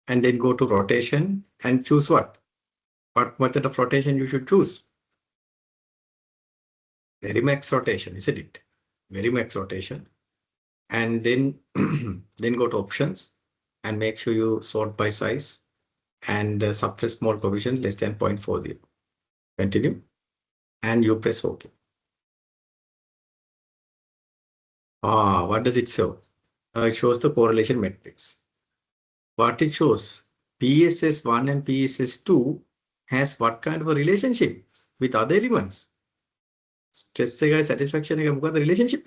And then go to rotation and choose what? What method of rotation you should choose? Verimax rotation, isn't it? Verimax rotation. And then, then go to options and make sure you sort by size and suppress small coefficient less than 0.40. Continue. And you press OK. What does it show? It shows the correlation matrix. What it shows? PSS1 and PSS2 has what kind of a relationship with other elements? Stress satisfaction relationship.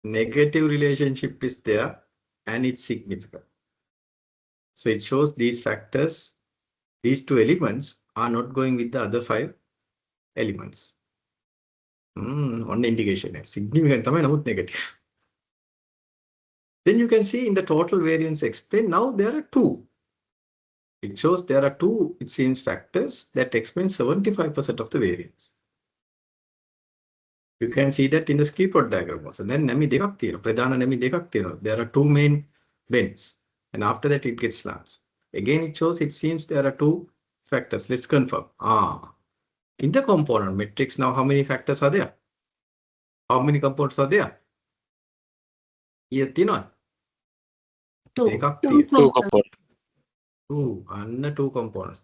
Negative relationship is there and it's significant. So it shows these factors, these 2 elements are not going with the other 5 elements. One indication. Significant negative. Then you can see in the total variance explained, now there are 2. It shows there are 2, it seems, factors that explain 75% of the variance. You can see that in the scree plot diagram also. Then there are 2 main bends and after that it gets slants. Again, it shows it seems there are 2 factors. Let's confirm. In the component matrix now, how many factors are there? How many components are there? Here, 2. 2 components. 2 components.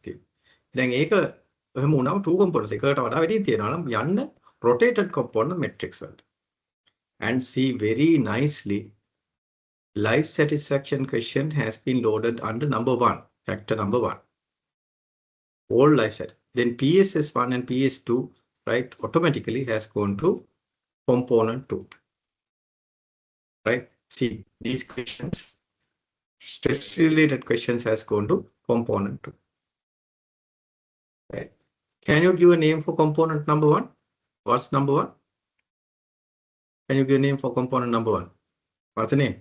Then එක එහෙම වුණාම 2 components එකකට වඩා වැඩි තියෙනවා නම් යන්න rotated component matrix and see very nicely life satisfaction question has been loaded under number 1, factor number 1. All life set. Then PSS1 and PS2, right, automatically has gone to component 2. Right? See, these questions, stress related questions has gone to component 2. Right? Can you give a name for component number 1? What's number 1? Can you give a name for component number 1? What's the name?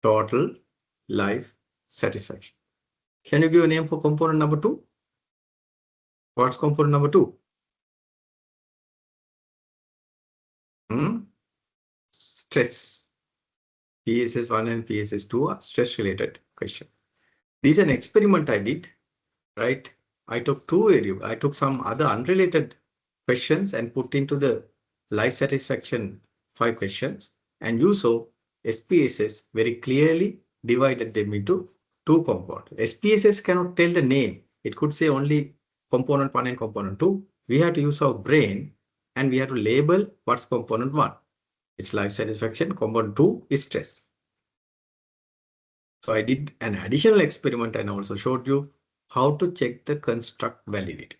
Total life satisfaction. Can you give a name for component number 2? What's component number 2? Stress. PSS1 and PSS2 are stress related questions. This is an experiment I did, right? I took 2 variables. I took some other unrelated questions and put into the life satisfaction 5 questions. And you saw SPSS very clearly divided them into 2 components. SPSS cannot tell the name. It could say only component 1 and component 2. We have to use our brain and we have to label what's component 1. It's life satisfaction. Component 2 is stress. So I did an additional experiment and also showed you how to check the construct validity.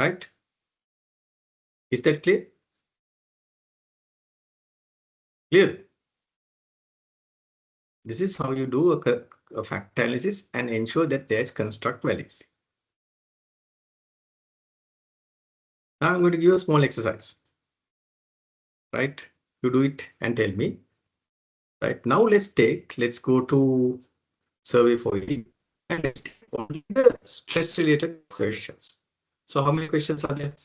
right? Is that clear? Clear? This is how you do a fact analysis and ensure that there's construct validity. Now I'm going to give you a small exercise, right? You do it and tell me, right? Now let's go to survey for you and let's take only the stress related questions. So how many questions are there?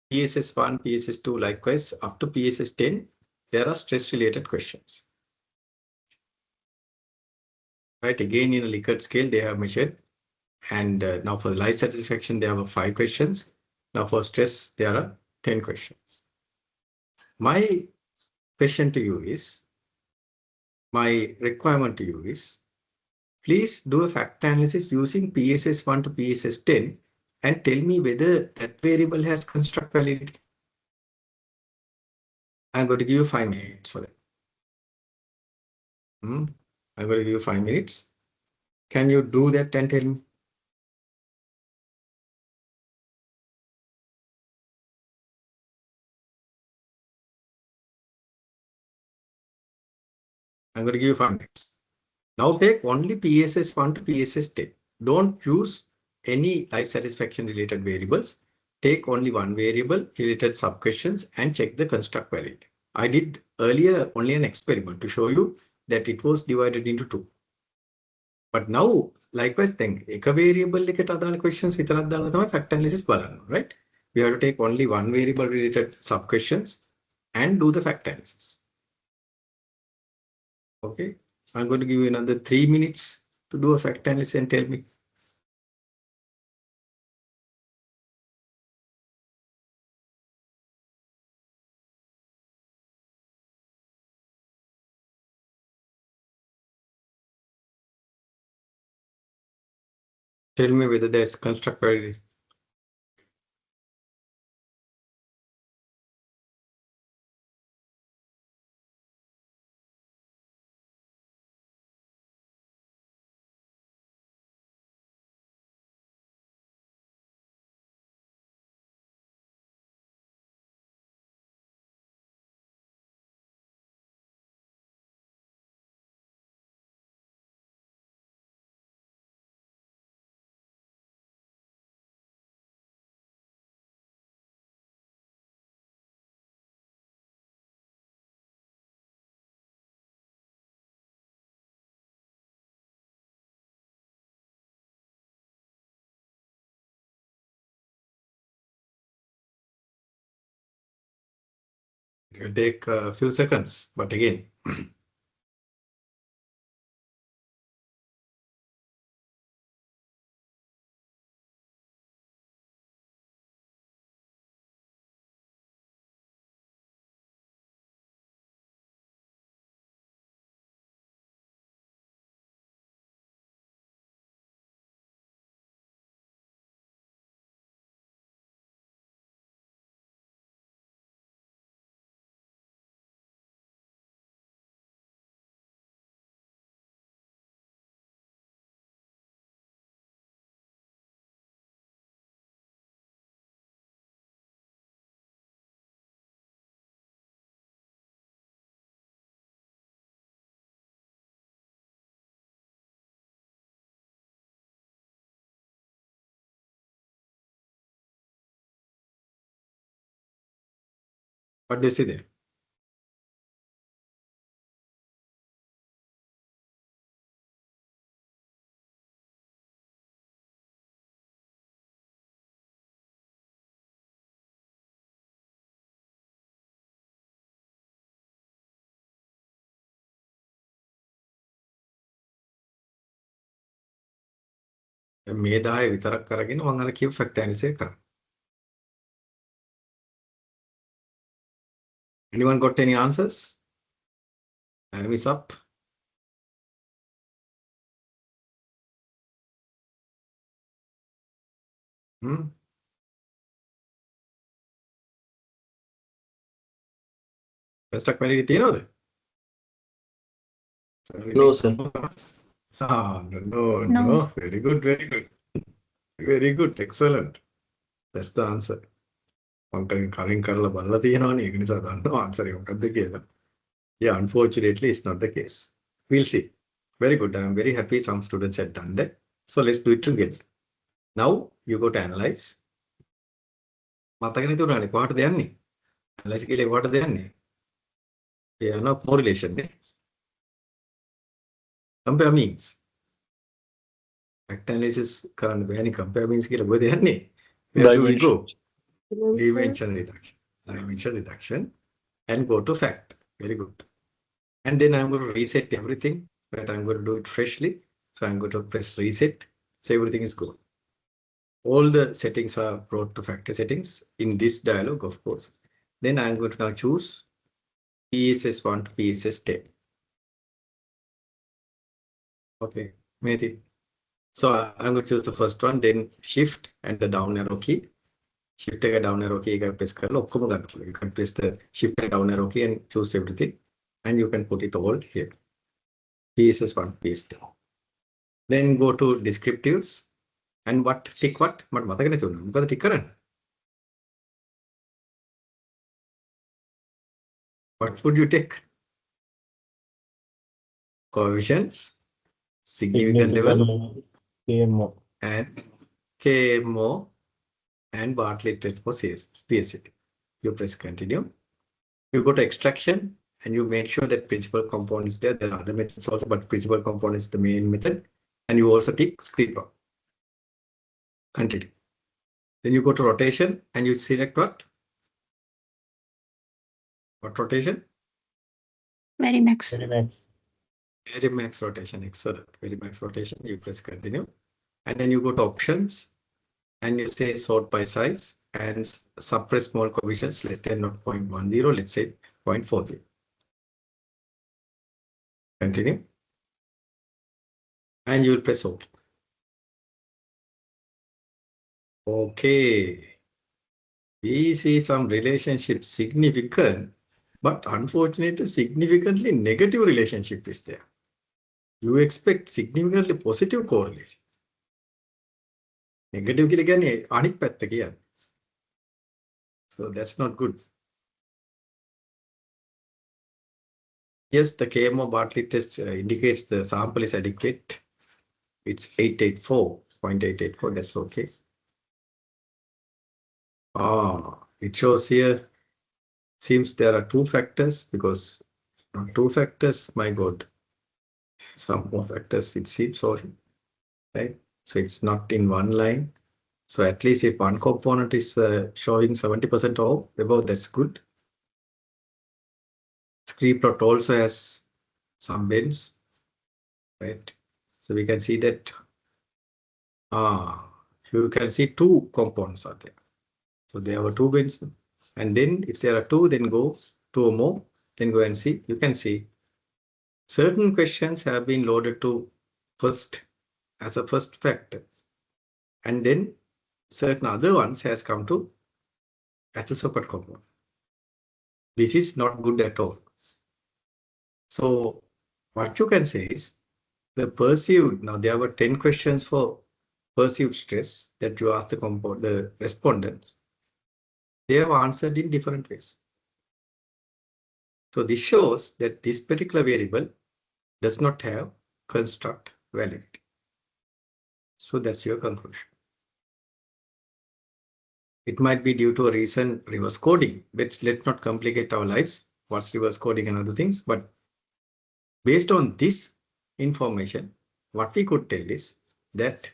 PSS 1, PSS 2, likewise up to PSS 10, there are stress related questions. Right, again in a Likert scale they have measured, and now for the life satisfaction they have 5 questions. Now for stress there are 10 questions. My question to you is, my requirement to you is, please do a fact analysis using PSS 1 to PSS 10 and tell me whether that variable has construct validity. I'm going to give you 5 minutes for that. I'm going to give you 5 minutes. Can you do that and tell me? I'm going to give you 5 minutes. Now take only PSS 1 to PSS 10. Don't use any life satisfaction related variables. Take only one variable, related sub questions, and check the construct validity. I did earlier only an experiment to show you that it was divided into 2. But now, likewise, then, a variable eකට අදාළ questions විතරක් දාලා තමයි fact analysis බලන්න, right? We have to take only one variable related sub questions and do the fact analysis. Okay, I'm going to give you another 3 minutes to do a fact analysis and tell me. Tell me whether there's construct validity. It will take a few seconds, but again, what do you see there? මේ 10 විතරක් කරගෙන මම අර කියපු fact analysis එක කරා. Anyone got any answers? Time is up. Construct validity තියෙනවද? No, sir. No. Very good. Very good. Excellent. That's the answer. Answer. Yeah, unfortunately, it's not the case. We'll see. Very good. I'm very happy some students have done that. So let's do it together. Now you go to analyze. Analyze what yeah, no correlation. Compare means. Fact analysis current compare means where do we go? Dimension reduction. Dimension reduction and go to fact. Very good. And then I'm going to reset everything, but I'm going to do it freshly. So I'm going to press reset. So everything is good. All the settings are brought to factor settings in this dialog, of course. Then I'm going to now choose PSS1 to PSS10. Okay, maybe. So I'm going to choose the first one, then shift and the down arrow key. Shift and down arrow key. You can press the shift and down arrow key and choose everything. And you can put it all here. PSS1, PSS2. Then go to descriptives. And what tick what? What tick current? What would you take? Coefficients, significant level, KMO. and KMO and Bartlett rate for PSAT. You press continue. You go to extraction and you make sure that principal component is there. There are other methods also, but principal component is the main method. And you also tick screen plot. Continue. Then you go to rotation and you select what? What rotation? Very max. Very max. Very max rotation. Excellent. Very max rotation. You press continue. And then you go to options and you say sort by size and suppress small coefficients less than 0.10, let's say 0.40. Continue. And you will press OK. Okay. We see some relationship significant, but unfortunately, significantly negative relationship is there. You expect significantly positive correlation. Negative anik patta kiyan. So that's not good. Yes, the KMO Bartlett test indicates the sample is adequate. It's 884.884. That's okay. It shows here. Seems there are two factors because two factors. My God, some more factors. It seems so, right? So it's not in one line. So at least if one component is showing 70% off, above, that's good. Screen plot also has some bends, right? So we can see that you can see two components are there. So there are two bends. And then if there are two, then go two or more, then go and see. You can see certain questions have been loaded to first as a first factor. And then certain other ones has come to as a separate component. This is not good at all. So what you can say is the perceived, now there were 10 questions for perceived stress that you asked the respondents. They have answered in different ways. So this shows that this particular variable does not have construct validity. So that's your conclusion. It might be due to a reason reverse coding. Let's not complicate our lives. What's reverse coding and other things. But based on this information, what we could tell is that,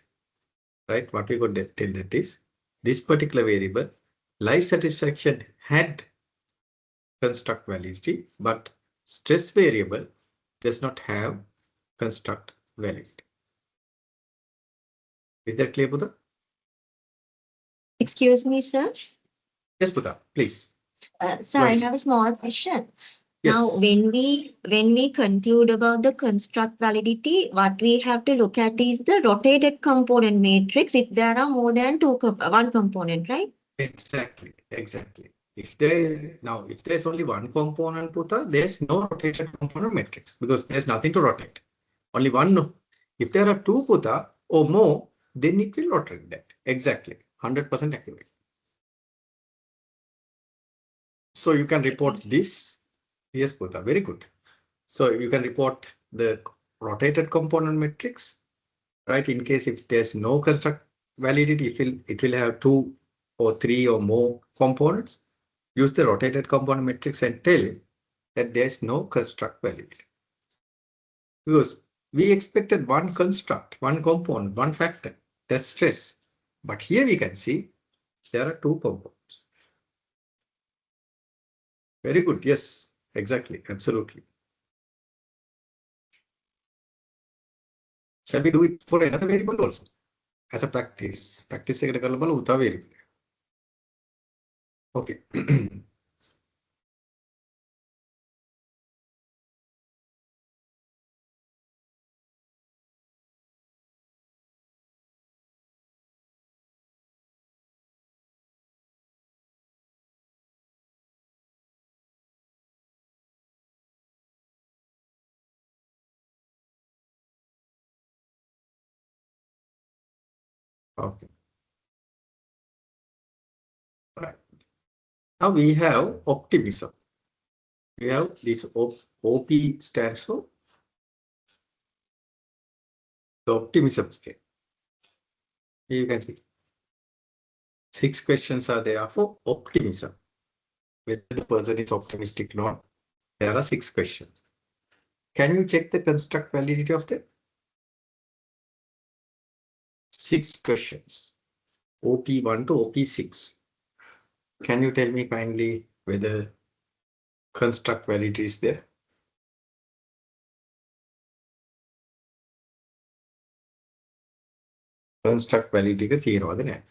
right, what we could tell that is this particular variable, life satisfaction had construct validity, but stress variable does not have construct validity. Is that clear, Buddha? Excuse me, sir. Yes, Buddha, please. Sir, I have a small question. Yes. Now, when we conclude about the construct validity, what we have to look at is the rotated component matrix if there are more than one component, right? Exactly. If there's only one component, Buddha, there's no rotated component matrix because there's nothing to rotate. Only one. If there are two Buddha or more, then it will rotate that. Exactly. 100% accurate. So you can report this. Yes, Putha, very good. So you can report the rotated component matrix, right? In case if there's no construct validity, it will have 2 or 3 or more components. Use the rotated component matrix and tell that there's no construct validity. Because we expected one construct, one component, one factor, that's stress. But here we can see there are 2 components. Very good. Yes, exactly. Absolutely. Shall we do it for another variable also? As a practice. Practice eකට කරලා බලමු තව variable. Okay. Okay. Right. Now we have optimism. We have this OP stands for the optimism scale. Here you can see 6 questions are there for optimism. Whether the person is optimistic or not, there are 6 questions. Can you check the construct validity of them? 6 questions. OP1 to OP6. Can you tell me kindly whether construct validity is there? Construct validity එක තියෙනවද නැහැ?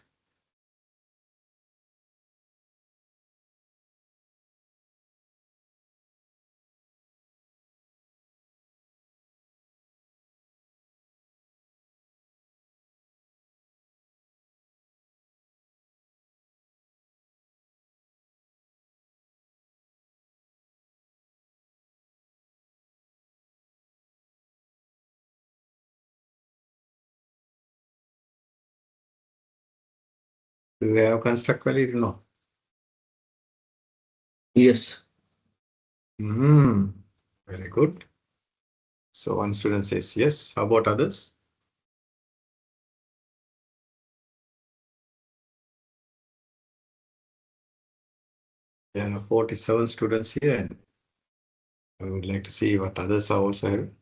Do we have construct validity? No. Yes. Very good. So one student says yes. How about others? There are 47 students here, and I would like to see what others are also having.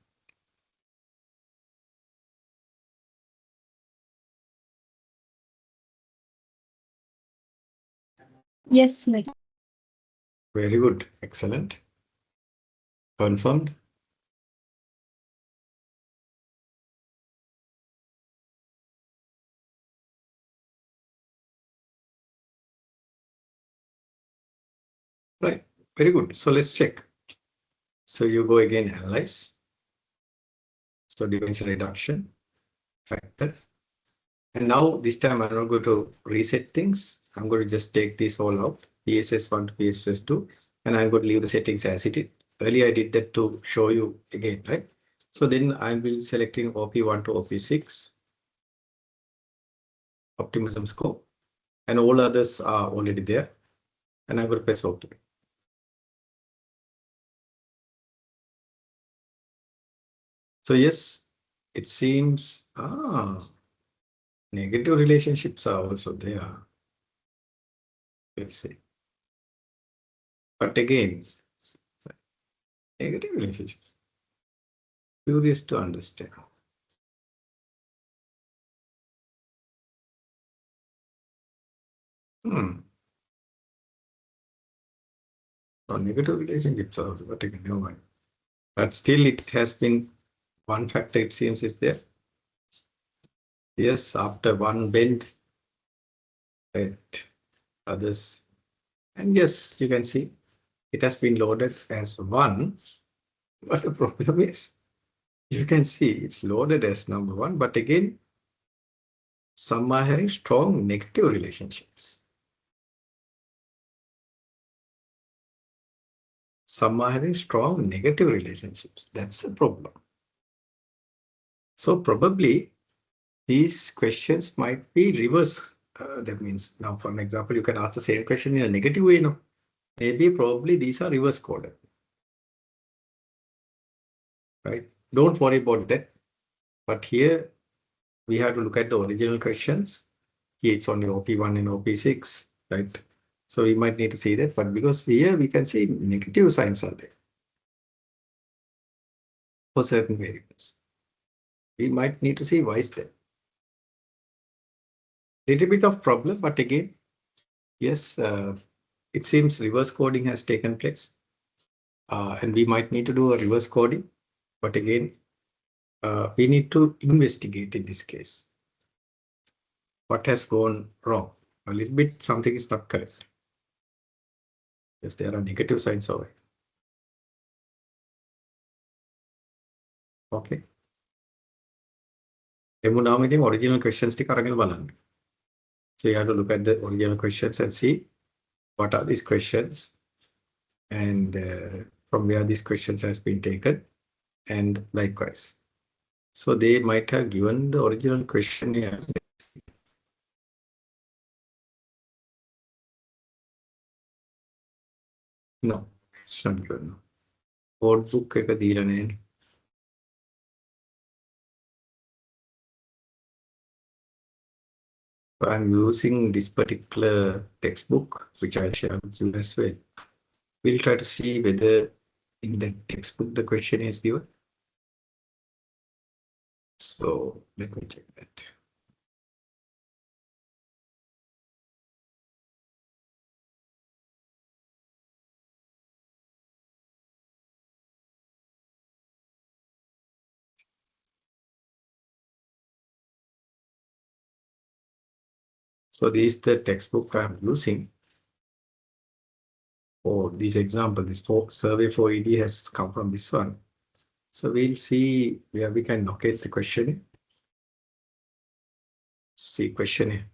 Yes, sir. Very good. Excellent. Confirmed. Right. Very good. So let's check. So you go again, analyze. So dimension reduction, factor. And now this time I'm not going to reset things. I'm going to just take this all out, PSS1 to PSS2, and I'm going to leave the settings as it is. Earlier I did that to show you again, right? So then I will be selecting OP1 to OP6, optimism score, and all others are already there. And I'm going to press OK. So yes, it seems, negative relationships are also there. Let's see. But again, negative relationships. Curious to understand. So negative relationships are also taken never mind. But still it has been one factor it seems is there. Yes, after one bend, right, others. And yes, you can see it has been loaded as 1. But the problem is, you can see it's loaded as number 1, but again, some are having strong negative relationships. Some are having strong negative relationships. That's a problem. So probably these questions might be reverse. That means now, for an example, you can ask the same question in a negative way. No? Maybe probably these are reverse coded. Right? Don't worry about that. But here we have to look at the original questions. Here it's only OP1 and OP6, right? So we might need to see that, but because here we can see negative signs are there for certain variables. We might need to see why is that. Little bit of problem, but again, yes, it seems reverse coding has taken place. And we might need to do a reverse coding, but again, we need to investigate in this case. What has gone wrong? A little bit, something is not correct. Yes, there are negative signs over it. Okay. Original questions. So you have to look at the original questions and see what are these questions and from where these questions has been taken, and likewise. So they might have given the original question here. No, it's not given. Code book එක දීලා නැහැ. So I'm using this particular textbook, which I'll share with you as well. We'll try to see whether in the textbook the question is given. So let me check that. So this is the textbook I'm using for this example. This survey for ED has come from this one. So we'll see where we can locate the question. See question.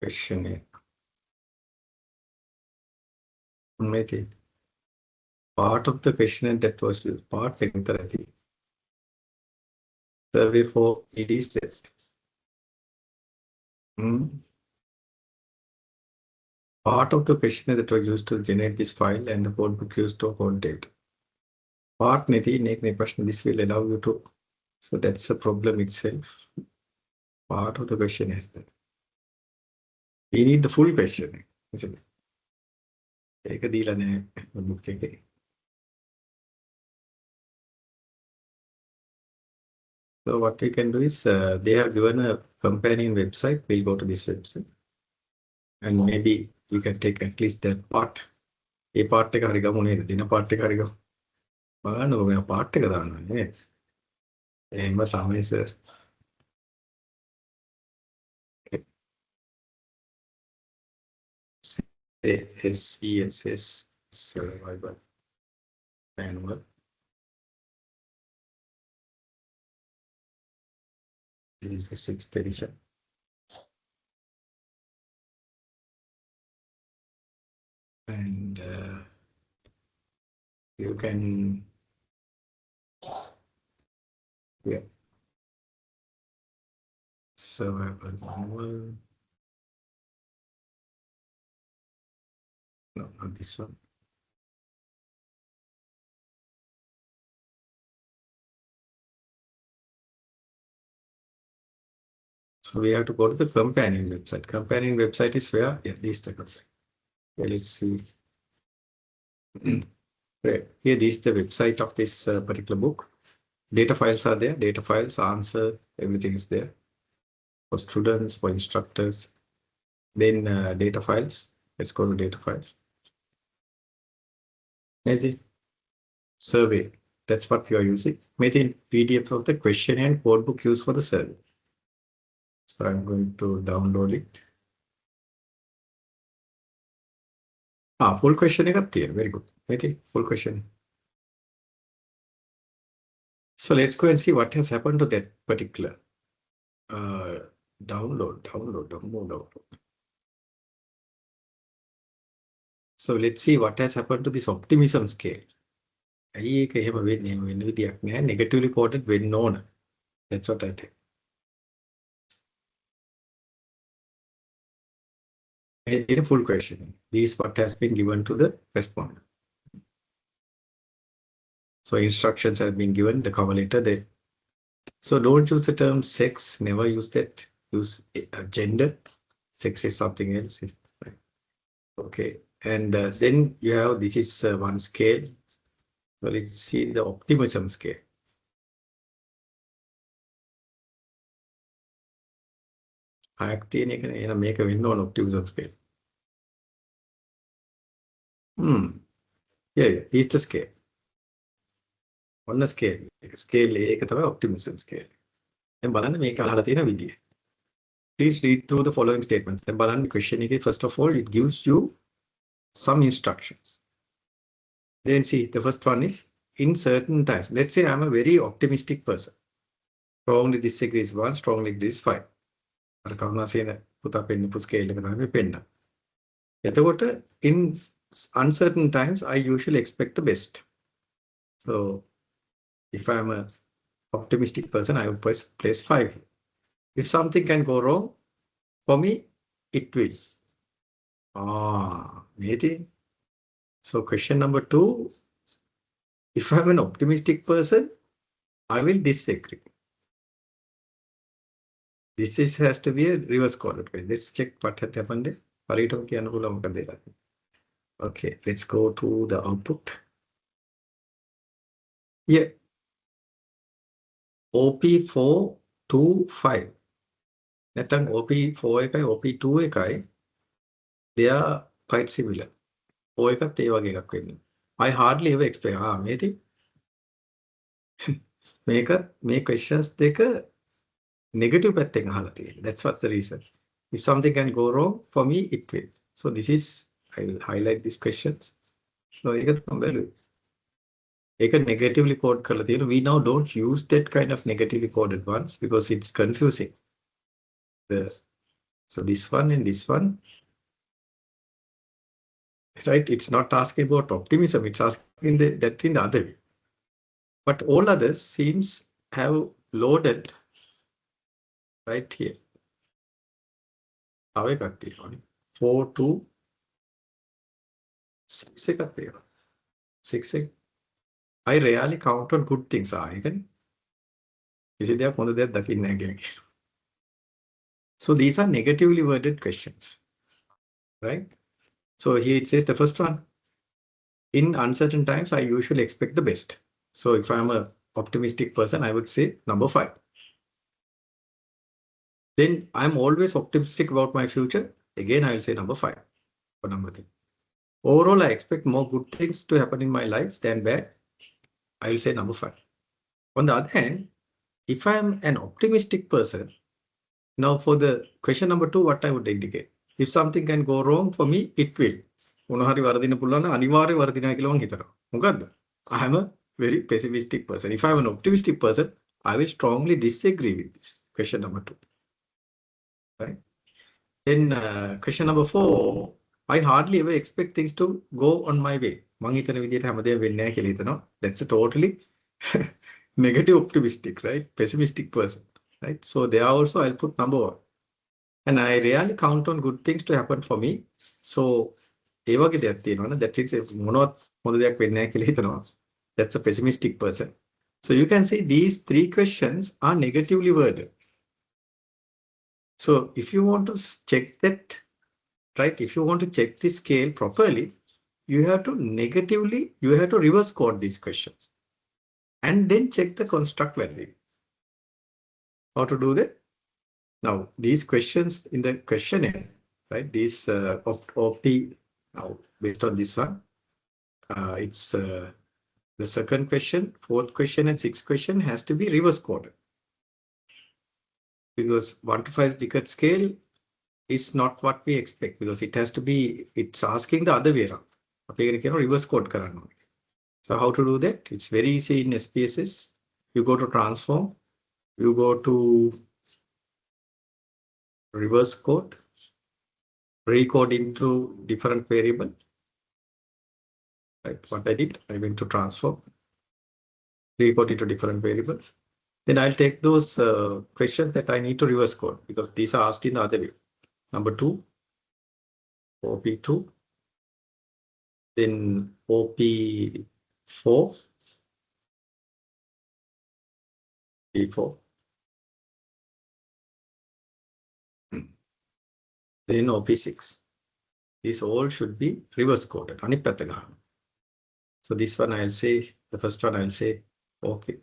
Question. Maybe part of the question that was part in therapy. Survey for ED is that. Part of the questionnaire that was used to generate this file and the code book used to hold data. Part this will allow you to. So that's a problem itself. Part of the question is that. We need the full question, isn't it? So what we can do is they have given a companion website. We'll go to this website. And maybe we can take at least that part. A part take a dinner part take a no, part take a sir. SESS survival manual. This is the 6th edition. And you can, yeah, survival manual. No, not this one. So we have to go to the companion website. Companion website is where? Yeah, this is the companion. Okay, let's see. Right. Here, this is the website of this particular book. Data files are there. Data files, answer, everything is there. For students, for instructors. Then data files. Let's go to data files. Maybe survey. That's what we are using. Maybe PDF of the question and code book used for the survey. So I'm going to download it. Full question. Very good. Maybe full question. So let's go and see what has happened to that particular download. So let's see what has happened to this optimism scale. Negatively quoted when known. That's what I think. In a full question. This is what has been given to the respondent. So instructions have been given, the cover letter there. So don't use the term sex, never use that. Use gender. Sex is something else. Okay. And then you have, this is one scale. So let's see the optimism scale. Make a window on optimism scale. Yeah, here's the scale. On a scale. Scale A optimism scale. And බලන්න මේක අහලා තියෙන විදිය. Please read through the following statements. Then බලන්න question එකේ first of all it gives you some instructions. Then see the first one is in certain times. Let's say I'm a very optimistic person. Strongly disagrees 1, strongly agrees 5. අර කරුණාසේන පුතා පෙන්නපු scale එක තමයි පෙන්නන්නේ. එතකොට in uncertain times I usually expect the best. So if I'm a optimistic person, I will place 5. If something can go wrong, for me, it will. Maybe. So question number 2, if I'm an optimistic person, I will disagree. This has to be a reverse coded. Let's check what had happened there. Okay, let's go to the output. Yeah. OP425. නැත්නම් OP4 එකයි OP2 එකයි they are quite similar. O එකත් ඒ වගේ එකක් වෙන්නේ. I hardly ever expect. මේති මේ questions දෙක negative පැත්තෙන් අහලා තියෙන්නේ. That's what's the reason. If something can go wrong, for me it will. So this is, I will highlight these questions. So ඒක තමයි ඒක negatively code කරලා තියෙනවා. We now don't use that kind of negatively coded ones because it's confusing. So this one and this one, right? It's not asking about optimism. It's asking that in the other way. But all others seems have loaded right here. 4 to 6 එකක් තියෙනවා. 6 එක. I rarely count on good things. කිසි දෙයක් හොඳ දෙයක් දකින්නේ නැහැ කියන්නේ. So these are negatively worded questions, right? So here it says the first one, in uncertain times, I usually expect the best. So if I'm an optimistic person, I would say number 5. Then I'm always optimistic about my future. Again, I will say number 5 or number 3. Overall, I expect more good things to happen in my life than bad. I will say number 5. On the other hand, if I'm an optimistic person, now for the question number 2, what I would indicate? If something can go wrong for me, it will. මොනහරි වරදින්න පුළුවන් නම් අනිවාර්යයෙන් වරදිනවා කියලා මම හිතනවා. මොකද්ද? I am a very pessimistic person. If I am an optimistic person, I will strongly disagree with this. Question number 2. Right? Then question number 4, I hardly ever expect things to go on my way. මං හිතන විදිහට හැමදේම වෙන්නේ නැහැ කියලා හිතනවා. That's a totally negative optimistic, right? Pessimistic person, right? So there also I'll put number 1. And I rarely count on good things to happen for me. So ඒ වගේ දෙයක් තියෙනවනේ that is මොනවත් හොඳ දෙයක් වෙන්නේ නැහැ කියලා හිතනවා. That's a pessimistic person. So you can see these 3 questions are negatively worded. So if you want to check that, right? If you want to check the scale properly, you have to reverse code these questions and then check the construct value. How to do that? Now, these questions in the questionnaire, right? These now based on this one, it's the second question, 4th question, and 6th question has to be reverse coded because 1 to 5 Likert scale is not what we expect because it has to be, it's asking the other way around. Okay, you can reverse code කරන්න ඕනේ. So how to do that? It's very easy in SPSS. You go to transform, you go to reverse code, recode into different variable. Right, what I did, I went to transform, recode into different variables. Then I'll take those questions that I need to reverse code because these are asked in the other way. Number 2, OP2, then OP4, P4, then OP6. These all should be reverse coded. So this one I'll say, the first one I'll say, okay,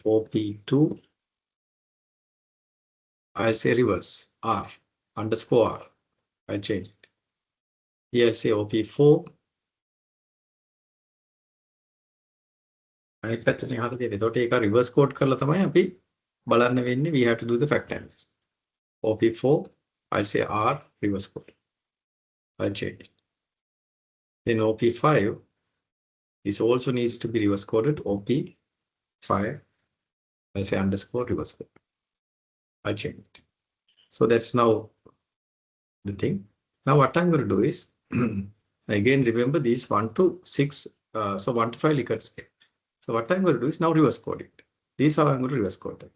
OP2, I'll say reverse, R, underscore R. I'll change it. Here I'll say OP4. අනිත් පැත්තට යහට දෙන්න. එතකොට ඒක reverse code කරලා තමයි අපි බලන්න වෙන්නේ. We have to do the fact analysis. OP4, I'll say R, reverse code. I'll change it. Then OP5, this also needs to be reverse coded. OP5, I'll say underscore reverse code. I'll change it. So that's now the thing. Now what I'm going to do is, again, remember these 1 to 6, so 1 to 5 Likert scale. So what I'm going to do is now reverse code it. This is how I'm going to reverse code it.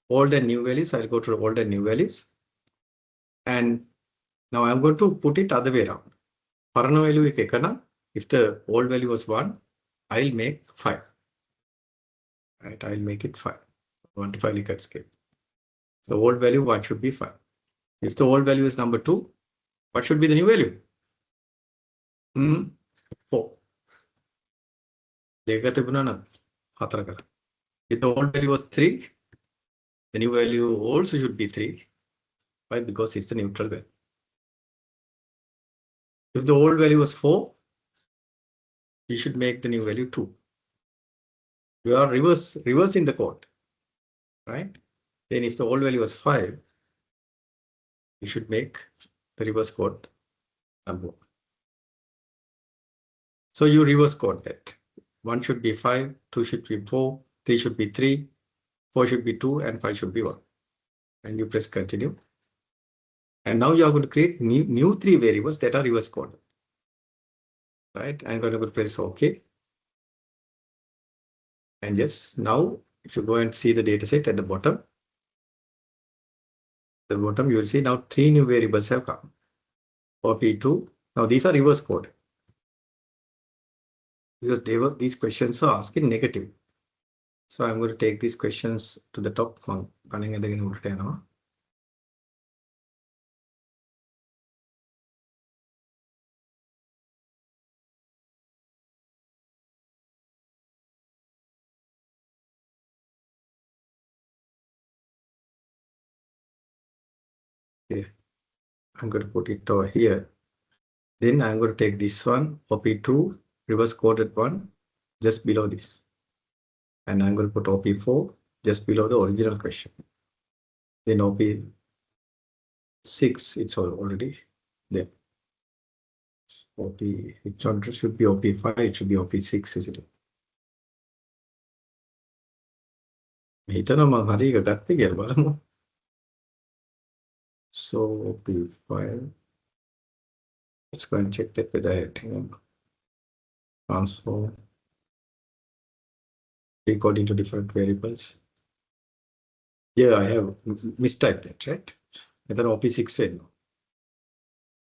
Old and new values, I'll go to old and new values. And now I'm going to put it other way around. Parana value ekana, if the old value was 1, I'll make 5. Right, I'll make it 5. 1 to 5 Likert scale. The old value 1 should be 5. If the old value is number 2, what should be the new value? 4. If the old value was 3, the new value also should be 3. Why? Because it's the neutral value. If the old value was 4, you should make the new value 2. You are reversing the code, right? Then if the old value was 5, you should make the reverse code number 1. So you reverse code that. 1 should be 5, 2 should be 4, 3 should be 3, 4 should be 2, and 5 should be 1. And you press continue. And now you are going to create new 3 variables that are reverse coded. Right? I'm going to press OK. And yes, now if you go and see the data set at the bottom, you will see now 3 new variables have come. OP2. Now these are reverse coded. Because these questions are asking negative. So I'm going to take these questions to the top one. Okay. I'm going to put it over here. Then I'm going to take this one, OP2, reverse coded one, just below this. And I'm going to put OP4 just below the original question. Then OP6, it's already there. It should be OP5, it should be OP6, isn't it? So OP5. Let's go and check that whether I transform recording to different variables. Yeah, I have mistyped that, right? And then OP6 failed.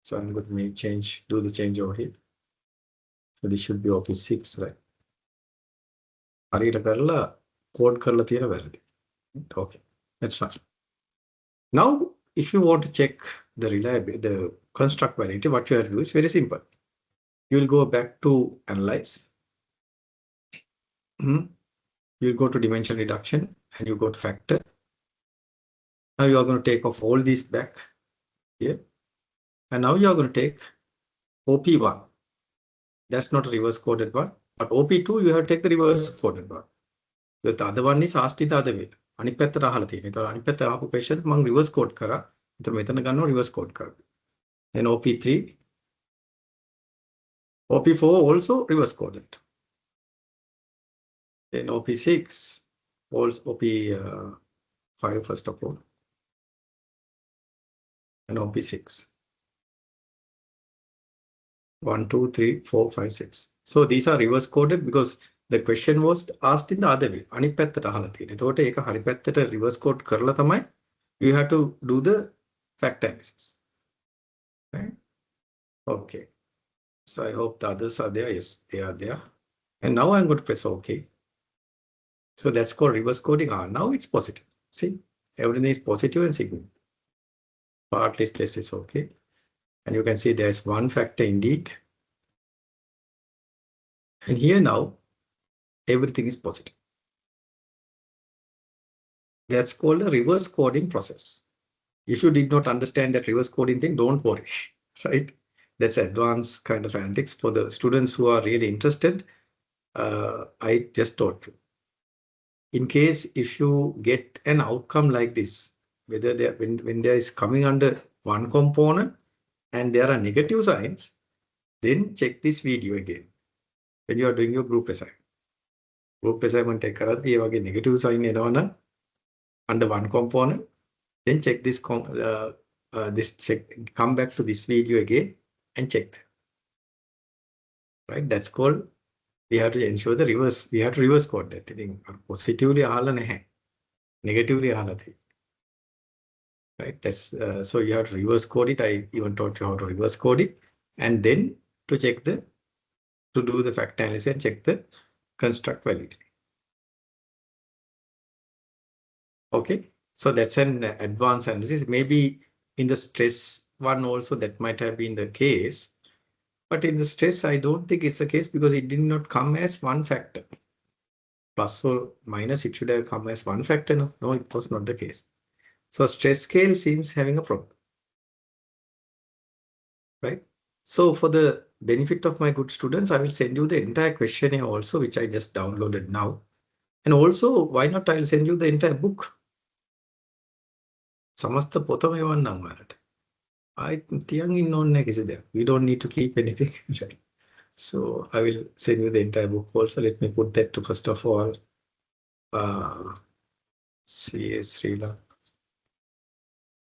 So I'm going to do the change over here. So this should be OP6, right? Code karla thiyena වැරදි. Okay, that's fine. Now, if you want to check the construct validity, what you have to do is very simple. You will go back to analyze. You'll go to dimension reduction and you go to factor. Now you are going to take off all these back here. And now you are going to take OP1. That's not a reverse coded one. But OP2, you have to take the reverse coded one. Because the other one is asked in the other way. අනිත් පැත්තට අහලා තියෙන. ඒතකොට අනිත් පැත්ත ආපු question මම reverse code කරා. ඒතකොට මෙතන ගන්නවා reverse code කරා. Then OP3. OP4 also reverse coded. Then OP6. Also OP5 first of all. And OP6. 1, 2, 3, 4, 5, 6. So these are reverse coded because the question was asked in the other way. අනිත් පැත්තට අහලා තියෙන. ඒතකොට ඒක හරි පැත්තට reverse code කරලා තමයි you have to do the fact analysis. Right? Okay. So I hope the others are there. Yes, they are there. And now I'm going to press OK. So that's called reverse coding. Now it's positive. See, everything is positive and signal. Part list test is okay. And you can see there's one factor indeed. And here now, everything is positive. That's called a reverse coding process. If you did not understand that reverse coding thing, don't worry, right? That's advanced kind of analytics for the students who are really interested. I just taught you. In case if you get an outcome like this, whether when there is coming under one component and there are negative signs, then check this video again when you are doing your group assignment. Group assignment එක කරද්දී ඒ වගේ negative sign එනවනම් under one component, then check this come back to this video again and check that. Right? That's called, we have to ensure the reverse, we have to reverse code that. Positively අහලා නැහැ. Negatively අහලා තියෙනවා. Right? That's so you have to reverse code it. I even taught you how to reverse code it, and then to check to do the fact analysis and check the construct validity. Okay, so that's an advanced analysis. Maybe in the stress one also that might have been the case, but in the stress I don't think it's the case because it did not come as one factor. Plus or minus, it should have come as one factor. No, it was not the case. So stress scale seems having a problem. Right? So for the benefit of my good students, I will send you the entire questionnaire also, which I just downloaded now. And also, why not I'll send you the entire book. Samasta potama ewannan ඔයාලට. ආයෙත් තියන් ඉන්න ඕනේ නැහැ කිසි දෙයක්. We don't need to keep anything. Right? So I will send you the entire book also. Let me put that to first of all. CS Srilanka.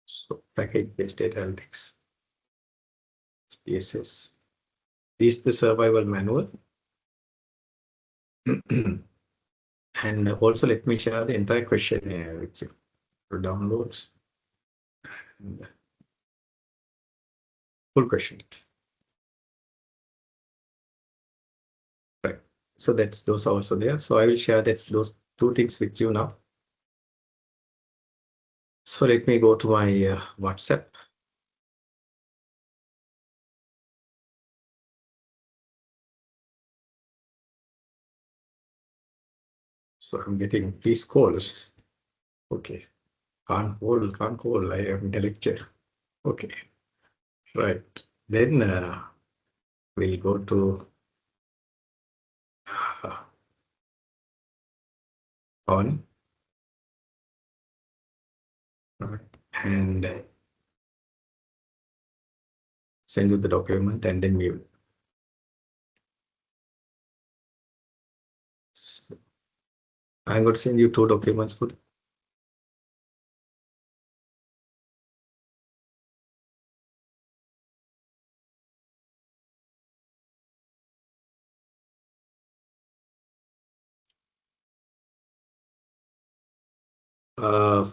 So package-based data analytics. PSS. This is the survival manual. And also let me share the entire questionnaire with you. For downloads. And full question. Right. So that's those are also there. So I will share those two things with you now. So let me go to my WhatsApp. So I'm getting please calls. Okay. Can't call. I am in a lecture. Okay. Right. Then we'll go to on. Right. And send you the document and then we will. So I'm going to send you two documents for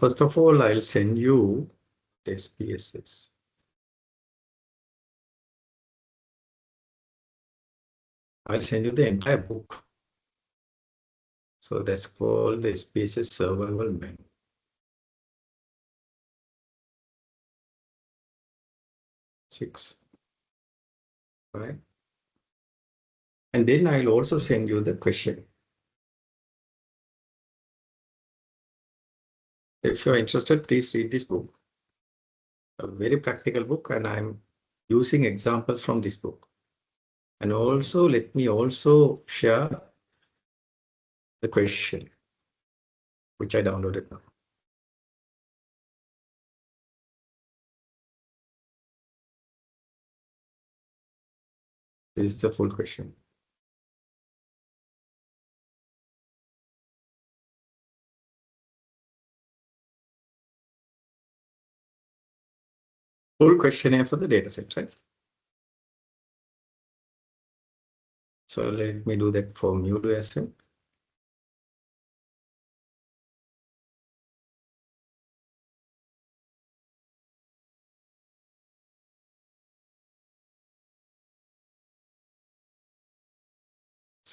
first of all, I'll send you SPSS. I'll send you the entire book. So that's called the SPSS Survival Manual. Six. Right. And then I'll also send you the question. If you're interested, please read this book. A very practical book, and I'm using examples from this book. And also, let me also share the question, which I downloaded now. This is the full question. Full questionnaire for the data set, right? So let me do that for Mudo as well.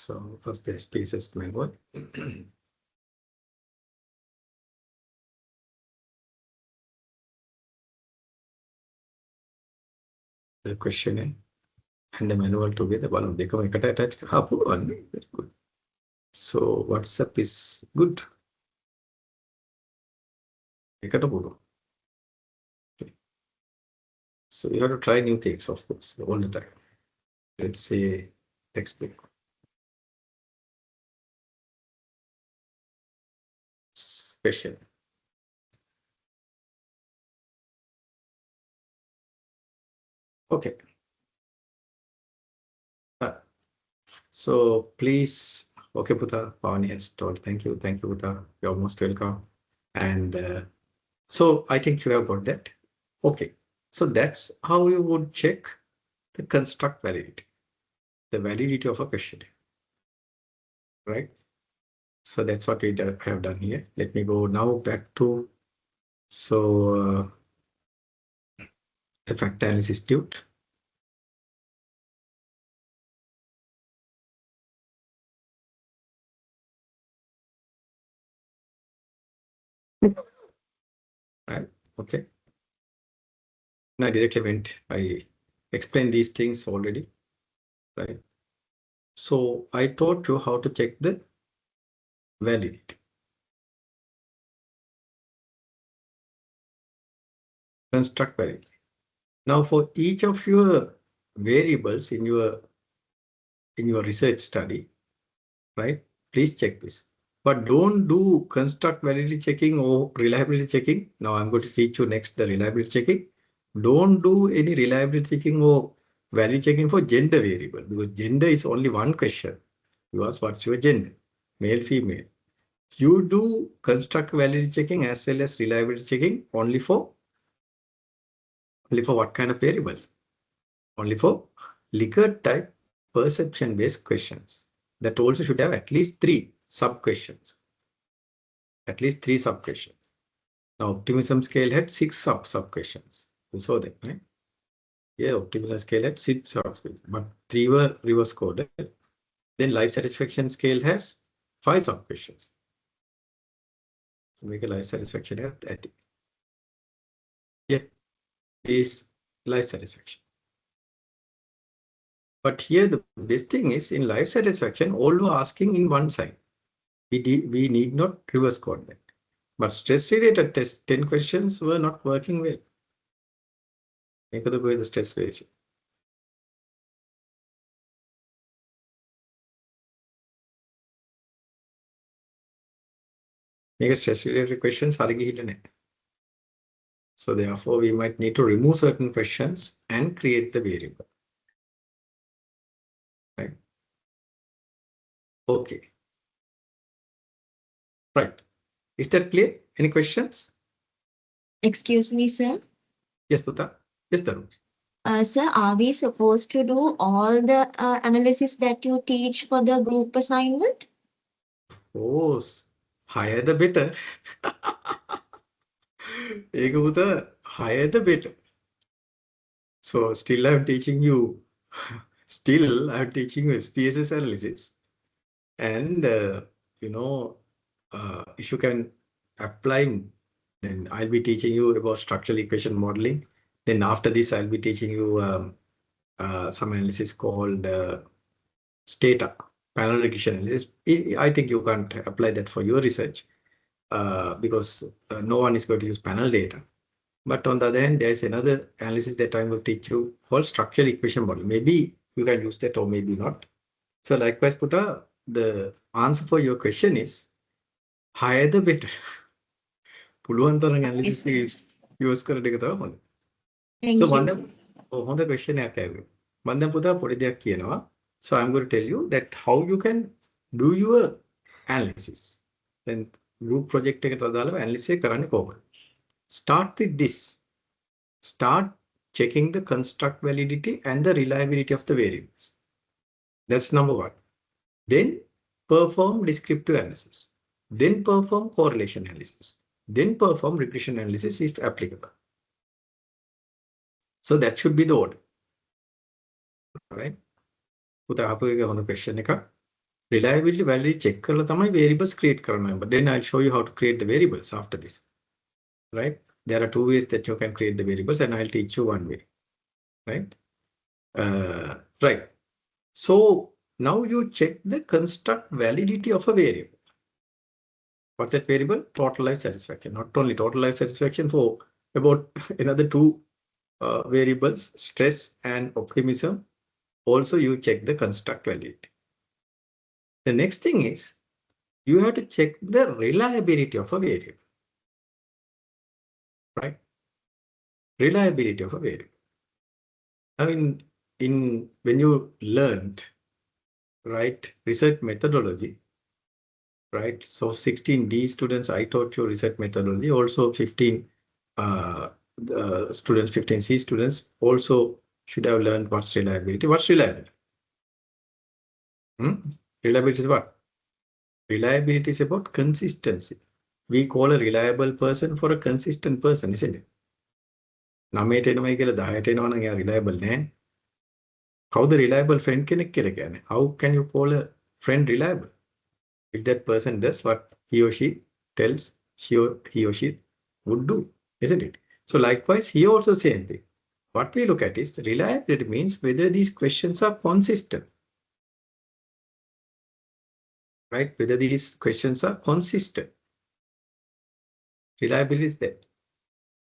So first the spaces manual. The questionnaire and the manual together. One they come attached. Very good. So WhatsApp is good. Okay. So you have to try new things, of course, all the time. Let's say textbook. Question. Okay. So please, okay, Putha, Pavani has told. Thank you, Putha. You're most welcome. And so I think you have got that. Okay. So that's how you would check the construct validity, the validity of a question, right? So that's what we have done here. Let me go now back to, so the fact analysis tute. Right. Okay. Now I directly went, I explained these things already, right? So I taught you how to check the validity. Construct validity. Now for each of your variables in your research study, right? Please check this. But don't do construct validity checking or reliability checking. Now I'm going to teach you next the reliability checking. Don't do any reliability checking or value checking for gender variable, because gender is only one question. You ask what's your gender, male, female. You do construct validity checking as well as reliability checking only for what kind of variables? Only for Likert type perception based questions. That also should have at least 3 sub questions. At least 3 sub questions. Now optimism scale had 6 sub questions. You saw that, right? Yeah, optimism scale had 6 sub questions, but 3 were reverse coded. Then life satisfaction scale has 5 sub questions. So make a life satisfaction here, I think. Yeah, is life satisfaction. But here the best thing is in life satisfaction, all were asking in one side. We need not reverse code that. But stress related test 10 questions were not working well. Make the stress ratio. Make stress related questions. So therefore, we might need to remove certain questions and create the variable. Right. Okay. Right. Is that clear? Any questions? Excuse me, sir. Yes, Putha. Yes, Tarun. Sir, are we supposed to do all the analysis that you teach for the group assignment? Oh, higher the better. Higher the better. So still I'm teaching you, SPSS analysis. And, if you can apply, then I'll be teaching you about structural equation modeling. Then after this, I'll be teaching you some analysis called stata, panel regression analysis. I think you can't apply that for your research because no one is going to use panel data. But on the other hand, there's another analysis that I will teach you called structural equation model. Maybe you can use that or maybe not. So likewise, Putha, the answer for your question is higher the better. පුළුවන් තරම් analysis use කරන එක තමයි හොඳ. So හොඳ question එකක් ඇහුවේ. මම දැන් පුතා පොඩි දෙයක් කියනවා. So I'm going to tell you that how you can do your analysis. Then group project එකට අදාළව analysis එක කරන්නේ කොහොමද? Start with this. Start checking the construct validity and the reliability of the variables. That's number 1. Then perform descriptive analysis. Then perform correlation analysis. Then perform regression analysis if applicable. So that should be the order. All right. පුතා අපේ හොඳ question එකක්. Reliability validity check කරලා තමයි variables create කරන්න. But then I'll show you how to create the variables after this. Right? There are two ways that you can create the variables, and I'll teach you one way. Right? Right. So now you check the construct validity of a variable. What's that variable? Total life satisfaction. Not only total life satisfaction, for about another two variables, stress and optimism. Also, you check the construct validity. The next thing is you have to check the reliability of a variable. Right? Reliability of a variable. I mean, when you learned, right, research methodology, right? So 16D students, I taught you research methodology. Also 15 students, 15C students also should have learned what's reliability. What's reliability? Reliability is what? Reliability is about consistency. We call a reliable person for a consistent person, isn't it? 9ට එනවයි කියලා 10ට එනවා නම් එයා reliable නෑ. කවුද reliable friend කෙනෙක් කියලා කියන්නේ? How can you call a friend reliable? If that person does what he or she tells he or she would do, isn't it? So likewise, here also same thing. What we look at is reliability means whether these questions are consistent. Right? Whether these questions are consistent. Reliability is that.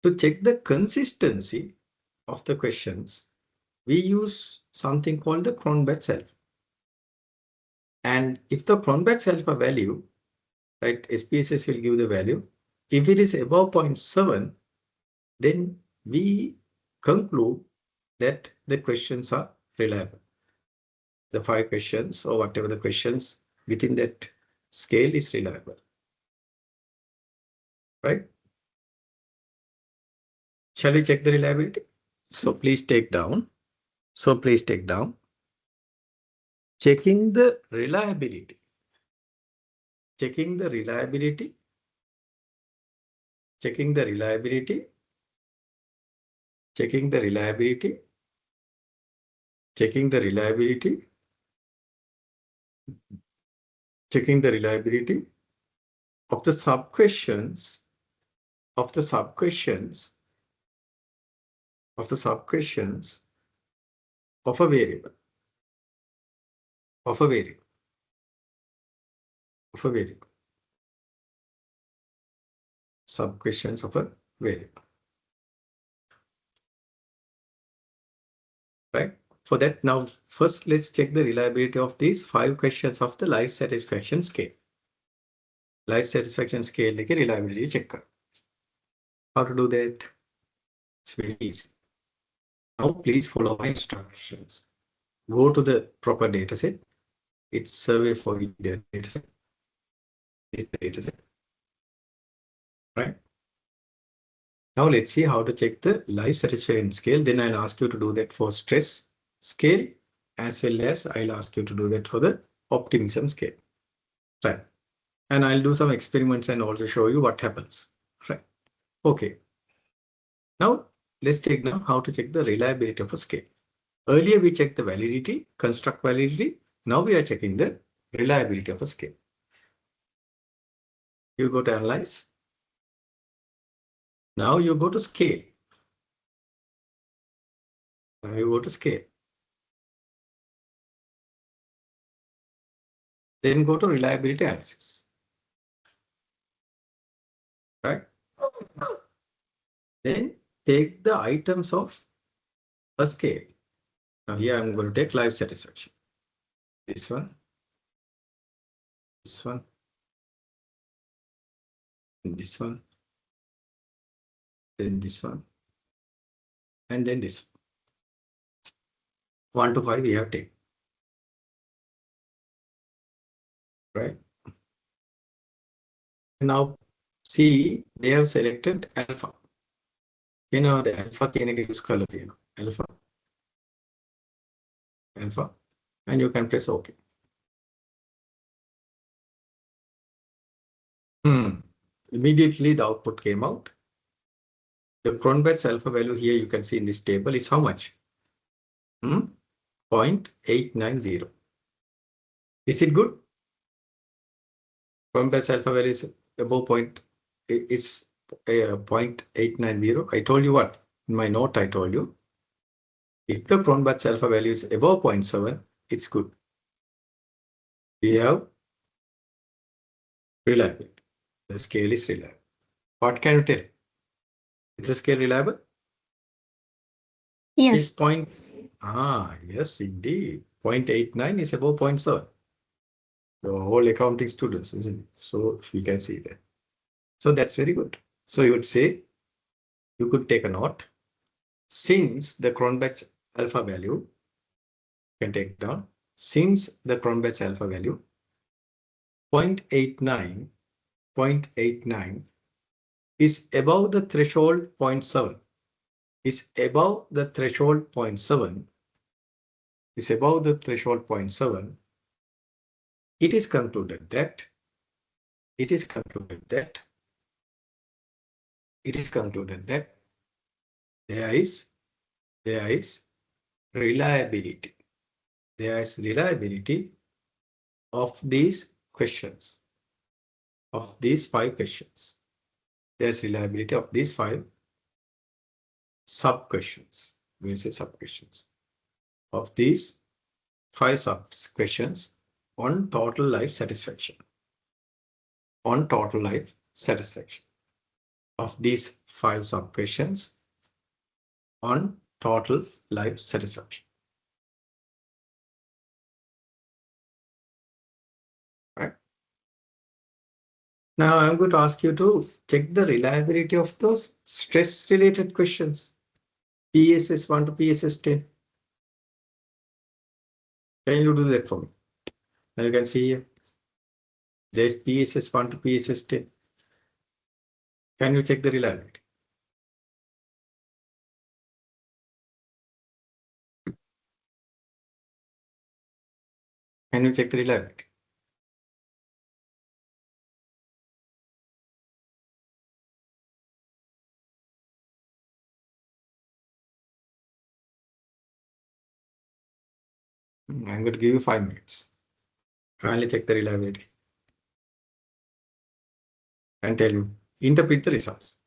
To check the consistency of the questions, we use something called the Cronbach's alpha. And if the Cronbach's alpha value, right, SPSS will give the value. If it is above 0.7, then we conclude that the questions are reliable. The 5 questions or whatever the questions within that scale is reliable. Right? Shall we check the reliability? So please take down. Checking the reliability. Checking the reliability. Checking the reliability. Checking the reliability. Checking the reliability. Checking the reliability of the sub-questions of the sub-questions of the sub-questions of a variable. Of a variable. Of a variable. Sub-questions of a variable. Right? For that, now first let's check the reliability of these 5 questions of the life satisfaction scale. Life satisfaction scale like reliability checker. How to do that? It's very easy. Now please follow my instructions. Go to the proper data set. It's survey for India data set. This is the data set. Right? Now let's see how to check the life satisfaction scale. Then I'll ask you to do that for stress scale, as well as I'll ask you to do that for the optimism scale. Right. And I'll do some experiments and also show you what happens. Right. Okay. Now let's take now how to check the reliability of a scale. Earlier we checked the validity, construct validity. Now we are checking the reliability of a scale. You go to analyze. Now you go to scale. Now you go to scale. Then go to reliability analysis. Right? Then take the items of a scale. Now here I'm going to take life satisfaction. This one. This one. This one. Then this one. And then this one. 1 to 5 we have taken. Right? Now see, they have selected alpha. You know the alpha can use color, alpha. Alpha. And you can press OK. Immediately the output came out. The Cronbach's alpha value here you can see in this table is how much? 0.890. Is it good? Common batch alpha value is above point. It's 0.890. I told you what? In my note, I told you. If the Cronbach's alpha value is above 0.7, it's good. We have reliability. The scale is reliable. What can you tell? Is the scale reliable? Yes. Is point. Yes, indeed. 0.89 is above 0.7. The whole accounting students, isn't it? So we can see that. So that's very good. So you would say, you could take a note. Since the Cronbach's alpha value, you can take down. Since the Cronbach's alpha value 0.89 is above the threshold 0.7, is above the threshold 0.7, is above the threshold 0.7, it is concluded that there is reliability. There is reliability of these questions, of these 5 questions. There's reliability of these 5 sub-questions. We'll say sub-questions. Of these 5 sub-questions on total life satisfaction. On total life satisfaction. Of these 5 sub-questions on total life satisfaction. Right? Now I'm going to ask you to check the reliability of those stress-related questions. PSS 1 to PSS 10. Can you do that for me? Now you can see here. There's PSS 1 to PSS 10. Can you check the reliability? Can you check the reliability? I'm going to give you 5 minutes. Kindly check the reliability and tell you, interpret the results.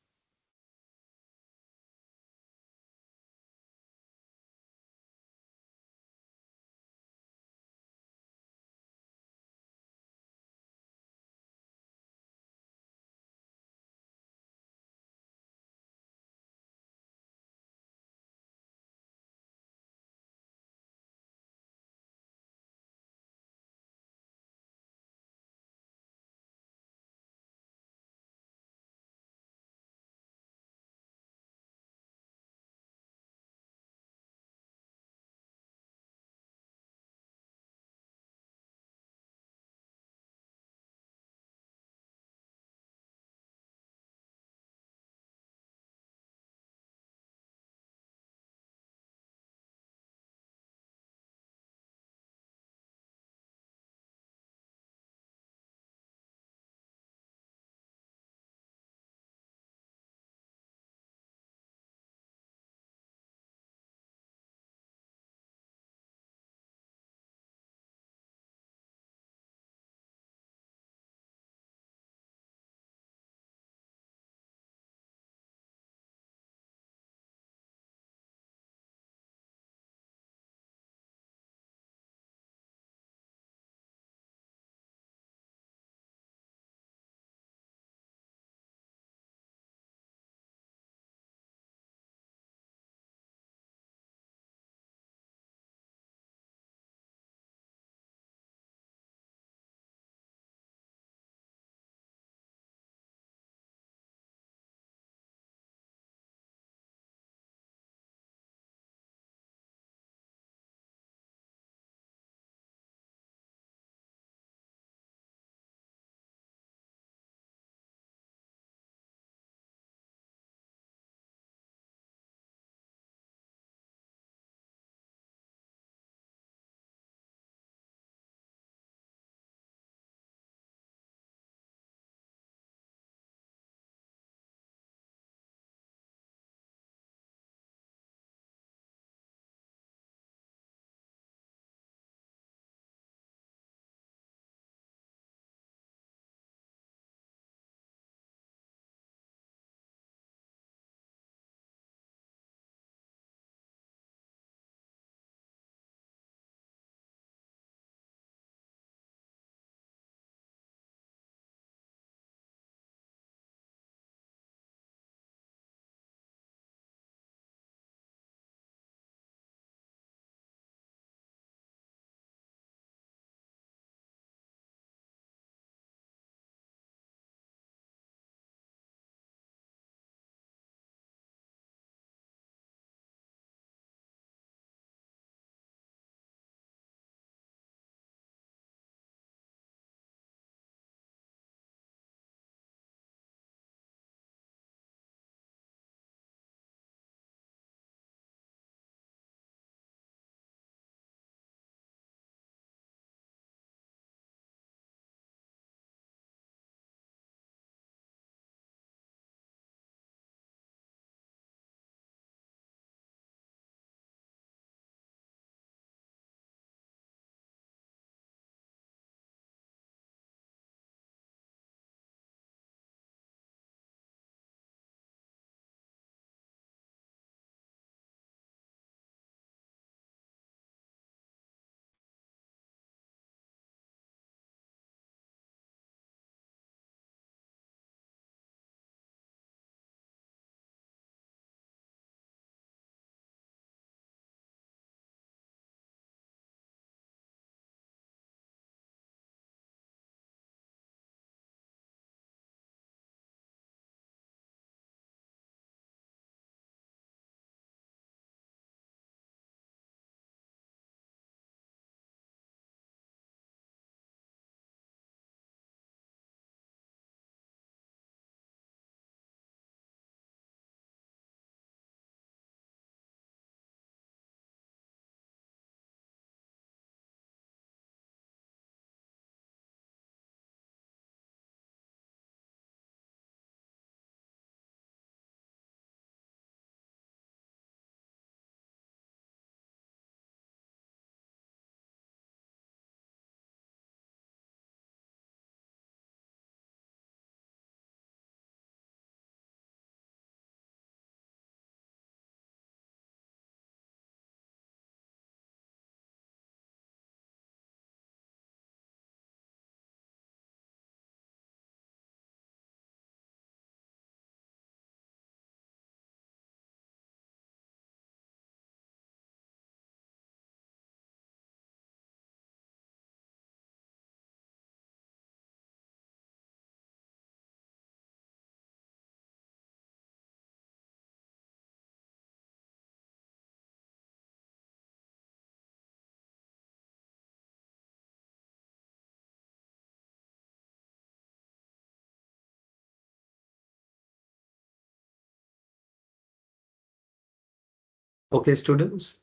Okay, students.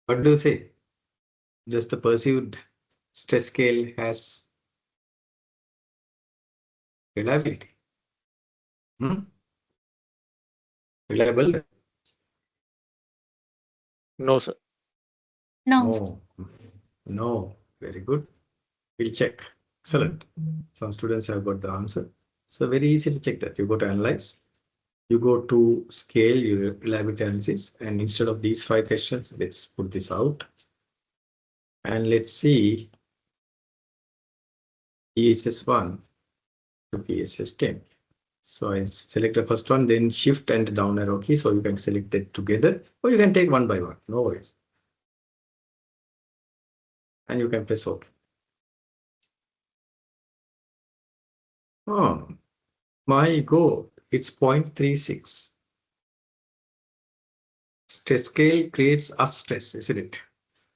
What do you say? Does the perceived stress scale has reliability? Reliable? No, sir. No. No. Very good. We'll check. Excellent. Some students have got the answer. So very easy to check that. You go to analyze. You go to scale your reliability analysis. And instead of these 5 questions, let's put this out. And let's see PSS1 to PSS10. So I select the first one, then shift and down arrow key. So you can select it together, or you can take one by one. No worries. And you can press OK. Oh, my God, it's 0.36. Stress scale creates a stress, isn't it?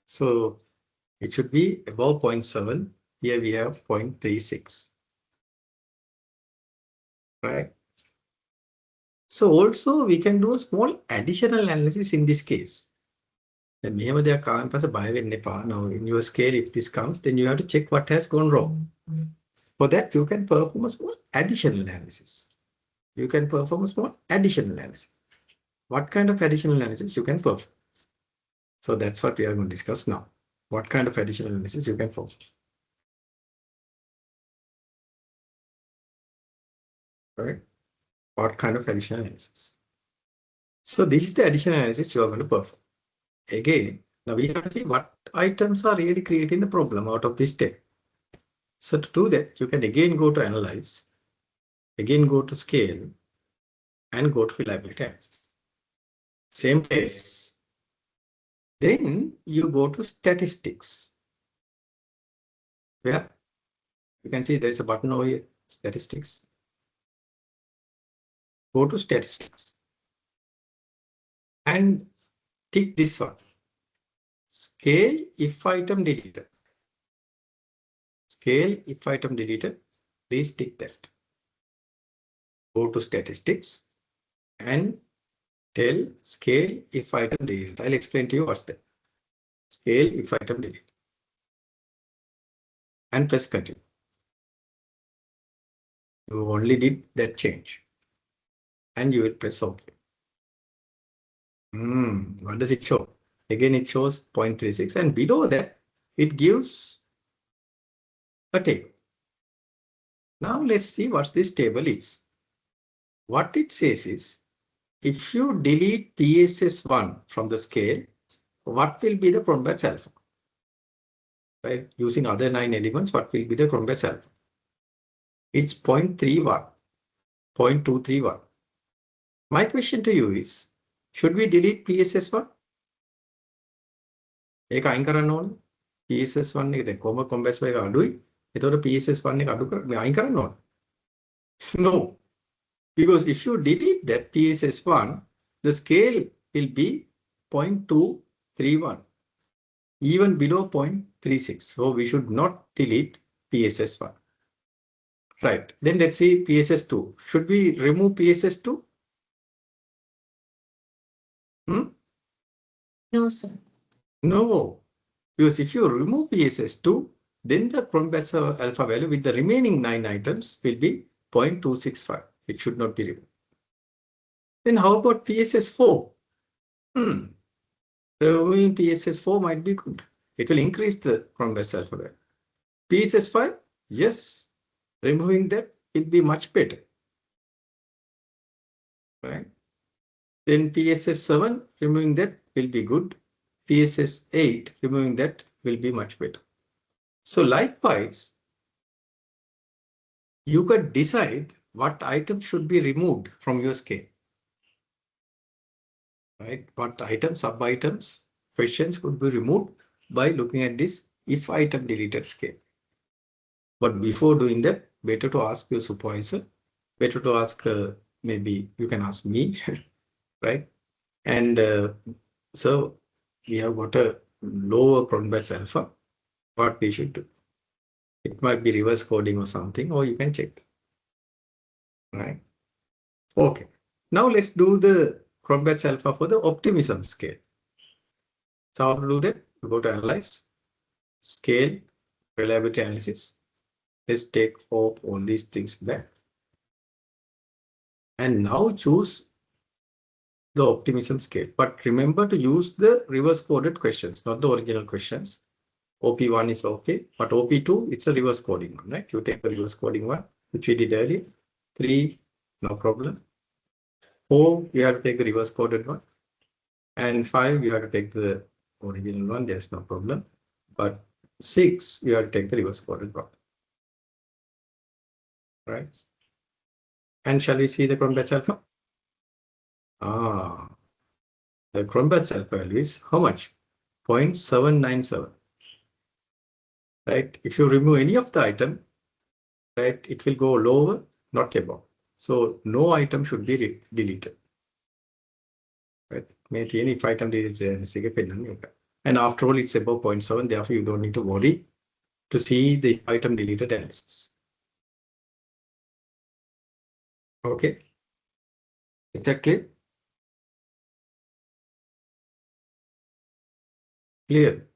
So it should be above 0.7. Here we have 0.36. Right? So also we can do a small additional analysis in this case. Then මෙහෙම දෙයක් ආවන් පස්සේ බය වෙන්න එපා. Now in your scale, if this comes, then you have to check what has gone wrong. For that, you can perform a small additional analysis. You can perform a small additional analysis. What kind of additional analysis you can perform? So that's what we are going to discuss now. What kind of additional analysis you can perform? Right? What kind of additional analysis? So this is the additional analysis you are going to perform. Again, now we have to see what items are really creating the problem out of this step. So to do that, you can again go to analyze, again go to scale, and go to reliability analysis. Same place. Then you go to statistics. Yeah, you can see there's a button over here, statistics. Go to statistics and tick this one. Scale if item deleted. Scale if item deleted. Please tick that. Go to statistics and tell scale if item deleted. I'll explain to you what's that. Scale if item deleted. And press continue. You only did that change. And you will press OK. What does it show? Again, it shows 0.36, and below that, it gives a table. Now let's see what this table is. What it says is, if you delete PSS1 from the scale, what will be the Cronbach's alpha? Right? Using other 9 elements, what will be the Cronbach's alpha? It's 0.31, 0.231. My question to you is, should we delete PSS1? ඒක අයින් කරන්න ඕනේ. PSS1 එක දැන් කොහොම කොම්බැස් එක අඩුයි. ඒතකොට PSS1 එක අඩු කර අයින් කරන්න ඕනේ. No. Because if you delete that PSS1, the scale will be 0.231, even below 0.36. So we should not delete PSS1. Right. Then let's see PSS2. Should we remove PSS2? No, sir. No. Because if you remove PSS2, then the Cronbach's alpha value with the remaining 9 items will be 0.265. It should not be removed. Then how about PSS4? Removing PSS4 might be good. It will increase the Cronbach's alpha value. PSS5? Yes. Removing that will be much better. Right? Then PSS7, removing that will be good. PSS8, removing that will be much better. So likewise, you could decide what item should be removed from your scale. Right? What items, sub-items, questions could be removed by looking at this if item deleted scale. But before doing that, better to ask your supervisor, better to ask, maybe you can ask me, right? And so we have got a lower Cronbach's alpha. What we should do? It might be reverse coding or something, or you can check. Right? Okay. Now let's do the Cronbach's alpha for the optimism scale. So how to do that? You go to analyze, scale, reliability analysis. Let's take off all these things back. And now choose the optimism scale. But remember to use the reverse coded questions, not the original questions. OP1 is okay, but OP2, it's a reverse coding one, right? You take the reverse coding one, which we did earlier. 3, no problem. 4, you have to take the reverse coded one. And 5, you have to take the original one, there's no problem. But 6, you have to take the reverse coded one. Right? And shall we see the Cronbach's alpha? The Cronbach's alpha value is how much? 0.797. Right? If you remove any of the item, right, it will go lower, not above. So no item should be deleted. Right? If item deleted, and after all, it's above 0.7. Therefore, you don't need to worry to see the item deleted analysis. Okay. Is that clear? Clear.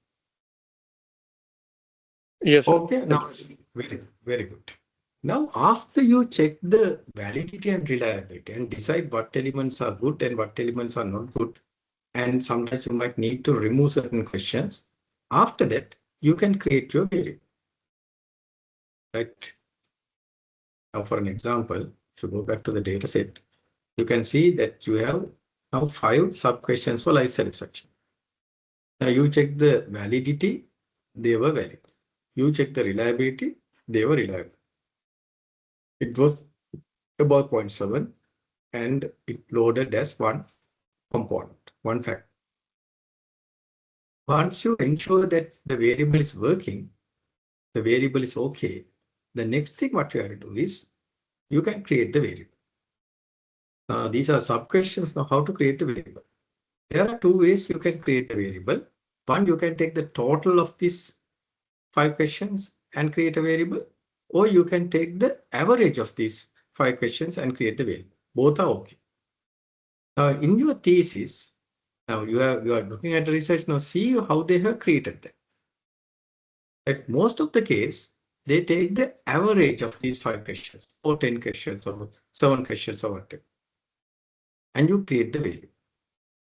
Yes, sir. Okay. Now, very good. Now, after you check the validity and reliability and decide what elements are good and what elements are not good, and sometimes you might need to remove certain questions. After that, you can create your variable. Right. Now, for an example, if you go back to the data set, you can see that you have now 5 sub-questions for life satisfaction. Now, you check the validity, they were valid. You check the reliability, they were reliable. It was about 0.7 and it loaded as one component, one factor. Once you ensure that the variable is working, the variable is okay, the next thing what you have to do is you can create the variable. These are sub-questions now, how to create the variable. There are 2 ways you can create a variable. One, you can take the total of these 5 questions and create a variable, or you can take the average of these 5 questions and create the variable. Both are okay. Now, in your thesis, now you are looking at the research, now see how they have created that. At most of the case, they take the average of these 5 questions, or 10 questions, or 7 questions, or whatever, and you create the variable.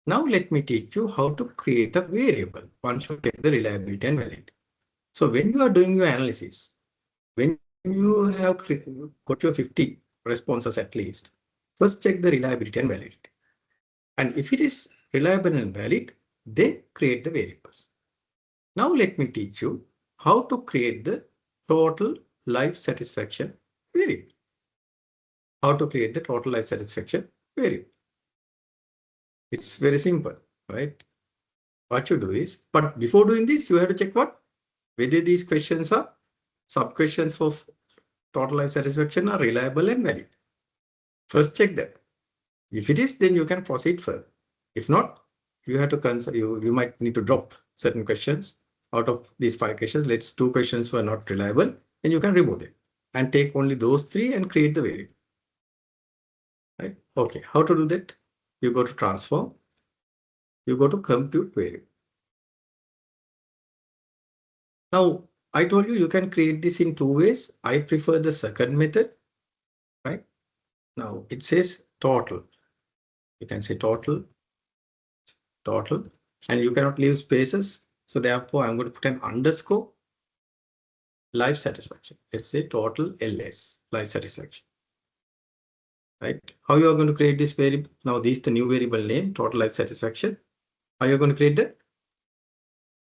Now, let me teach you how to create a variable once you get the reliability and validity. So, when you are doing your analysis, when you have got your 50 responses at least, first check the reliability and validity. And if it is reliable and valid, then create the variables. Now, let me teach you how to create the total life satisfaction variable. How to create the total life satisfaction variable. It's very simple, right? What you do is, but before doing this, you have to check what? Whether these questions are sub-questions for total life satisfaction are reliable and valid. First check that. If it is, then you can proceed further. If not, you have to consider, you might need to drop certain questions. Out of these 5 questions, let's 2 questions were not reliable, then you can remove it and take only those 3 and create the variable. Right? Okay, how to do that? You go to transform, you go to compute variable. Now, I told you can create this in 2 ways. I prefer the second method, right? Now, it says total. You can say total, and you cannot leave spaces. So therefore, I'm going to put an underscore life satisfaction. Let's say total LS, life satisfaction. Right? How you are going to create this variable? Now, this is the new variable name, total life satisfaction. How you are going to create that?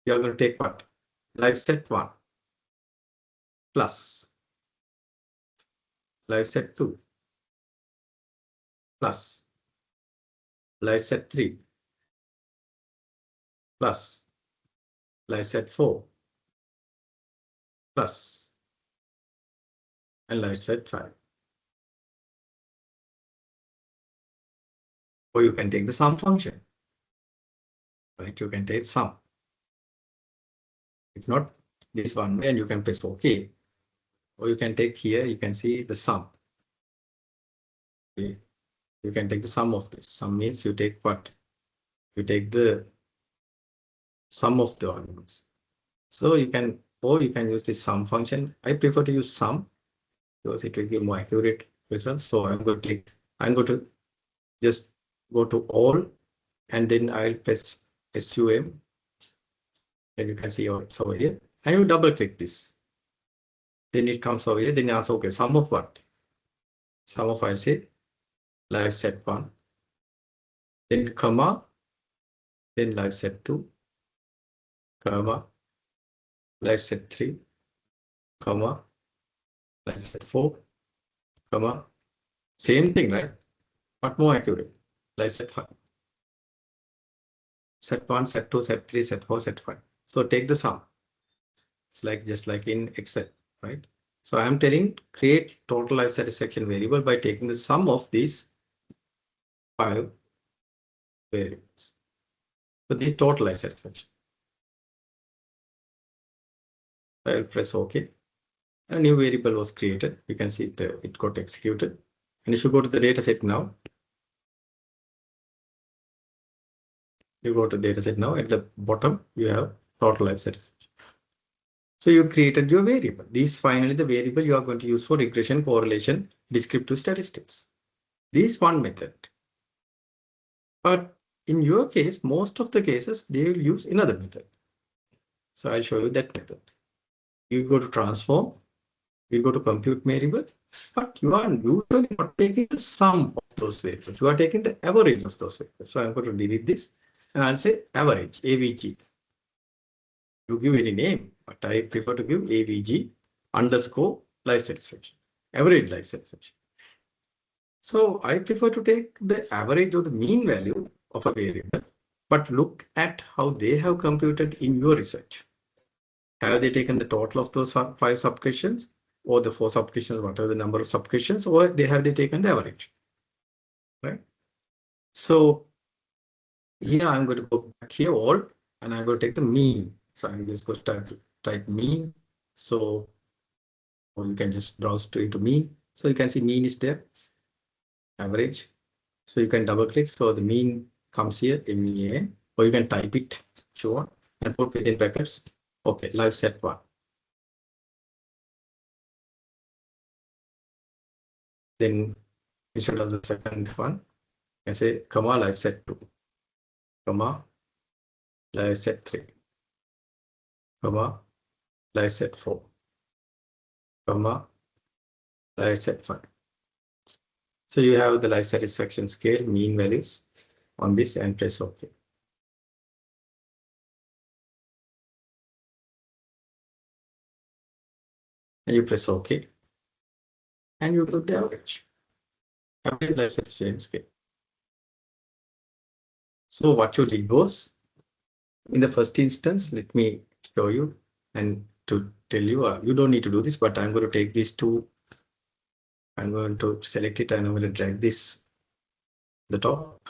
You are going to take what? Life set 1 plus life set 2 plus life set 3 plus life set 4 plus and life set 5. Or you can take the sum function. Right? You can take sum. If not, this one way, and you can press OK. Or you can take here, you can see the sum. Okay. You can take the sum of this. Sum means you take what? You take the sum of the arguments. So you can, or you can use this sum function. I prefer to use sum because it will give more accurate results. So I'm going to just go to all, and then I'll press SUM. And you can see it's over here. And you double click this. Then it comes over here. Then you ask, okay, sum of what? Sum of, I'll say, live set 1. Then comma. Then live set 2. Comma. Live set 3. Comma. Live set 4. Comma. Same thing, right? But more accurate. Live set 5. Set 1, set 2, set 3, set 4, set 5. So take the sum. It's like just like in Excel, right? So I'm telling create total life satisfaction variable by taking the sum of these 5 variables. So the total life satisfaction. I'll press OK. A new variable was created. You can see it got executed. And if you go to the data set now, you go to data set now, at the bottom, you have total life satisfaction. So you created your variable. This is finally the variable you are going to use for regression, correlation, descriptive statistics. This is one method. But in your case, most of the cases, they will use another method. So I'll show you that method. You go to transform, you go to compute variable, but you are usually not taking the sum of those variables. You are taking the average of those variables. So I'm going to delete this and I'll say average, AVG. You give any name, but I prefer to give AVG underscore life satisfaction, average life satisfaction. So I prefer to take the average or the mean value of a variable, but look at how they have computed in your research. Have they taken the total of those 5 subquestions or the 4 subquestions, whatever the number of subquestions, or have they taken the average, right? So here I'm going to go back here all, and I'm going to take the mean. So I'm just going to type mean. So, or you can just browse into mean. So you can see mean is there, average. So you can double click. So the mean comes here, MEAN, or you can type it if you want and put within brackets. Okay, live set 1. Then instead of the second one, I say comma live set 2, comma live set 3, comma live set 4, comma live set 5. So you have the life satisfaction scale, mean values on this, and press OK. And you press OK. And you put the average life satisfaction scale. So what you did was, in the first instance, let me show you and to tell you, you don't need to do this, but I'm going to take these two. I'm going to select it and I'm going to drag this the top.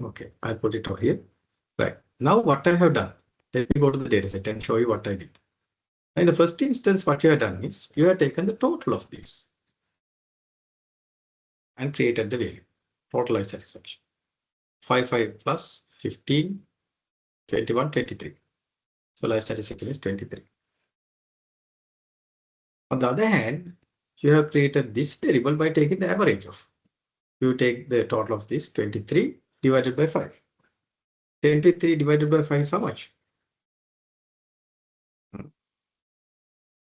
Okay, I'll put it over here. Right. Now what I have done, let me go to the data set and show you what I did. In the first instance, what you have done is you have taken the total of these and created the value, total life satisfaction. 5 plus 15, 21, 23. So life satisfaction is 23. On the other hand, you have created this variable by taking the average of. You take the total of this 23 divided by 5. 23 divided by 5 is how much?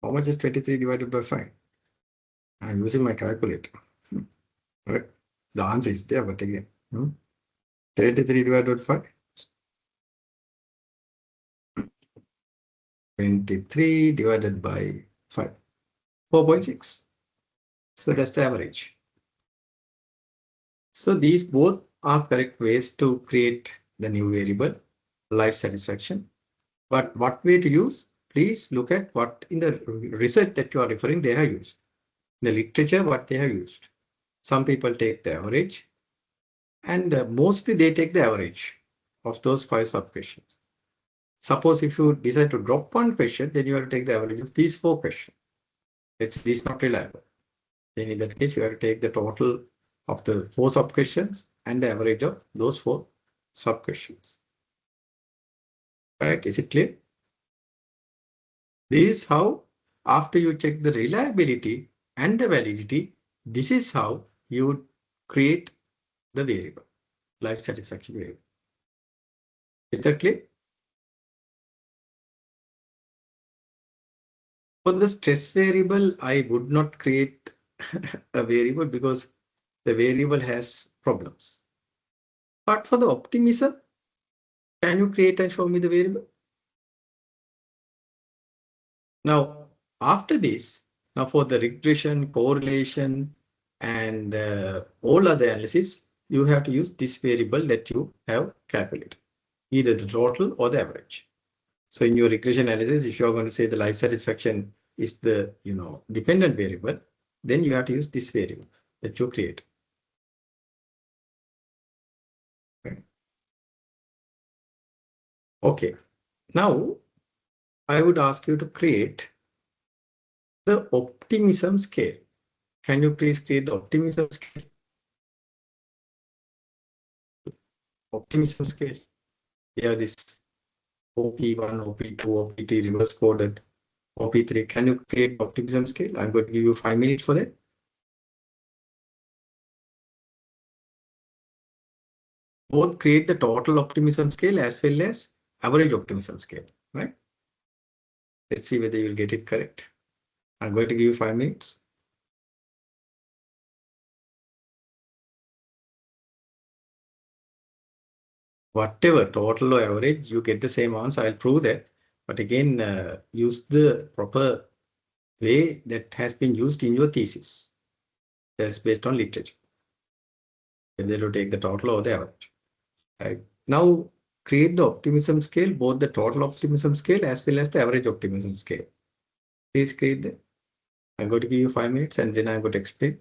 How much is 23 divided by 5? I'm using my calculator. Right? The answer is there, but again, 23 divided by 5. 23 divided by 5. 4.6. So that's the average. So these both are correct ways to create the new variable, life satisfaction. But what way to use? Please look at what in the research that you are referring they have used. The literature, what they have used. Some people take the average, and mostly they take the average. of those 5 sub-questions. Suppose if you decide to drop one question, then you have to take the average of these 4 questions. Let's say this is not reliable. Then in that case, you have to take the total of the 4 sub-questions and the average of those 4 sub-questions. Right? Is it clear? This is how, after you check the reliability and the validity, this is how you would create the variable, life satisfaction variable. Is that clear? For the stress variable, I would not create a variable because the variable has problems. But for the optimism, can you create and show me the variable? Now, after this, now for the regression, correlation, and all other analysis, you have to use this variable that you have calculated, either the total or the average. So in your regression analysis, if you are going to say the life satisfaction is the dependent variable, then you have to use this variable that you create. Okay. Now I would ask you to create the optimism scale. Can you please create the optimism scale? Optimism scale. Yeah, this OP1, OP2, OP3 reverse coded, OP3. Can you create optimism scale? I'm going to give you 5 minutes for that. Both create the total optimism scale as well as average optimism scale, right? Let's see whether you'll get it correct. I'm going to give you 5 minutes. Whatever, total or average, you get the same answer. I'll prove that. But again, use the proper way that has been used in your thesis. That's based on literature. Whether to take the total or the average. Right. Now, create the optimism scale, both the total optimism scale as well as the average optimism scale. Please create them. I'm going to give you 5 minutes and then I'm going to explain.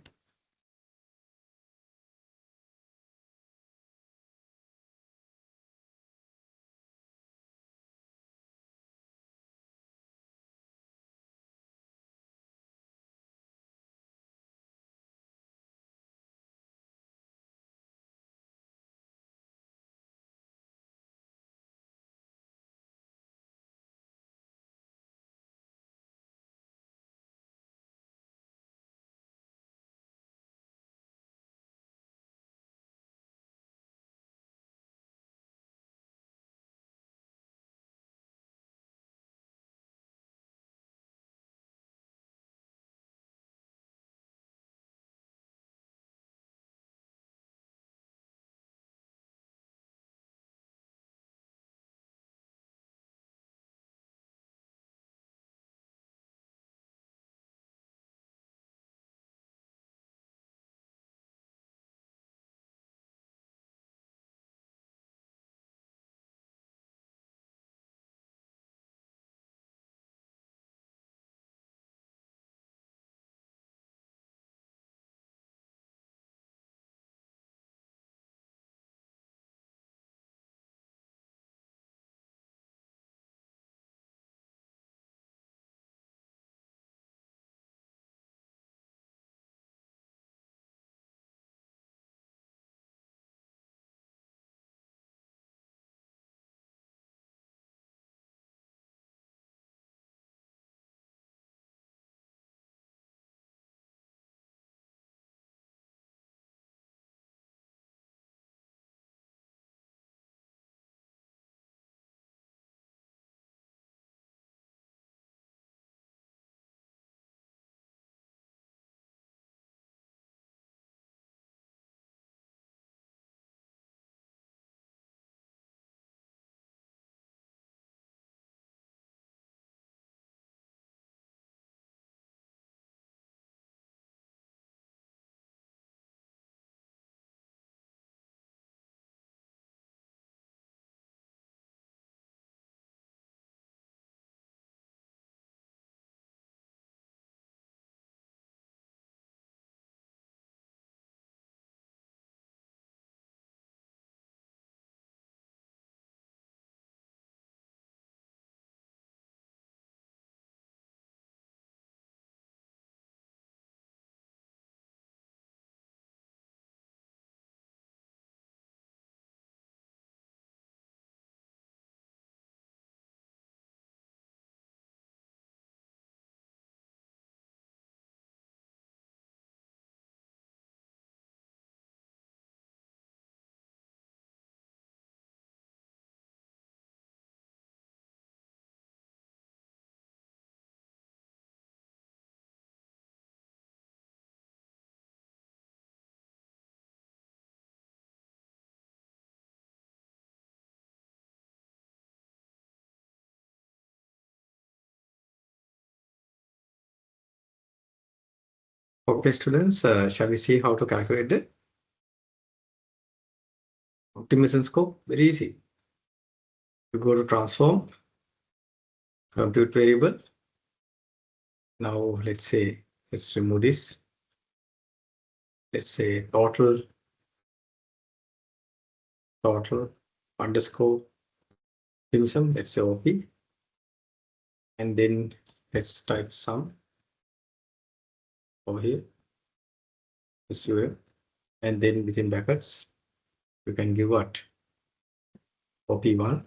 Okay, students, shall we see how to calculate the optimism score? Very easy. You go to transform, compute variable. Now let's say, let's remove this. Let's say total underscore optimism, let's say OP. And then let's type sum over here. SUM. And then within brackets, you can give what? OP1.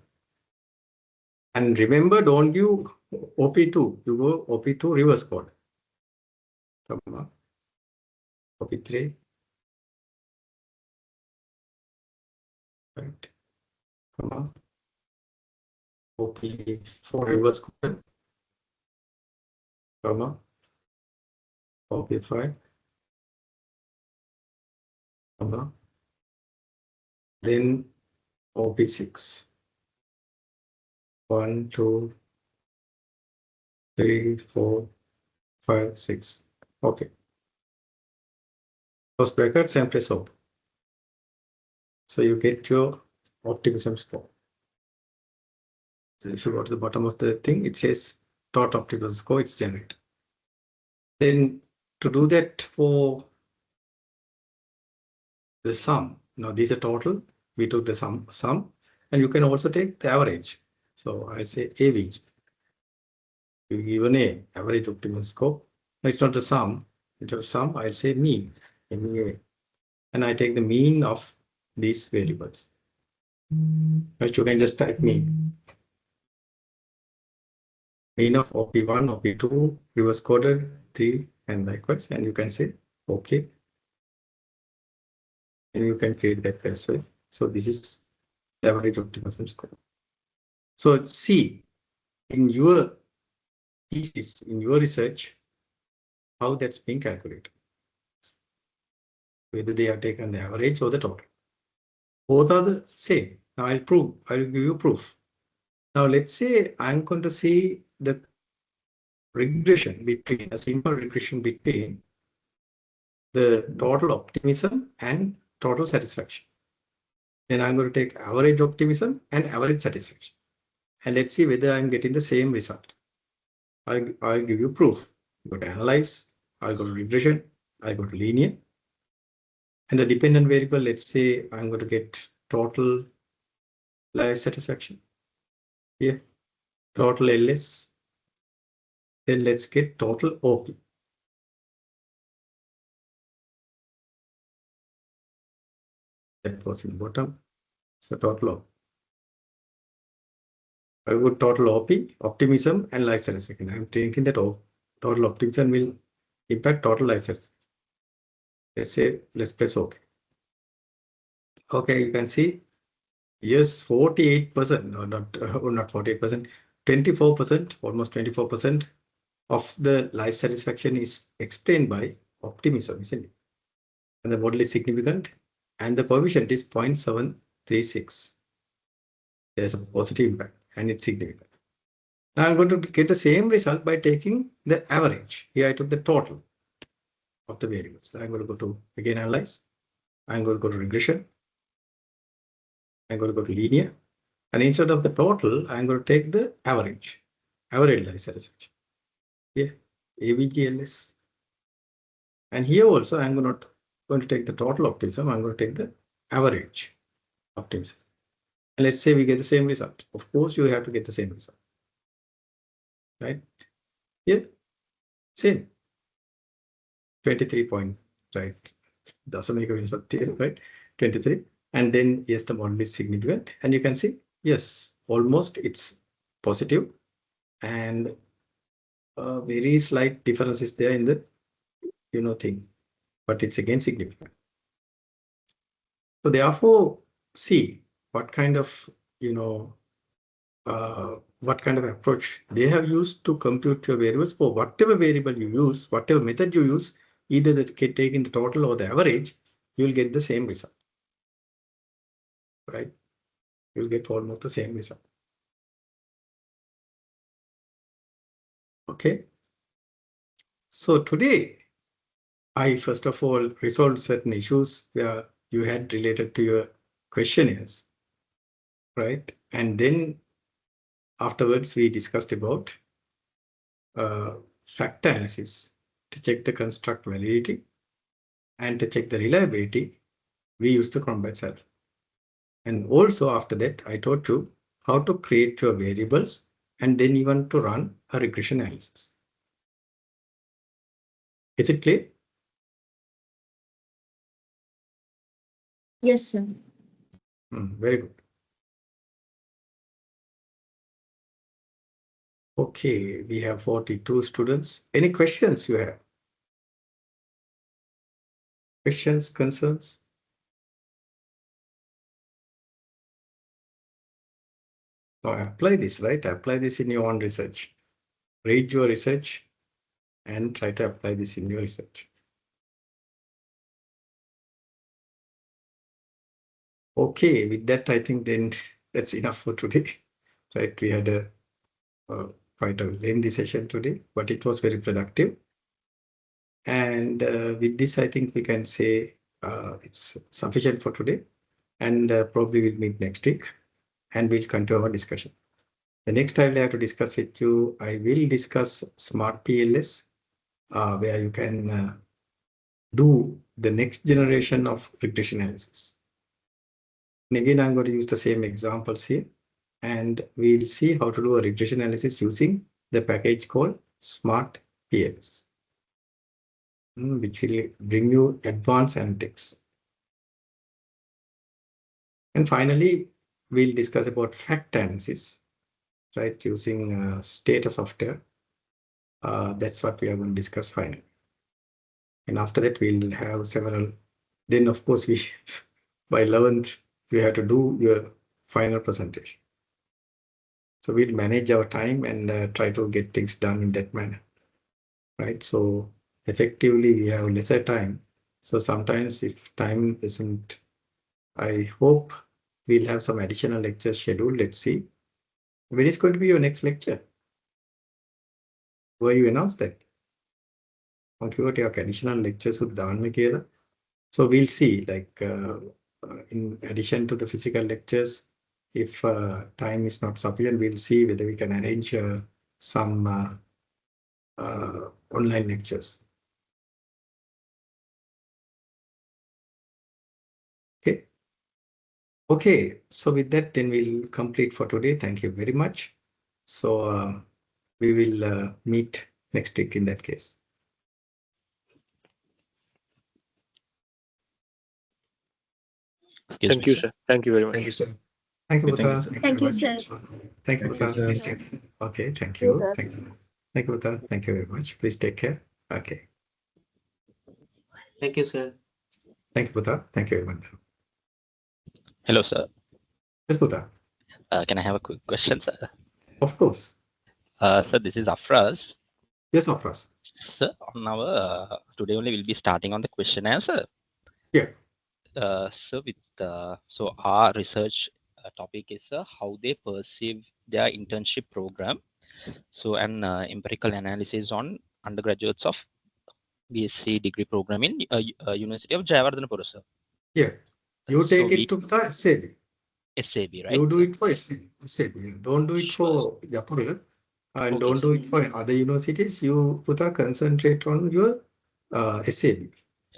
And remember, don't give OP2. You go OP2 reverse code. Comma. OP3. Right. Comma. OP4 reverse code. Comma. OP5. Comma. Then OP6. 1, 2, 3, 4, 5, 6. Okay. Close brackets and press OK. So you get your optimism score. So if you go to the bottom of the thing, it says total optimism score, it's generated. Then to do that for the sum, now these are total, we took the sum, and you can also take the average. So I say AVG. You give an A, average optimism score. No, it's not the sum, it's a sum, I'll say mean, MEA. And I take the mean of these variables. Right, you can just type mean. Mean of OP1, OP2, reverse coded, 3, and likewise, and you can say okay. And you can create that as well. So this is the average optimism score. So see, in your thesis, in your research, how that's being calculated. Whether they have taken the average or the total. Both are the same. Now I'll give you proof. Now let's say I'm going to see the regression between, a simple regression between the total optimism and total satisfaction. Then I'm going to take average optimism and average satisfaction. And let's see whether I'm getting the same result. I'll give you proof. Go to analyze, I'll go to regression, I'll go to linear. And the dependent variable, let's say I'm going to get total life satisfaction. Here, total LS. Then let's get total OP. That was in the bottom. So total OP. I would total OP, optimism, and life satisfaction. I'm thinking that total optimism will impact total life satisfaction. Let's say, let's press OK. Okay, you can see, yes, 48%, no, not 48%, 24%, almost 24% of the life satisfaction is explained by optimism, isn't it? And the model is significant, and the coefficient is 0.736. There's a positive impact, and it's significant. Now I'm going to get the same result by taking the average. Here I took the total of the variables. I'm going to go to, again, analyze. I'm going to go to regression. I'm going to go to linear. And instead of the total, I'm going to take the average life satisfaction. Yeah, AVGLS. And here also, I'm not going to take the total optimism. I'm going to take the average optimism. And let's say we get the same result. Of course, you have to get the same result. Right? Yeah, same. 23 point, right? Doesn't make a result here, right? 23. And then, yes, the model is significant. And you can see, yes, almost it's positive. And very slight difference is there in the, thing. But it's again significant. So therefore, see what kind of, what kind of approach they have used to compute your variables. For whatever variable you use, whatever method you use, either that can take in the total or the average, you'll get the same result. Right? You'll get almost the same result. Okay. So today, I first of all resolved certain issues where you had related to your questionnaires, right? And then afterwards we discussed about fact analysis to check the construct validity, and to check the reliability, we use the Cronbach's alpha. And also after that, I taught you how to create your variables and then even to run a regression analysis. Is it clear? Yes, sir. Very good. Okay, we have 42 students. Any questions you have? Questions, concerns? So apply this, right? Apply this in your own research. Read your research and try to apply this in your research. Okay, with that, I think then that's enough for today. Right? We had a quite a lengthy session today, but it was very productive. And with this, I think we can say it's sufficient for today. And probably we'll meet next week and we'll continue our discussion. The next I will have to discuss with you, I will discuss Smart PLS, where you can do the next generation of regression analysis. And again, I'm going to use the same examples here, and we'll see how to do a regression analysis using the package called Smart PLS, which will bring you advanced analytics. And finally, we'll discuss about fact analysis, right, using Stata software. That's what we are going to discuss finally. And after that, we'll have several. Then, of course, we by 11th, we have to do your final presentation. So we'll manage our time and try to get things done in that manner, right? So effectively, we have lesser time. So sometimes if time isn't, I hope we'll have some additional lectures scheduled. Let's see. When is going to be your next lecture? Will you announce that? Additional lectures with Dan. So we'll see, like in addition to the physical lectures, if time is not sufficient, we'll see whether we can arrange some online lectures. Okay. Okay. So with that, then we'll complete for today. Thank you very much. So we will meet next week in that case. Thank you, sir. Thank you very much. Thank you, sir. Thank you, Buddha. Thank you, sir. Thank you, Buddha. Please take care. Okay, thank you. Thank you. Thank you, Buddha. Thank you very much. Please take care. Okay. Thank you, sir. Thank you, Buddha. Thank you very much. Hello, sir. Yes, Buddha. Can I have a quick question, sir? Of course. Sir, this is Afraz. Yes, Afraz. Sir, on our today only we'll be starting on the questionnaire, sir. Yeah. So with so our research topic is how they perceive their internship program. So an empirical analysis on undergraduates of BSc degree program in University of Jayawardhanapura, sir. Yeah. You take it to the SAB. SAB, right? You do it for SAB. Don't do it for Japur. And don't do it for other universities. You put a concentrate on your SAB.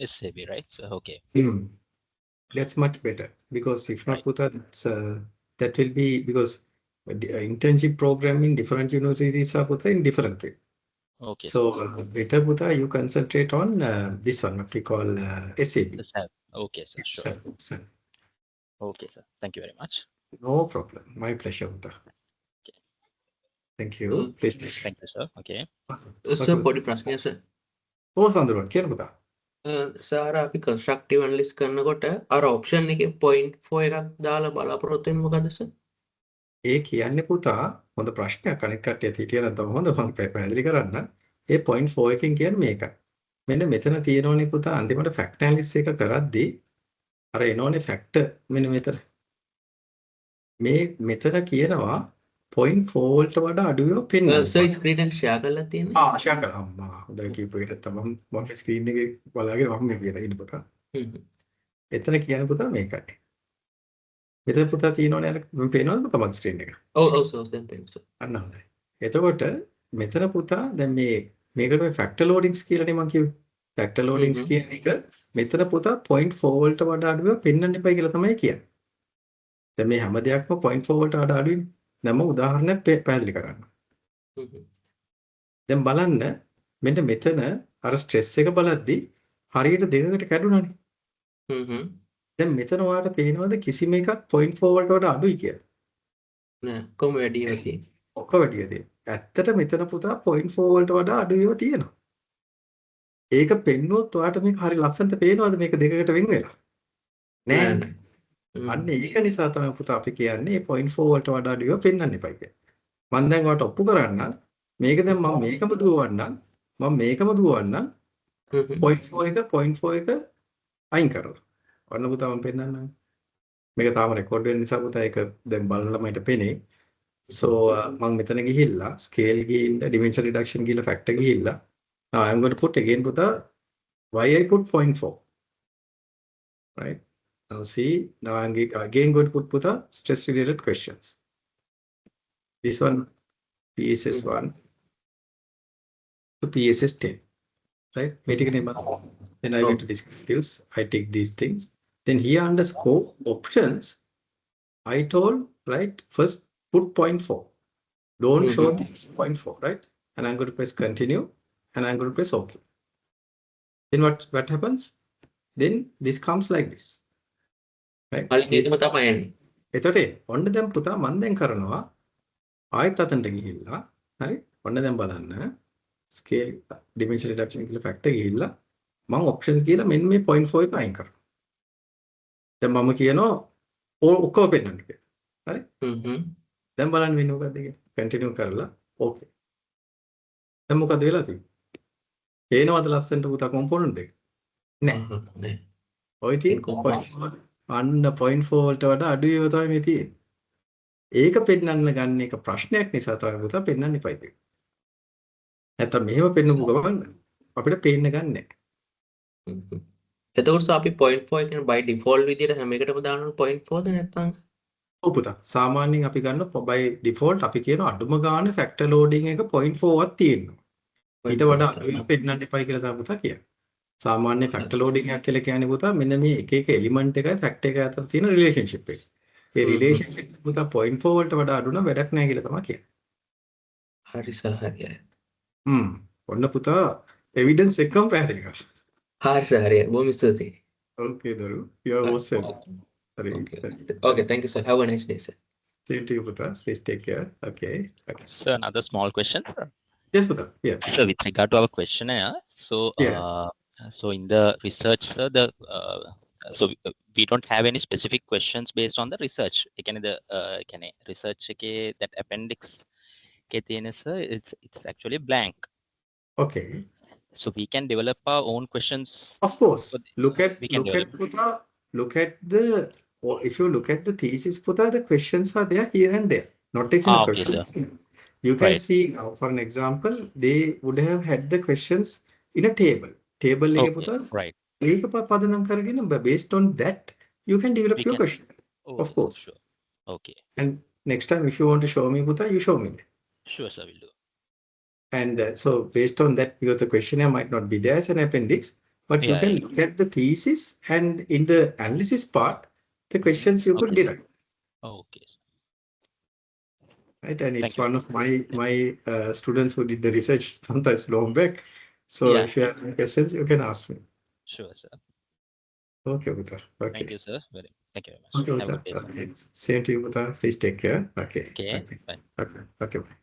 SAB, right? So, okay. That's much better, because if not put that will be, because internship program in different universities are put in different way. Okay. So better Buddha, you concentrate on this one, what we call SAB. Okay, sir. Sure. Okay, sir. Thank you very much. No problem. My pleasure, Buddha. Okay. Thank you. Please. Thank you, sir. Okay. Sir, body prasnya, sir. Oh, Sandro, care Buddha. Sir, අපි constructive analysis කරනකොට අර option එකේ 0.4 එකක් දාලා බලාපොරොත්තු වෙන්නේ මොකද sir? ඒ කියන්නේ පුතා හොඳ ප්‍රශ්නයක්. අනිත් කට්ටියත් හිටිය නැත්නම් හොඳ මම පැහැදිලි කරන්න. ඒ 0.4 එකෙන් කියන්නේ මේකයි. මෙන්න මෙතන තියෙනෝනේ පුතා අන්තිමට fact analysis එක කරද්දී අර එනෝනේ factor මෙන්න මෙතන. මේ මෙතන කියනවා 0.4 වලට වඩා අඩු ඒවා පෙන්වන්න. සර් ස්ක්‍රීන් එක ෂෙයා කරලා තියෙන්නේ. ෂෙයා කරා. අම්මා හොඳයි කියපු එකට තමයි මම ස්ක්‍රීන් එකේ බලාගෙන මම මේ කියලා ඉන්න පුතා. එතන කියන පුතා මේකයි. මෙතන පුතා තියෙනවනේ අර පේනවද පුතා මගේ ස්ක්‍රීන් එක? ඔව් සර් දැන් පේනවා. අන්න හොඳයි. එතකොට මෙතන පුතා දැන් මේකට මේ ෆැක්ටර් ලෝඩින්ග්ස් කියලානේ මම කිව්වේ. ෆැක්ටර් ලෝඩින්ග්ස් කියන එක මෙතන පුතා 0.4 වලට වඩා අඩුව පෙන්වන්න එපයි කියලා තමයි කියන්නේ. දැන් මේ හැම දෙයක්ම 0.4 වලට වඩා අඩුයිනේ. දැන් මම උදාහරණයක් පැහැදිලි කරන්න. දැන් බලන්න මෙන්න මෙතන අර ස්ට්‍රෙස් එක බලද්දි හරියට දෙකකට කැඩුනානේ. දැන් මෙතන ඔයාලට පේනවද කිසිම එකක් 0.4 වලට වඩා අඩුයි කියලා? නෑ කොහොම වැඩි ඒවා තියෙන්නේ. ඔක්කොම වැඩි ඒවා තියෙන්නේ. ඇත්තට මෙතන පුතා 0.4 වලට වඩා අඩු ඒවා තියෙනවා. ඒක පෙන්නුවොත් ඔයාලට මේක හරි ලස්සනට පේනවද මේක දෙකකට වෙන් වෙලා? නෑ. අන්න ඒක නිසා තමයි පුතා අපි කියන්නේ 0.4 වලට වඩා අඩු ඒවා පෙන්වන්න එපා කියලා. මම දැන් ඔයාලට ඔප්පු කරන්නම් මේක දැන් මම මේකම දුවවන්නම් 0.4 එක අයින් කරලා. ඔන්න පුතා මම පෙන්නන්නම්. මේක තාම රෙකෝඩ් වෙන නිසා පුතා ඒක දැන් බලන ළමයිට පෙනේ. So මම මෙතන ගිහිල්ලා scale ගිහිල්ලා dimension reduction ගිහිල්ලා factor ගිහිල්ලා now I am going to put again පුතා why I put 0.4 right now see now I am again going to put පුතා stress related questions. This one PSS 1 to PSS 10 right then I went to descriptives I take these things. Then here under scope options, I told, right, first put 0.4. Don't show this 0.4, right? And I'm going to press continue and I'm going to press OK. Then what happens? Then this comes like this. Right? එතකොට ඔන්න දැන් පුතා මම දැන් කරනවා ආයෙත් අතන්ට ගිහිල්ලා හරි ඔන්න දැන් බලන්න scale dimension reduction කියලා factor ගිහිල්ලා මම options කියලා මෙන්න මේ 0.4 එක අයින් කරනවා. දැන් මම කියනවා ඔක්කොම පෙන්නන්න කියලා. හරි? දැන් බලන්න වෙන්නේ මොකද්ද කියලා. කන්ටිනියු කරලා ඕකේ. දැන් මොකද වෙලා තියෙන්නේ? පේනවද ලස්සනට පුතා කොම්පොනන්ට් දෙක? නෑ. ඔය තියෙන අන්න 0.4 වලට වඩා අඩු ඒවා තමයි මේ තියෙන්නේ. ඒක පෙන්නන්න ගන්න එක ප්‍රශ්නයක් නිසා තමයි පුතා පෙන්නන්න ඉපයි දෙන්නේ. නැත්නම් මෙහෙම පෙන්නපු ගමන් අපිට පේන්න ගන්නෑ. එතකොට අපි 0.4 කියන by default විදියට හැම එකටම දානවා 0.4ද නැත්නම් ඔව් පුතා සාමාන්‍යයෙන් අපි ගන්න by default අපි කියන අඩුම ගානේ factor loading එක 0.4ක් තියෙනවා. ඊට වඩා අඩුවෙන් පෙන්නන්න එපයි කියලා තමයි පුතා කියන්නේ. සාමාන්‍ය factor loading එකක් කියලා කියන්නේ පුතා මෙන්න මේ එක එක element එකයි factor එක අතර තියෙන relationship එක. ඒ relationship පුතා 0.4 වලට වඩා අඩු නම් වැඩක් නැහැ කියලා තමයි කියන්නේ. හරි සර් හරියයි. ඔන්න පුතා evidence එකම පැහැදිලි කරා. හරි සර් හරියයි. බොහොම ස්තුතියි. Okay දරු. You are most welcome. Okay, thank you sir. Have a nice day sir. Same to you puta. Please take care. Okay. Sir, another small question. Yes puta. Yeah. So with regard to our questionnaire, so so in the research, sir, so we don't have any specific questions based on the research. Can the research that appendix sir, it's actually blank. Okay. So we can develop our own questions. Of course. Look at puta. Look at the, or if you look at the thesis puta, the questions are there here and there. Not as in a question. You can see now, for an example, they would have had the questions in a table. Table puta. Right. Based on that, you can develop your question. Of course. Sure. Okay. And next time, if you want to show me puta, you show me. Sure, sir, will do. And so based on that, because the questionnaire might not be there as an appendix, but you can look at the thesis and in the analysis part, the questions you could derive. Okay. Right, and it's one of my students who did the research sometimes long back. So if you have any questions, you can ask me. Sure, sir. Okay, Uta. Okay. Thank you, sir. Thank you very much. Okay, Uta. Okay. Same to you, Uta. Please take care. Okay. Okay. Bye. Okay. Okay. Bye.